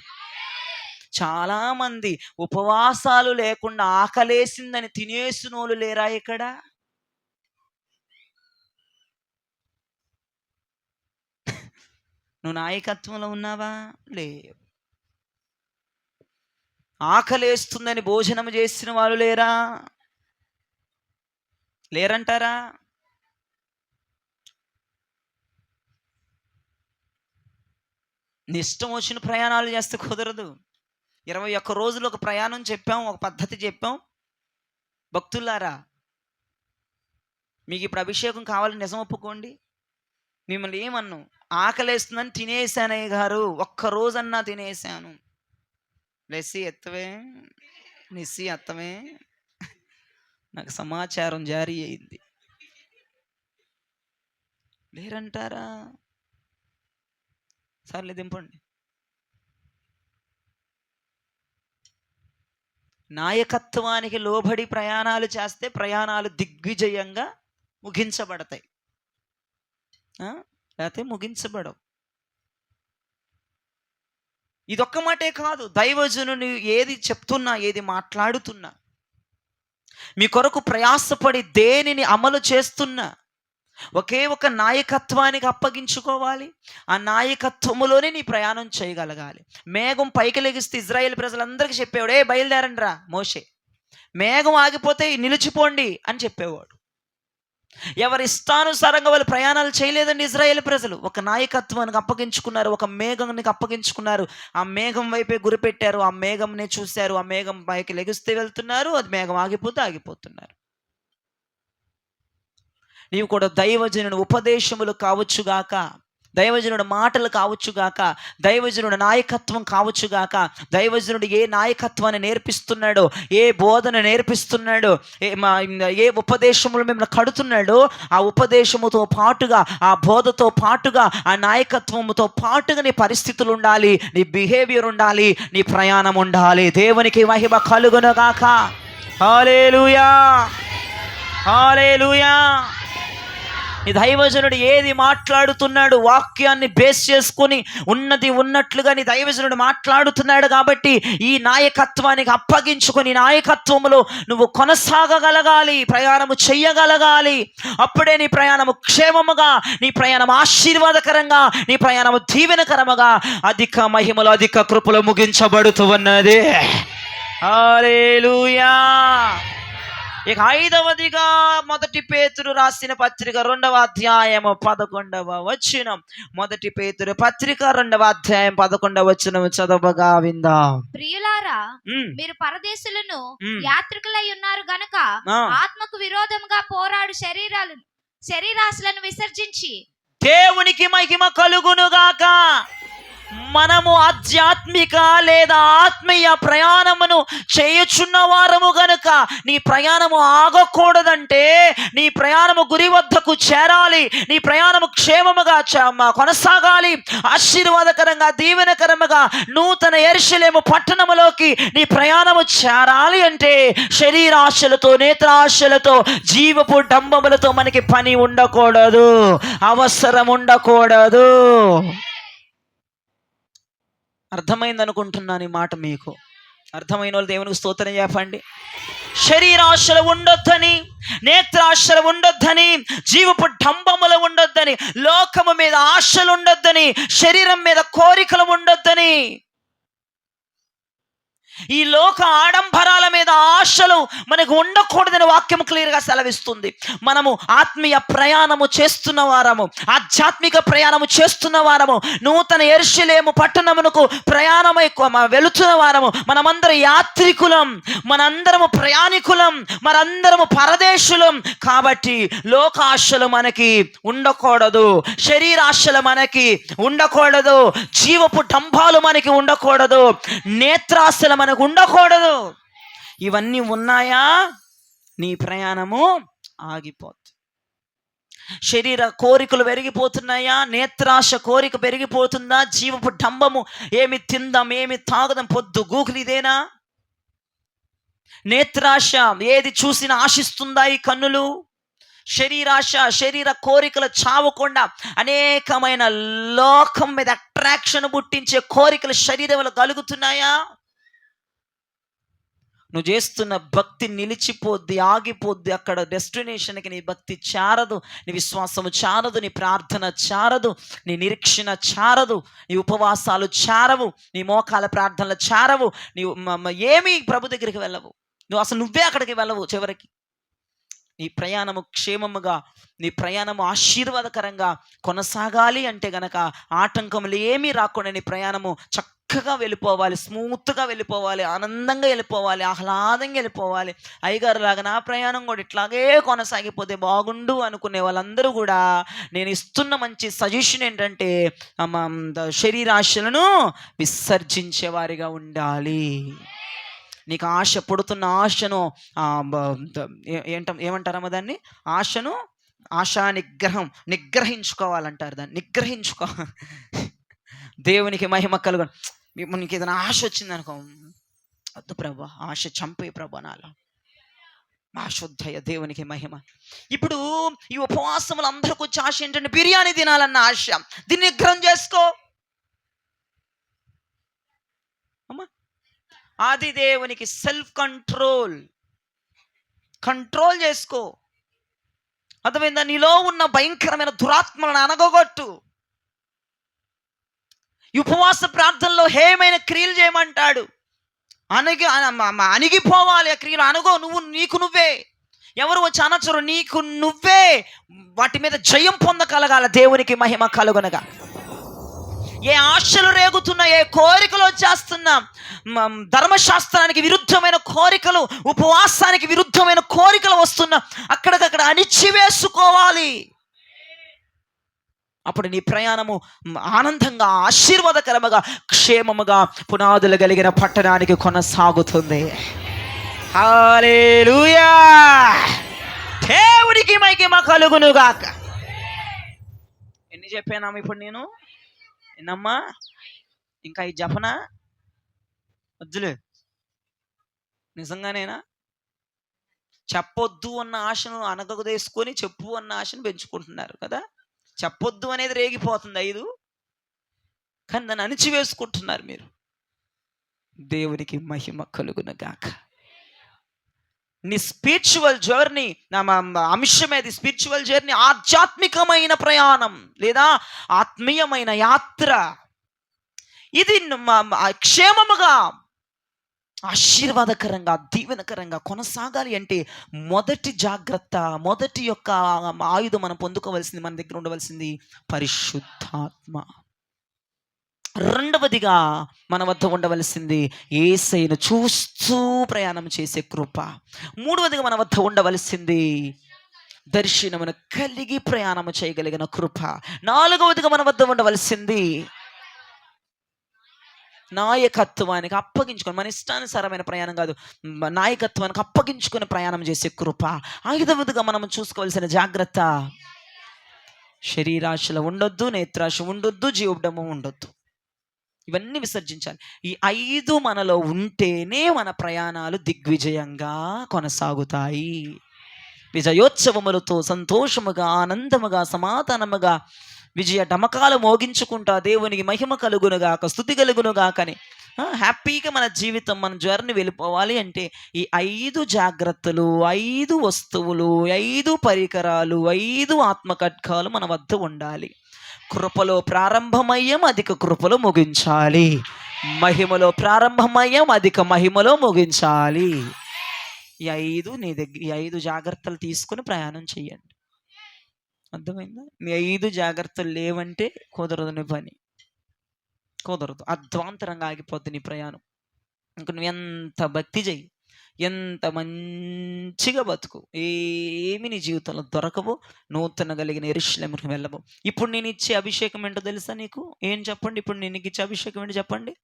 చాలామంది ఉపవాసాలు లేకుండా ఆకలేసిందని తినేసినోళ్ళు లేరా ఇక్కడ? నువ్వు నాయకత్వంలో ఉన్నావా? లేవు. ఆకలేస్తుందని భోజనం చేసిన వాళ్ళు లేరా? లేరంటారా? నీ ఇష్టం వచ్చిన ప్రయాణాలు చేస్తే కుదరదు. 21 రోజులు ఒక ప్రయాణం చెప్పాం, ఒక పద్ధతి చెప్పాం. భక్తులారా, మీకు ఇప్పుడు అభిషేకం కావాలని నిజం ఒప్పుకోండి. మిమ్మల్ని ఏమన్నాం? ఆకలేస్తుందని తినేసానయ్య గారు, 1 రోజన్నా తినేసాను. లెస్సి ఎత్తవే, నిస్సి అత్తమే, నాకు సమాచారం జారీ అయింది. లేరంటారా? సర్లే దింపండి. నాయకత్వానికి లోబడి ప్రయాణాలు చేస్తే ప్రయాణాలు దిగ్విజయంగా ముగించబడతాయి, లేకపోతే ముగించబడవు. ఇదొక్క మాటే కాదు, దైవజనుని ఏది చెప్తున్నా, ఏది మాట్లాడుతున్నా, మీ కొరకు ప్రయాసపడి దేనిని అమలు చేస్తున్నా ఒకే ఒక నాయకత్వానికి అప్పగించుకోవాలి. ఆ నాయకత్వములోనే నీ ప్రయాణం చేయగలగాలి. మేఘం పైకి లెగిస్తే ఇజ్రాయేల్ ప్రజలందరికీ చెప్పేవాడు, ఏ బయలుదేరండి రా మోషే. మేఘం ఆగిపోతే నిలిచిపోండి అని చెప్పేవాడు. ఎవరి ఇష్టానుసారంగా వాళ్ళు ప్రయాణాలు చేయలేదండి ఇజ్రాయేల్ ప్రజలు. ఒక నాయకత్వానికి అప్పగించుకున్నారు, ఒక మేఘానికి అప్పగించుకున్నారు. ఆ మేఘం వైపే గురిపెట్టారు, ఆ మేఘంనే చూశారు. ఆ మేఘం పైకి లెగిస్తే వెళ్తున్నారు, అది మేఘం ఆగిపోతే ఆగిపోతున్నారు. నీవు కూడా దైవజనుని ఉపదేశములు కావచ్చుగాక, దైవజనుడు మాటలు కావచ్చుగాక, దైవజనుడు నాయకత్వం కావచ్చుగాక, దైవజనుడు ఏ నాయకత్వాన్ని నేర్పిస్తున్నాడో, ఏ బోధన నేర్పిస్తున్నాడో, ఏ ఉపదేశములు మిమ్మల్ని కడుతున్నాడో, ఆ ఉపదేశముతో పాటుగా, ఆ బోధతో పాటుగా, ఆ నాయకత్వముతో పాటుగా నీ పరిస్థితులు ఉండాలి, నీ బిహేవియర్ ఉండాలి, నీ ప్రయాణం ఉండాలి. దేవునికి మహిమ కలుగునుగాక. హల్లెలూయా, హల్లెలూయా. ఈ దైవజనుడు ఏది మాట్లాడుతున్నాడు, వాక్యాన్ని బేస్ చేసుకుని ఉన్నది ఉన్నట్లుగా నీ దైవజనుడు మాట్లాడుతున్నాడు కాబట్టి ఈ నాయకత్వానికి అప్పగించుకొని నాయకత్వములో నువ్వు కొనసాగగలగాలి, ప్రయాణము చెయ్యగలగాలి. అప్పుడే నీ ప్రయాణము క్షేమముగా, నీ ప్రయాణం ఆశీర్వాదకరంగా, నీ ప్రయాణము దీవెనకరముగా, అధిక మహిమలో అధిక కృపలో ముగించబడుతూ ఉన్నది. హల్లెలూయా. ఇక 5వదిగా 1 పేతురు రాసిన పత్రిక 2వ అధ్యాయము 11వ వచనం. 1 పేతురు పత్రిక 2వ అధ్యాయం 11వ వచనం చదవగా విందాం. ప్రియులారా, మీరు పరదేశులను యాత్రికులై ఉన్నారు గనక ఆ. ఆత్మకు విరోధముగా పోరాడు శరీరాశలను విసర్జించి దేవునికి మహిమ కలుగునుగాక. మనము ఆధ్యాత్మిక లేదా ఆత్మీయ ప్రయాణమును చేయుచున్న వారము గనుక నీ ప్రయాణము ఆగకూడదంటే, నీ ప్రయాణము గురి వద్దకు చేరాలి, నీ ప్రయాణము క్షేమముగా కొనసాగాలి, ఆశీర్వాదకరంగా దీవెనకరముగా నూతన యెరూషలేము పట్టణములోకి నీ ప్రయాణము చేరాలి అంటే శరీరాశలతో, నేత్రాశలతో, జీవపు డంబములతో మనకి పని ఉండకూడదు, అవసరం ఉండకూడదు. అర్థమైంది అనుకుంటున్నాను. ఈ మాట మీకు అర్థమైన వాళ్ళు దేవునికి స్తోత్రం చెప్పండి. శరీరాశలు ఉండొద్దని, నేత్రాశలు ఉండొద్దని, జీవపు డంబములు ఉండొద్దని, లోకము మీద ఆశలు ఉండొద్దని, శరీరం మీద కోరికలు ఉండొద్దని, ఈ లోక ఆడంబరాల మీద ఆశలు మనకు ఉండకూడదని వాక్యం క్లియర్గా సెలవిస్తుంది. మనము ఆత్మీయ ప్రయాణము చేస్తున్న వారము, ఆధ్యాత్మిక ప్రయాణము చేస్తున్న వారము, నూతన యెరూషలేము పట్టణమునకు ప్రయాణమై వెళుతున్న వారము, మనమందరం యాత్రికులం, మనందరము ప్రయాణికులం, మనందరము పరదేశులం. కాబట్టి లోకాశలు మనకి ఉండకూడదు, శరీరాశలు మనకి ఉండకూడదు, జీవపు డంబాలు మనకి ఉండకూడదు, నేత్రాశలు మనకు ఉండకూడదు. ఇవన్నీ ఉన్నాయా, నీ ప్రయాణము ఆగిపోతుంది. శరీర కోరికలు పెరిగిపోతున్నాయా, నేత్రాశ కోరిక పెరిగిపోతుందా, జీవపు డంబము ఏమి తిందాం ఏమి తాగుదాం పొద్దు గూకులు ఇదేనా? నేత్రాశ ఏది చూసినా ఆశిస్తుందా ఈ కన్నులు? శరీరాశ, శరీర కోరికలు చావకుండా అనేకమైన లోకం మీద అట్రాక్షన్ పుట్టించే కోరికలు శరీరంలో కలుగుతున్నాయా? నువ్వు చేస్తున్న భక్తి నిలిచిపోద్ది, ఆగిపోద్ది. అక్కడ డెస్టినేషన్కి నీ భక్తి చారదు, నీ విశ్వాసము చారదు, నీ ప్రార్థన చారదు, నీ నిరీక్షణ చారదు, నీ ఉపవాసాలు చారవు, నీ మోకాల ప్రార్థనలు చారవు, నీవు ఏమీ ప్రభు దగ్గరికి వెళ్ళవు, నువ్వే అక్కడికి వెళ్ళవు. చివరికి నీ ప్రయాణము క్షేమముగా, నీ ప్రయాణము ఆశీర్వాదకరంగా కొనసాగాలి అంటే గనక ఆటంకములు ఏమీ రాకుండా నీ ప్రయాణము చక్కగా వెళ్ళిపోవాలి, స్మూత్గా వెళ్ళిపోవాలి, ఆనందంగా వెళ్ళిపోవాలి, ఆహ్లాదంగా వెళ్ళిపోవాలి. అయ్యగారు లాగా నా ప్రయాణం కూడా ఇట్లాగే కొనసాగిపోతే బాగుండు అనుకునే వాళ్ళందరూ కూడా నేను ఇస్తున్న మంచి సజెషన్ ఏంటంటే శరీరాశలను విసర్జించేవారిగా ఉండాలి. నీకు ఆశ పుడుతున్న ఆశను ఏమంటారమ్మా దాన్ని? ఆశా నిగ్రహించుకోవాలంటారు దాన్ని. దేవునికి మహిమ కలుగు. నీకు ఏదైనా ఆశ వచ్చింది అనుకో, వద్దు ప్రభా, ఆశ చంపే ప్రభా నాలో, ఆశుద్ధయ. దేవునికి మహిమ. ఇప్పుడు ఈ ఉపవాసములు అందరికి వచ్చే ఆశ ఏంటంటే బిర్యానీ తినాలన్న ఆశ. దీన్ని నిగ్రహం చేసుకో. అది దేవునికి సెల్ఫ్ కంట్రోల్ చేసుకో. అర్థమైందా? నీలో ఉన్న భయంకరమైన దురాత్మలను అనగొట్టు. ఉపవాస ప్రార్థనలో హేయమైన క్రియలు చేయమంటాడు. అణిగిపోవాలి ఆ క్రియలు. అనుగో, నీకు నువ్వే. ఎవరు వచ్చి అనచరు, నీకు నువ్వే వాటి మీద జయం పొందగలగాల. దేవునికి మహిమ కలుగునగా. ఏ ఆశలు రేగుతున్నా, ఏ కోరికలు వచ్చేస్తున్నా, ధర్మశాస్త్రానికి విరుద్ధమైన కోరికలు, ఉపవాసానికి విరుద్ధమైన కోరికలు వస్తున్నా, అక్కడికక్కడ అణిచివేసుకోవాలి. అప్పుడు నీ ప్రయాణము ఆనందంగా, ఆశీర్వాదకరముగా, క్షేమముగా పునాదులు కలిగిన పట్టణానికి కొనసాగుతుంది. హల్లెలూయా! దేవునికి మహిమ కలుగునుగాక. ఎన్ని చెప్పాను ఇప్పుడు నేను? ఎన్నమ్మా? ఇంకా ఈ జపనా వద్దులే. నిజంగానేనా? చెప్పొద్దు అన్న ఆశను అనగదేసుకొని చెప్పు అన్న ఆశను పెంచుకుంటున్నారు కదా. చెప్పొద్దు అనేది రేగిపోతుంది 5, కానీ దాన్ని అణిచివేసుకుంటున్నారు మీరు. దేవునికి మహిమ కలుగునుగాక. నీ స్పిరిచువల్ జర్నీ, నా అంశమేది స్పిరిచువల్ జర్నీ, ఆధ్యాత్మికమైన ప్రయాణం లేదా ఆత్మీయమైన యాత్ర. ఇది క్షేమముగా, ఆశీర్వాదకరంగా, దీవెనకరంగా కొనసాగాలి అంటే మొదటి జాగ్రత్త, మొదటి యొక్క ఆయుధం మనం పొందుకోవలసింది, మన దగ్గర ఉండవలసింది పరిశుద్ధాత్మ. రెండవదిగా మన వద్ద ఉండవలసింది యేసయ్యను చూస్తూ ప్రయాణం చేసే కృప. మూడవదిగా మన వద్ద ఉండవలసింది దర్శనమును కలిగి ప్రయాణం చేయగలిగిన కృప. నాలుగవదిగా మన వద్ద ఉండవలసింది నాయకత్వానికి అప్పగించుకొని, మన ఇష్టానుసారమైన ప్రయాణం కాదు, నాయకత్వానికి అప్పగించుకొని ప్రయాణం చేసే కృప. ఐదవదిగా మనం చూసుకోవాల్సిన జాగ్రత్త, శరీరాశలు ఉండొద్దు, నేత్రాశ ఉండొద్దు, జీవడము ఉండొద్దు. ఇవన్నీ విసర్జించాలి. ఈ 5 మనలో ఉంటేనే మన ప్రయాణాలు దిగ్విజయంగా కొనసాగుతాయి. విజయోత్సవములతో సంతోషముగా, ఆనందముగా, సమాధానముగా విజయ డమకాలు మోగించుకుంటా దేవునికి మహిమ కలుగునుగాక, స్తుతి కలుగునుగాకని హ్యాపీగా మన జీవితం, మన జర్నీ వెళ్ళిపోవాలి అంటే ఈ 5 జాగ్రత్తలు, 5 వస్తువులు, 5 పరికరాలు, 5 ఆత్మకట్కాలు మన వద్ద ఉండాలి. కృపలో ప్రారంభమయ్యాం, అధిక కృపలో ముగించాలి. మహిమలో ప్రారంభమయ్యాం, అధిక మహిమలో ముగించాలి. ఈ 5 నీ దగ్గర, ఈ 5 జాగ్రత్తలు తీసుకుని ప్రయాణం చెయ్యండి. అర్థమైందా? నీ 5 జాగ్రత్తలు లేవంటే కుదరదు, నీ పని కుదరదు, అధ్వాంతరంగా ఆగిపోద్ది నీ ప్రయాణం. ఇంక నువ్వు ఎంత భక్తి చెయ్యి, ఎంత మంచిగా బతుకు, ఏమి నీ జీవితంలో దొరకవు. నూతన కలిగిన యెరూషలేముకు వెళ్ళవు. ఇప్పుడు నేను ఇచ్చే అభిషేకం ఏంటో తెలుసా నీకు? ఏం చెప్పండి? ఇప్పుడు నేను ఇచ్చే అభిషేకం ఏంటి చెప్పండి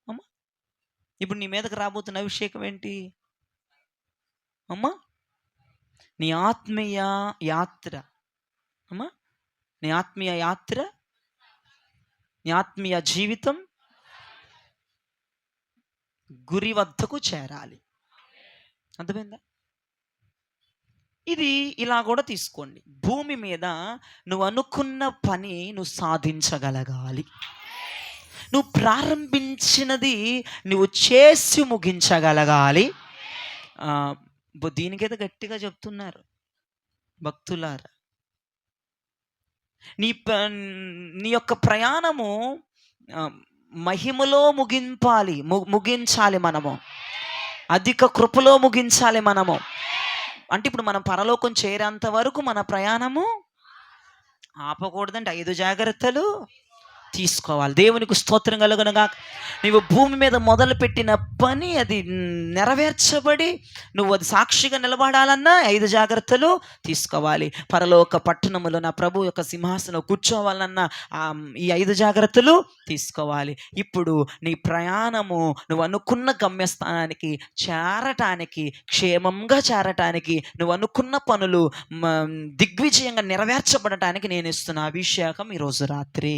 అమ్మా? ఇప్పుడు నీ మీదకి రాబోతున్న అభిషేకం ఏంటి అమ్మా? నీ ఆత్మీయ యాత్ర అమ్మా, నీ ఆత్మీయ యాత్ర, నీ ఆత్మీయ జీవితం గురి వద్దకు చేరాలి. అర్థమైందా? ఇది ఇలా కూడా తీసుకోండి. భూమి మీద నువ్వు అనుకున్న పని నువ్వు సాధించగలగాలి. నువ్వు ప్రారంభించినది నువ్వు చేసి ముగించగలగాలి. దీనికైతే గట్టిగా చెప్తున్నారు భక్తులారా. నీ యొక్క ప్రయాణము మహిమలో ముగించాలి మనము, అధిక కృపలో ముగించాలి మనము. అంటే ఇప్పుడు మనం పరలోకం చేరేంత వరకు మన ప్రయాణము ఆపకూడదంటే 5 జాగ్రత్తలు తీసుకోవాలి. దేవునికి స్తోత్రం కలుగునుగా. నీవు భూమి మీద మొదలుపెట్టిన పని అది నెరవేర్చబడి నువ్వు అది సాక్షిగా నిలబడాలన్నా 5 జాగ్రత్తలు తీసుకోవాలి. పరలోక పట్టణములో నా ప్రభు యొక్క సింహాసనం కూర్చోవాలన్నా ఈ 5 జాగ్రత్తలు తీసుకోవాలి. ఇప్పుడు నీ ప్రయాణము నువ్వు అనుకున్న గమ్యస్థానానికి చేరటానికి, క్షేమంగా చేరటానికి, నువ్వు అనుకున్న పనులు దిగ్విజయంగా నెరవేర్చబడటానికి నేను ఇస్తున్న అభిషేకం ఈరోజు రాత్రి.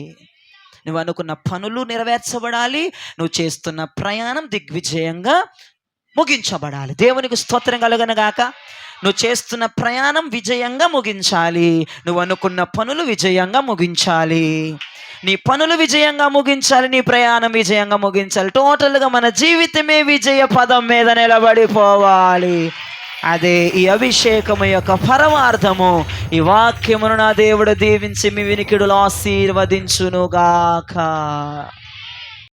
నువ్వు అనుకున్న పనులు నెరవేర్చబడాలి, నువ్వు చేస్తున్న ప్రయాణం దిగ్విజయంగా ముగించబడాలి. దేవునికి స్తోత్రం కలుగునుగాక. నువ్వు చేస్తున్న ప్రయాణం విజయంగా ముగించాలి, నువ్వు అనుకున్న పనులు విజయంగా ముగించాలి. నీ పనులు విజయంగా ముగించాలి, నీ ప్రయాణం విజయంగా ముగించాలి. టోటల్గా మన జీవితమే విజయ పదం మీద నిలబడిపోవాలి. అదే ఈ అభిషేకము యొక్క పరమార్థము. ఈ వాక్యమును నా దేవుడు దీవించి మీ వినికిడులో ఆశీర్వదించునుగాక.